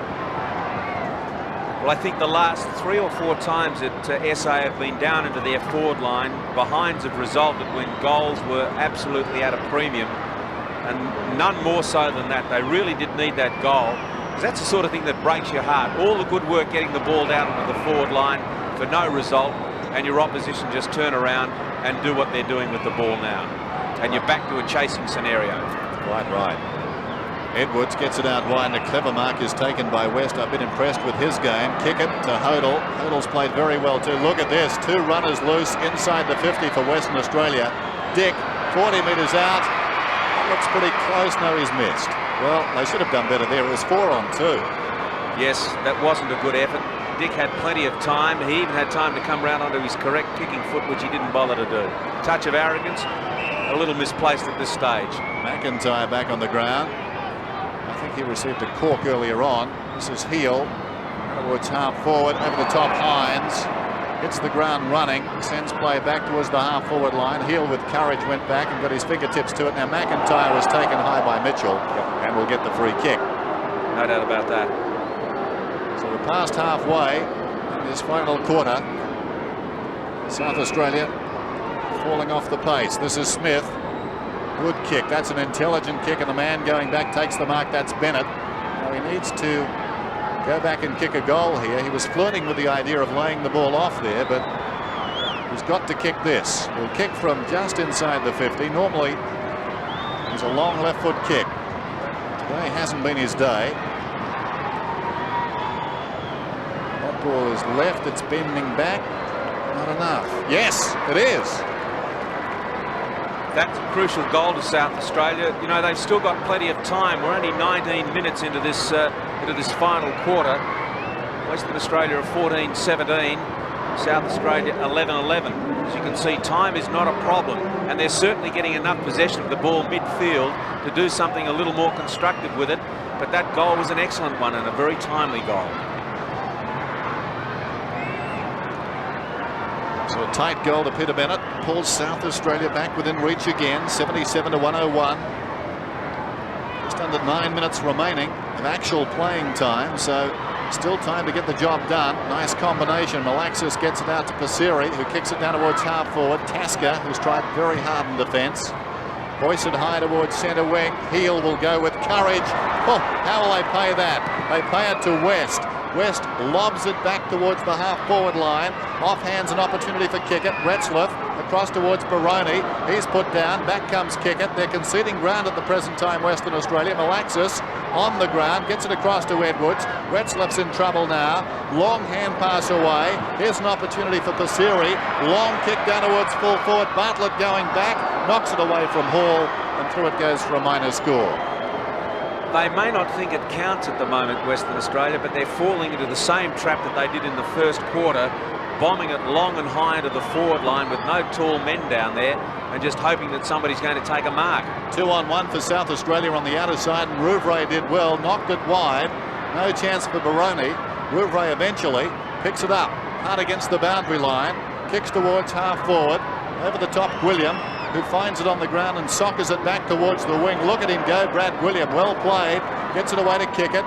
Well, I think the last 3 or 4 times that SA have been down into their forward line, behinds have resulted when goals were absolutely at a premium, and none more so than that. They really did need that goal, because that's the sort of thing that breaks your heart. All the good work getting the ball down into the forward line for no result, and your opposition just turn around and do what they're doing with the ball now. And you're back to a chasing scenario. Quite right. Edwards gets it out wide, and a clever mark is taken by West. I've been impressed with his game. Kick it to Hodel. Hodel's played very well too. Look at this. 2 runners loose inside the 50 for Western Australia. Dick, 40 metres out. That looks pretty close. No, he's missed. Well, they should have done better there. It was 4 on 2. Yes, that wasn't a good effort. Dick had plenty of time. He even had time to come round onto his correct kicking foot, which he didn't bother to do. Touch of arrogance, a little misplaced at this stage. McIntyre back on the ground. I think he received a cork earlier on. This is Heel. Towards half forward, over the top Hines. Hits the ground running, sends play back towards the half forward line. Heel with courage went back and got his fingertips to it. Now McIntyre was taken high by Mitchell and will get the free kick. No doubt about that. So we're past halfway in this final quarter. South Australia falling off the pace. This is Smith. Good kick. That's an intelligent kick, and the man going back takes the mark. That's Bennett. Now he needs to go back and kick a goal here. He was flirting with the idea of laying the ball off there, but he's got to kick this. He'll kick from just inside the 50. Normally, he's a long left foot kick. Today hasn't been his day. That ball is left. It's bending back. Not enough. Yes, it is. That's a crucial goal to South Australia. You know, they've still got plenty of time. We're only 19 minutes into this final quarter. Western Australia are 14-17. South Australia 11-11. As you can see, time is not a problem, and they're certainly getting enough possession of the ball midfield to do something a little more constructive with it. But that goal was an excellent one and a very timely goal. So a tight goal to Peter Bennett pulls South Australia back within reach again. 77-101. Just under 9 minutes remaining of actual playing time, so still time to get the job done. Nice combination. Malaxis gets it out to Pasiri, who kicks it down towards half forward. Tasker, who's tried very hard in defence. Hoisted high towards centre wing. Heel will go with courage. Oh, how will they pay that? They pay it to West. West lobs it back towards the half-forward line. Offhands an opportunity for Kickett. Retzlaff across towards Baroni. He's put down. Back comes Kickett. They're conceding ground at the present time, Western Australia. Malaxis on the ground. Gets it across to Edwards. Retzlaff's in trouble now. Long hand pass away. Here's an opportunity for Pasiri. Long kick down towards full forward. Bartlett going back. Knocks it away from Hall. And through it goes for a minor score. They may not think it counts at the moment, Western Australia, but they're falling into the same trap that they did in the first quarter, bombing it long and high into the forward line with no tall men down there. and just hoping that somebody's going to take a mark. 2-on-1 for South Australia on the outer side, and Rouvray did well, knocked it wide. No chance for Baroni. Rouvray eventually picks it up, hard against the boundary line, kicks towards half forward, over the top William, who finds it on the ground and soccers it back towards the wing. Look at him go, Brad William, well played, gets it away to kick it.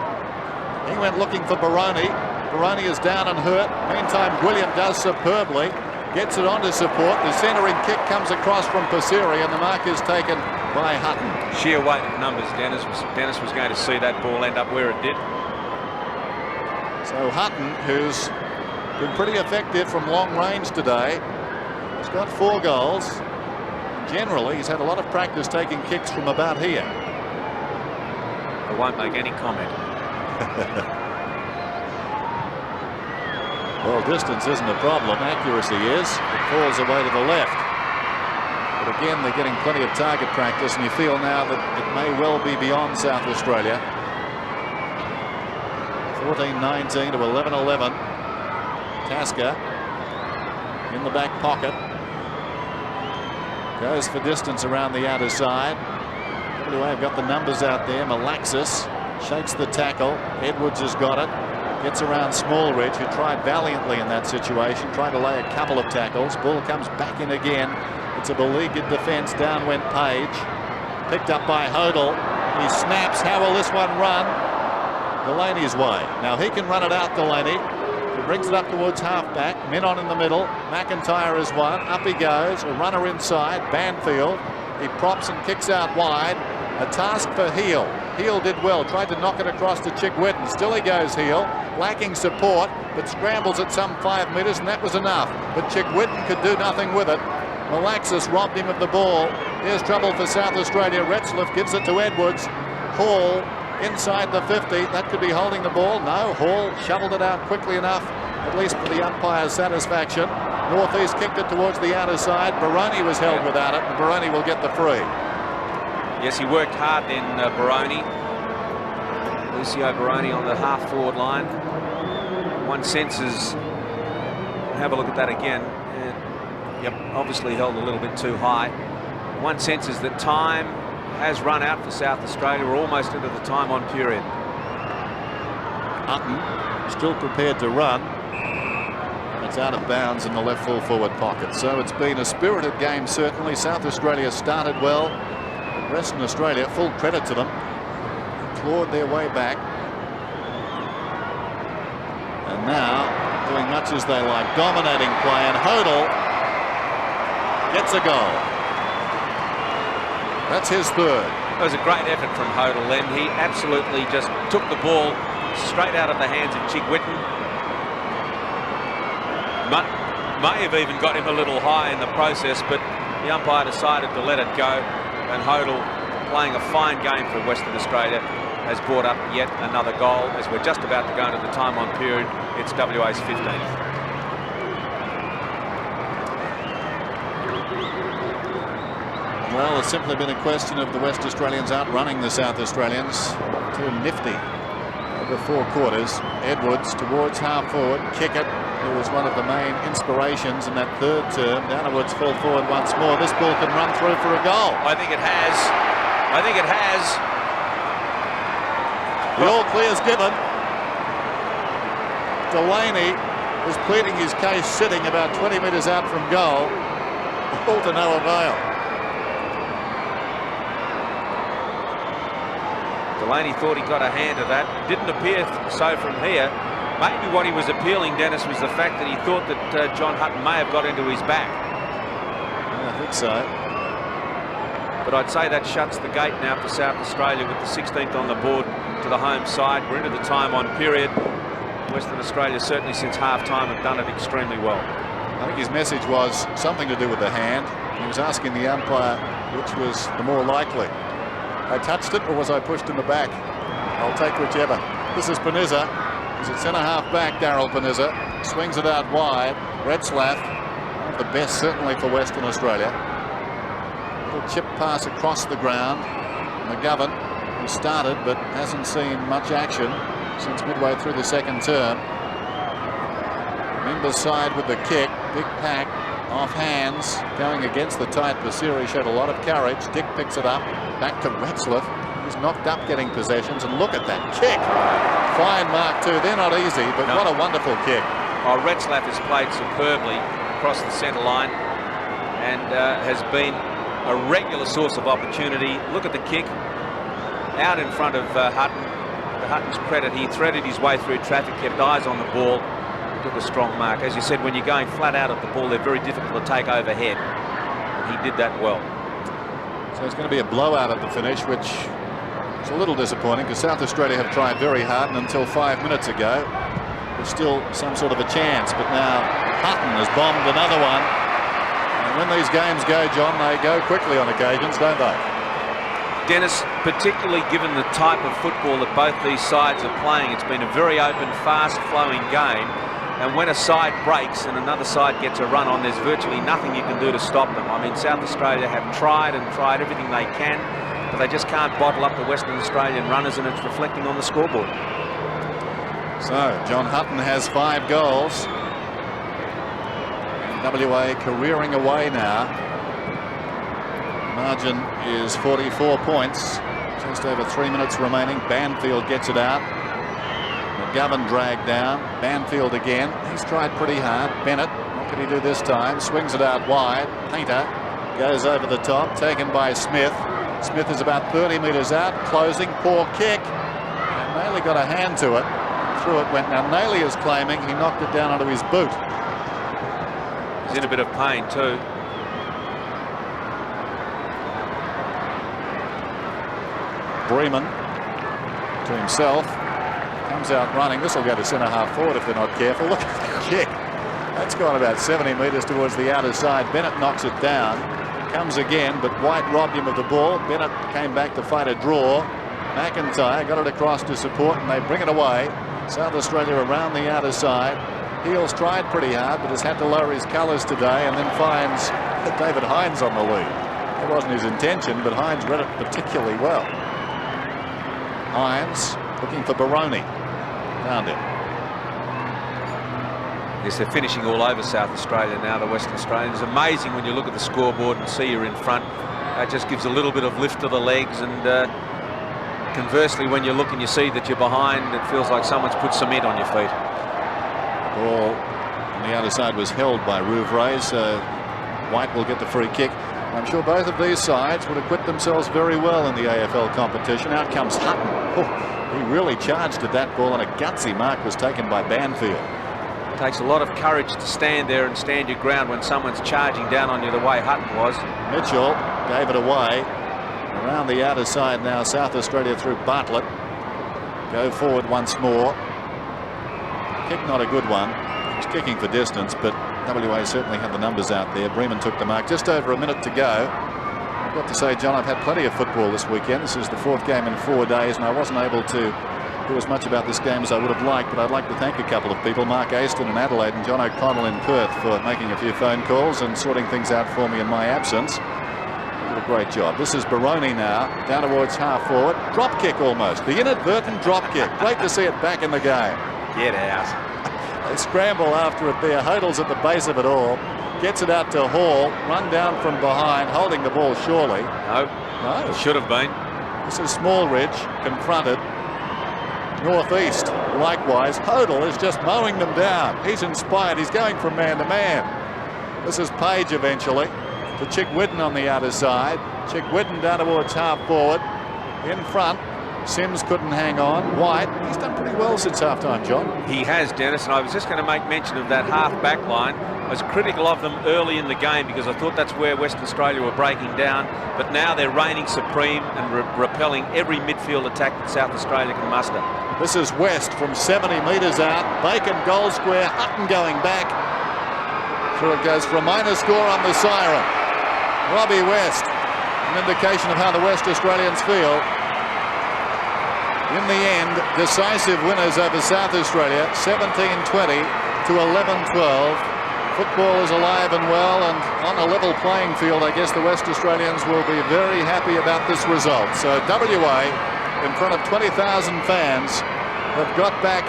He went looking for Baroni. Baroni is down and hurt. Meantime, William does superbly, gets it onto support. The centering kick comes across from Passeri, and the mark is taken by Hutton. Sheer weight of numbers. Dennis was going to see that ball end up where it did. So Hutton, who's been pretty effective from long range today, has got 4 goals. Generally, he's had a lot of practice taking kicks from about here. I won't make any comment. Well, distance isn't a problem. Accuracy is. It falls away to the left. But again, they're getting plenty of target practice, and you feel now that it may well be beyond South Australia. 14-19 to 11-11. Tasker in the back pocket. Goes for distance around the outer side. WA have got the numbers out there. Malaxis shakes the tackle. Edwards has got it. Gets around Smallridge, who tried valiantly in that situation. Tried to lay a couple of tackles. Ball comes back in again. It's a beleaguered defence. Down went Page. Picked up by Hodel. He snaps. How will this one run? Delaney's way. Now he can run it out, Delaney. He brings it up towards halfback. Menon in the middle. McIntyre is one. Up he goes. A runner inside. Banfield. He props and kicks out wide. A task for Heel. Heel did well. Tried to knock it across to Chick Whitten. Still he goes Heel. Lacking support, but scrambles at some 5 metres, and that was enough. But Chick Whitten could do nothing with it. Malaxis robbed him of the ball. Here's trouble for South Australia. Retzlaff gives it to Edwards. Hall inside the 50. That could be holding the ball. No, Hall shoveled it out quickly enough, at least for the umpire's satisfaction. Northeast kicked it towards the outer side. Baroni was held without it, and Baroni will get the free. Yes, he worked hard then, Baroni. Lucio Baroni on the half-forward line. One senses, have a look at that again. Yep, obviously held a little bit too high. One senses that time has run out for South Australia. We're almost into the time-on period. Hutton still prepared to run. It's out of bounds in the left full forward pocket. So it's been a spirited game, certainly. South Australia started well. Western Australia, full credit to them, clawed their way back. And now doing much as they like, dominating play, and Hodel gets a goal. That's his third. It was a great effort from Hodel then. He absolutely just took the ball straight out of the hands of Chick Whitten. May have even got him a little high in the process, but the umpire decided to let it go. And Hodel, playing a fine game for Western Australia, has brought up yet another goal. As we're just about to go into the time-on period, it's WA's 15th. Well, it's simply been a question of the West Australians outrunning the South Australians. Too nifty over 4 quarters. Edwards towards half forward, kick it. It was one of the main inspirations in that third term. Downwards, full forward once more. This ball can run through for a goal. I think it has. I think it has. The all clear's given. Delaney is pleading his case sitting about 20 metres out from goal. All to no avail. Delaney thought he got a hand of that. Didn't appear so from here. Maybe what he was appealing, Dennis, was the fact that he thought that John Hutton may have got into his back. Yeah, I think so. But I'd say that shuts the gate now for South Australia with the 16th on the board to the home side. We're into the time-on period. Western Australia, certainly since half-time, have done it extremely well. I think his message was something to do with the hand. He was asking the umpire which was the more likely. I touched it, or was I pushed in the back? I'll take whichever. This is Panizza. He's at centre-half back, Daryl Panizza. Swings it out wide. Retzlaff, one of the best certainly for Western Australia. Little chip pass across the ground. McGovern, who started but hasn't seen much action since midway through the second term. Members side with the kick. Big pack. off hands, going against the tight Vasiri. Showed a lot of courage. Dick picks it up. Back to Retzlaff. He's knocked up getting possessions, and look at that kick. Fine mark too. They're not easy, but what a wonderful kick. Oh, Retzlaff has played superbly across the centre line and has been a regular source of opportunity. Look at the kick out in front of Hutton. To Hutton's credit, he threaded his way through traffic, kept eyes on the ball, took a strong mark. As you said, when you're going flat out at the ball, they're very difficult to take overhead. And he did that well. So it's going to be a blowout at the finish, which is a little disappointing because South Australia have tried very hard, and until 5 minutes ago there's still some sort of a chance. But now Hutton has bombed another one. And when these games go, John, they go quickly on occasions, don't they? Dennis, particularly given the type of football that both these sides are playing, it's been a very open, fast-flowing game. And when a side breaks and another side gets a run on, there's virtually nothing you can do to stop them. I mean, South Australia have tried and tried everything they can, but they just can't bottle up the Western Australian runners, and it's reflecting on the scoreboard. So John Hutton has 5 goals. WA careering away now. Margin is 44 points. Just over 3 minutes remaining. Banfield gets it out. McGovern dragged down. Banfield again. He's tried pretty hard. Bennett, what can he do this time? Swings it out wide. Painter goes over the top. Taken by Smith. Smith is about 30 metres out. Closing. Poor kick. And Naylor got a hand to it. Through it went. Now Naylor is claiming he knocked it down onto his boot. He's in a bit of pain too. Bremen to himself, comes out running. This will go to centre half forward if they're not careful. Look at the kick. That's gone about 70 metres towards the outer side. Bennett knocks it down. Comes again, but White robbed him of the ball. Bennett came back to fight a draw. McIntyre got it across to support, and they bring it away. South Australia around the outer side. Heels tried pretty hard, but has had to lower his colours today, and then finds David Hines on the lead. That wasn't his intention, but Hines read it particularly well. Hines looking for Baroni. Found him. Yes, they're finishing all over South Australia now, the Western Australians. It's amazing when you look at the scoreboard and see you're in front. That just gives a little bit of lift to the legs, and conversely, when you look and you see that you're behind, it feels like someone's put cement on your feet. Ball on the outer side was held by Rouvray, so White will get the free kick. I'm sure both of these sides would acquit themselves very well in the AFL competition. Out comes Hutton. Oh, he really charged at that ball, and a gutsy mark was taken by Banfield. It takes a lot of courage to stand there and stand your ground when someone's charging down on you the way Hutton was. Mitchell gave it away. Around the outer side now, South Australia through Bartlett. Go forward once more. Kick not a good one. He's kicking for distance, but WA certainly had the numbers out there. Bremen took the mark. Just over a minute to go. I've got to say, John, I've had plenty of football this weekend. This is the 4th game in 4 days, and I wasn't able to do as much about this game as I would have liked, but I'd like to thank a couple of people, Mark Aston in Adelaide and John O'Connell in Perth, for making a few phone calls and sorting things out for me in my absence. Did a great job. This is Baroni now, down towards half forward. Drop kick almost. The inadvertent drop kick. Great to see it back in the game. Get out. They scramble after it there. Hodl's at the base of it all. Gets it out to Hall. Run down from behind, holding the ball surely. No. Should have been. This is Smallridge, confronted. Northeast, likewise. Hodl is just mowing them down. He's inspired. He's going from man to man. This is Page eventually to Chick Whidden on the outer side. Chick Whidden down towards half forward. In front. Sims couldn't hang on. White, he's done pretty well since halftime, John. He has, Dennis, and I was just going to make mention of that half-back line. I was critical of them early in the game because I thought that's where Western Australia were breaking down, but now they're reigning supreme and repelling every midfield attack that South Australia can muster. This is West from 70 metres out. Bacon goal square. Hutton going back. Through it goes for a minor score on the siren. Robbie West, an indication of how the West Australians feel. In the end, decisive winners over South Australia, 17-20 to 11-12. Football is alive and well, and on a level playing field, I guess the West Australians will be very happy about this result. So WA, in front of 20,000 fans, have got back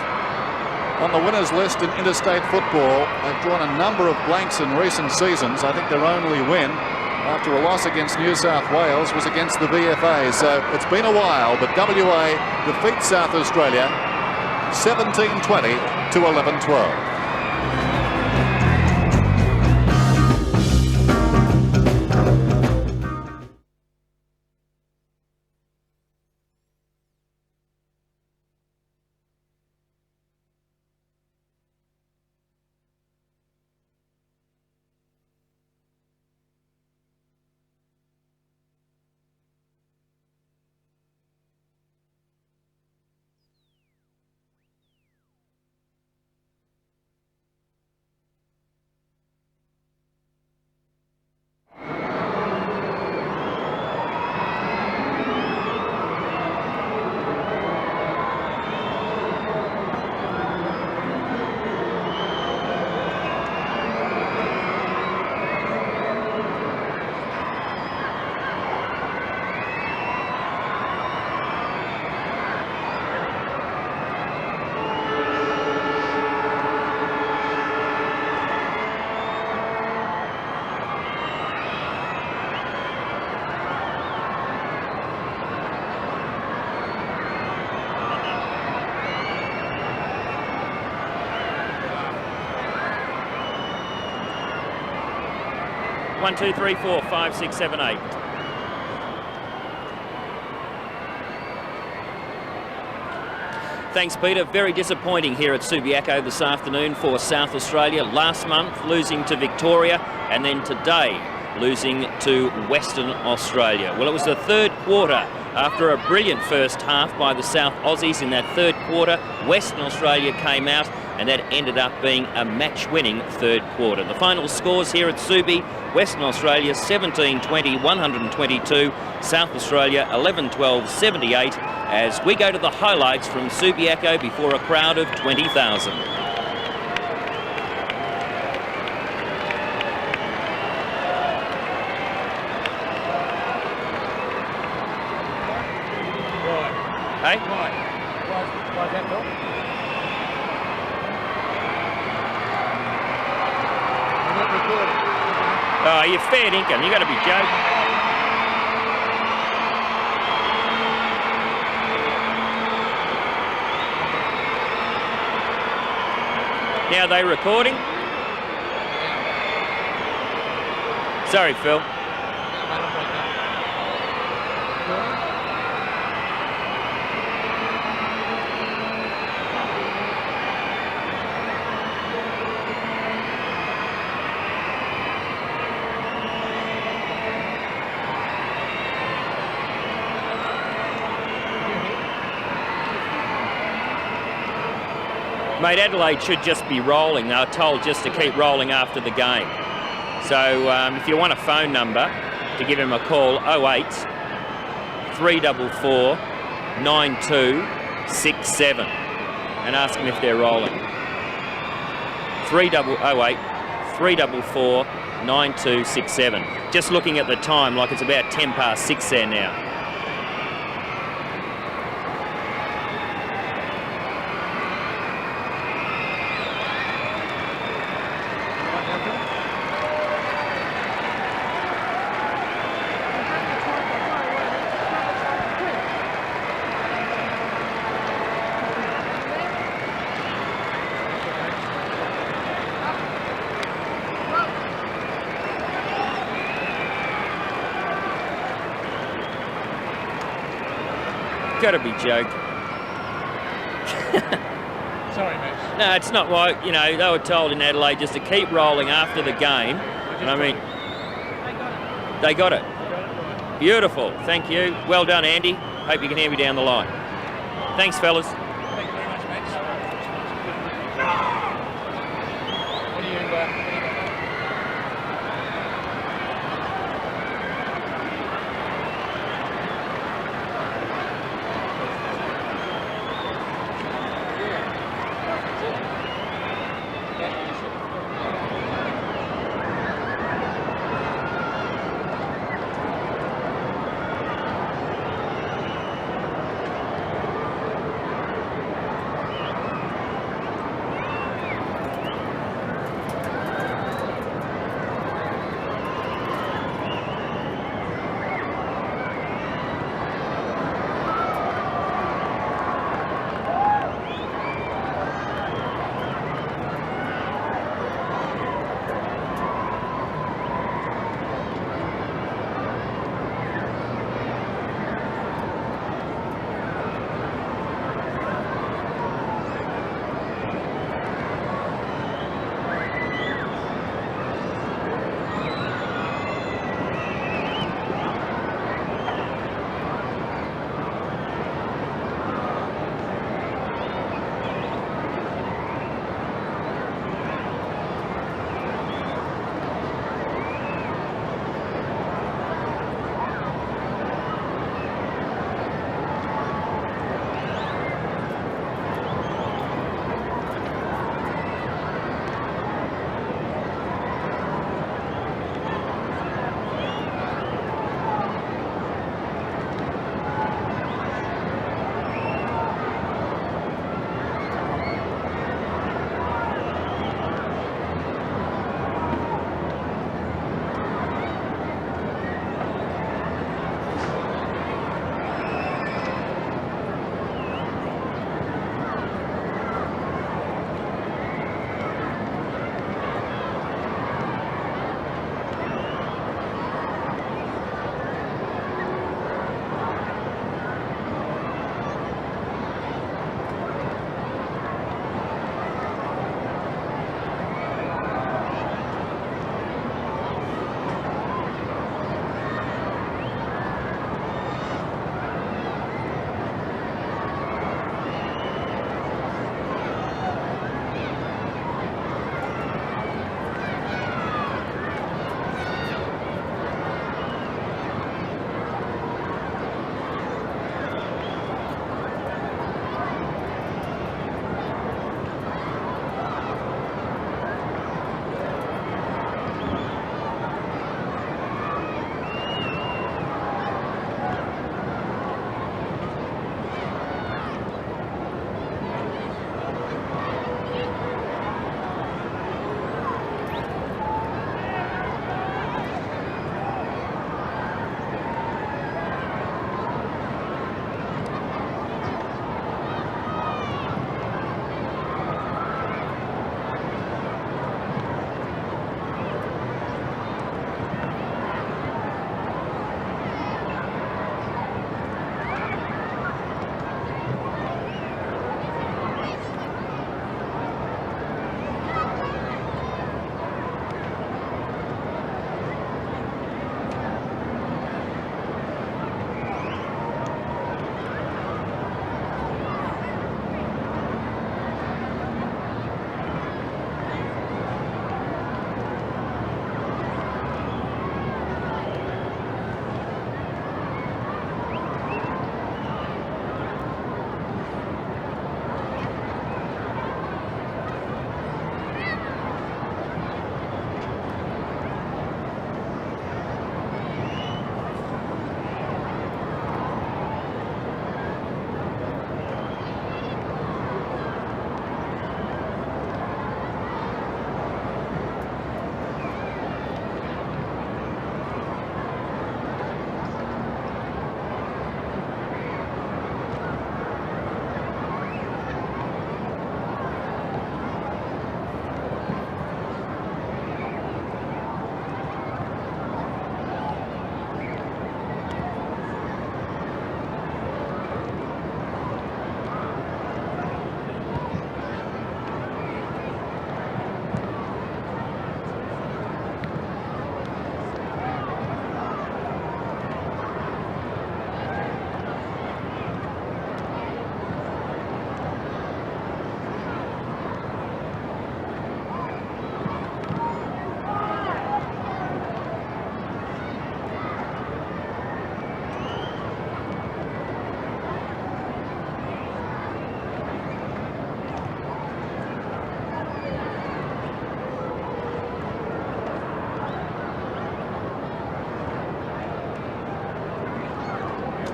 on the winners list in interstate football. They've drawn a number of blanks in recent seasons. I think their only win after a loss against New South Wales was against the VFA. So it's been a while, but WA defeats South Australia 17-20 to 11-12. One, two, three, four, 5, 6, 7, 8. Thanks, Peter. Very disappointing here at Subiaco this afternoon for South Australia. Last month losing to Victoria, and then today losing to Western Australia. Well, it was the third quarter. After a brilliant first half by the South Aussies in that third quarter, Western Australia came out, and that ended up being a match-winning third quarter. The final scores here at Subi: Western Australia 17-20, 122. South Australia 11-12, 78. As we go to the highlights from Subiaco before a crowd of 20,000. Hey? Why that, Bill? You're not recording. Oh, you're fair dinkum. You got to be joking. Now they recording? Sorry, Phil. Mate, Adelaide should just be rolling. They were told just to keep rolling after the game. So if you want a phone number to give him a call, 08 344 9267, and ask them if they're rolling. 08 344 9267. Just looking at the time, like it's about 10 past 6 there now. Got to be joking. Sorry, mate. No, it's not right. You know, they were told in Adelaide just to keep rolling after the game. And I mean, they got it. Beautiful. Thank you. Well done, Andy. Hope you can hear me down the line. Thanks, fellas. Thank you very much, mate. What do you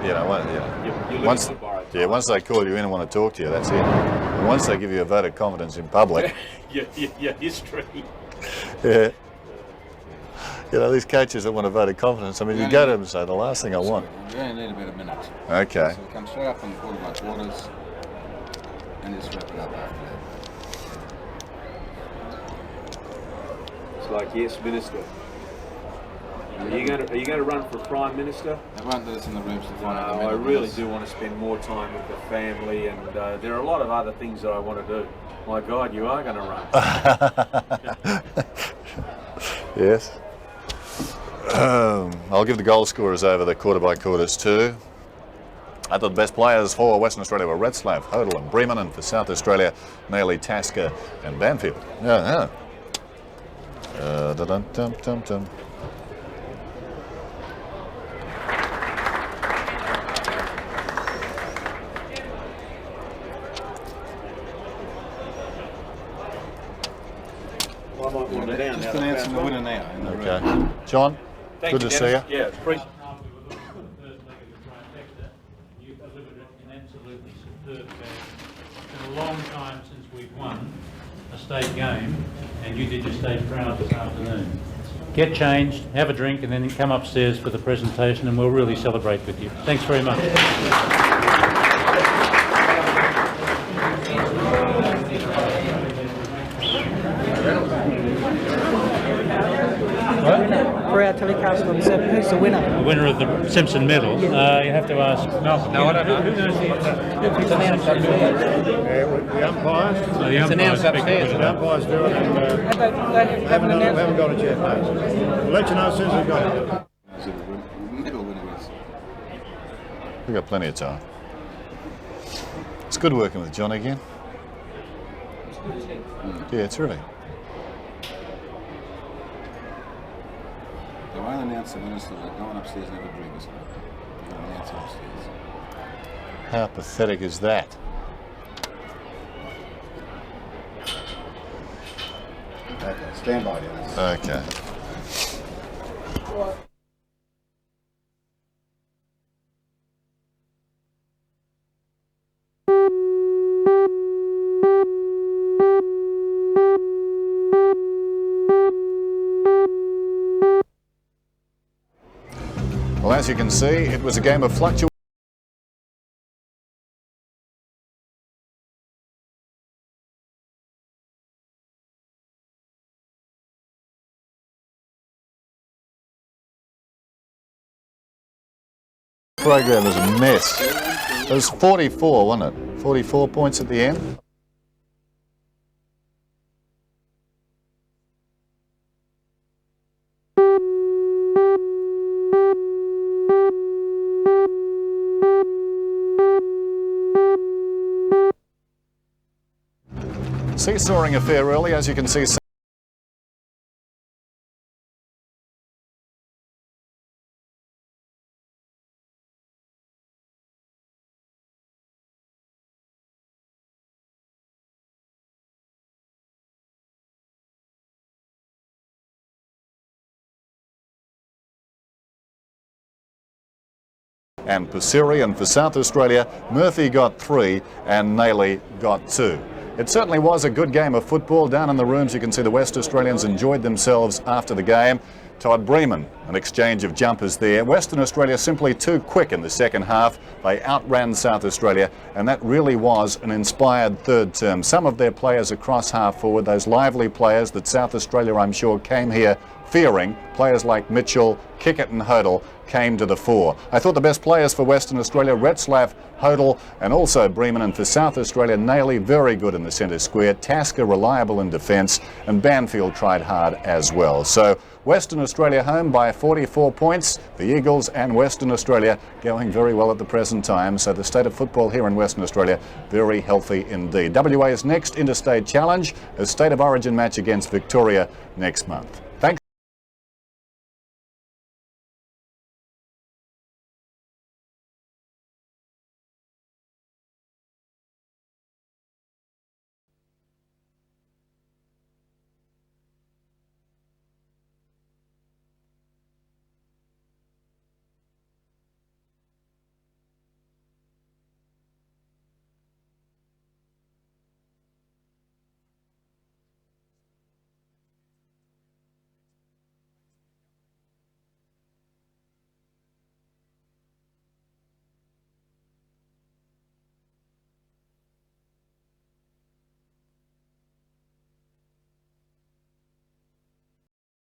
you know, You're once, looking for borrowed yeah, once they call you in and want to talk to you, that's it. And once they give you a vote of confidence in public, your history. yeah. You know, these coaches that want to vote of confidence, I mean, you go to them and say, the last thing I want. We only need about a minute. Okay. So we come straight up on the quarter by quarters and just wrap it up after that. It's like, yes, Minister. Are you going to run for Prime Minister? They won't let us in the rooms to find out. I really do want to spend more time with the family, and there are a lot of other things that I want to do. My God, you are going to run. Yes. I'll give the goal scorers over the quarter by quarters too. I thought the best players for Western Australia were Retzlaff, Hodel and Bremen, and for South Australia, Naily, Tasker and Banfield. Yeah. Dum-dum-dum-dum. Just announcing the winner now. In the room. Okay. John, good to see you. Yeah, appreciate You delivered an absolutely superb game. It's been a long time since we've won a state game, and you did your state proud this afternoon. Get changed, have a drink, and then come upstairs for the presentation, and we'll really celebrate with you. Thanks very much. For our telecast on 7, who's the winner? The winner of the Simpson Medal, you have to ask Malcolm. No, I don't know. Who knows the answer? It's announced upstairs. The umpires. The umpires speak for The it. umpires do it, and They haven't announced. we haven't got it yet, no. We'll let you know as soon as we've got it. Medal winner is. We've got plenty of time. It's good working with John again. Yeah, it's really. They won't announce the winner, so they're going upstairs and have a drink or something. They're going to announce it upstairs. How pathetic is that? Okay, stand by, Dennis. Okay. Well, as you can see, it was a game of fluctuation. Program was a mess. It was 44, wasn't it? 44 points at the end. Seesawing affair early, as you can see. And Pasiri, and for South Australia, Murphy got 3 and Naily got 2. It certainly was a good game of football. Down in the rooms you can see the West Australians enjoyed themselves after the game. Todd Bremen, an exchange of jumpers there. Western Australia simply too quick in the second half. They outran South Australia, and that really was an inspired third term. Some of their players across half forward, those lively players that South Australia, I'm sure, came here fearing, players like Mitchell, Kickett and Hodel, came to the fore. I thought the best players for Western Australia, Retzlaff, Hodel and also Bremen, and for South Australia, Naily very good in the centre square, Tasker reliable in defence, and Banfield tried hard as well. So Western Australia home by 44 points. The Eagles and Western Australia going very well at the present time. So the state of football here in Western Australia very healthy indeed. WA's next interstate challenge, a state of origin match against Victoria next month.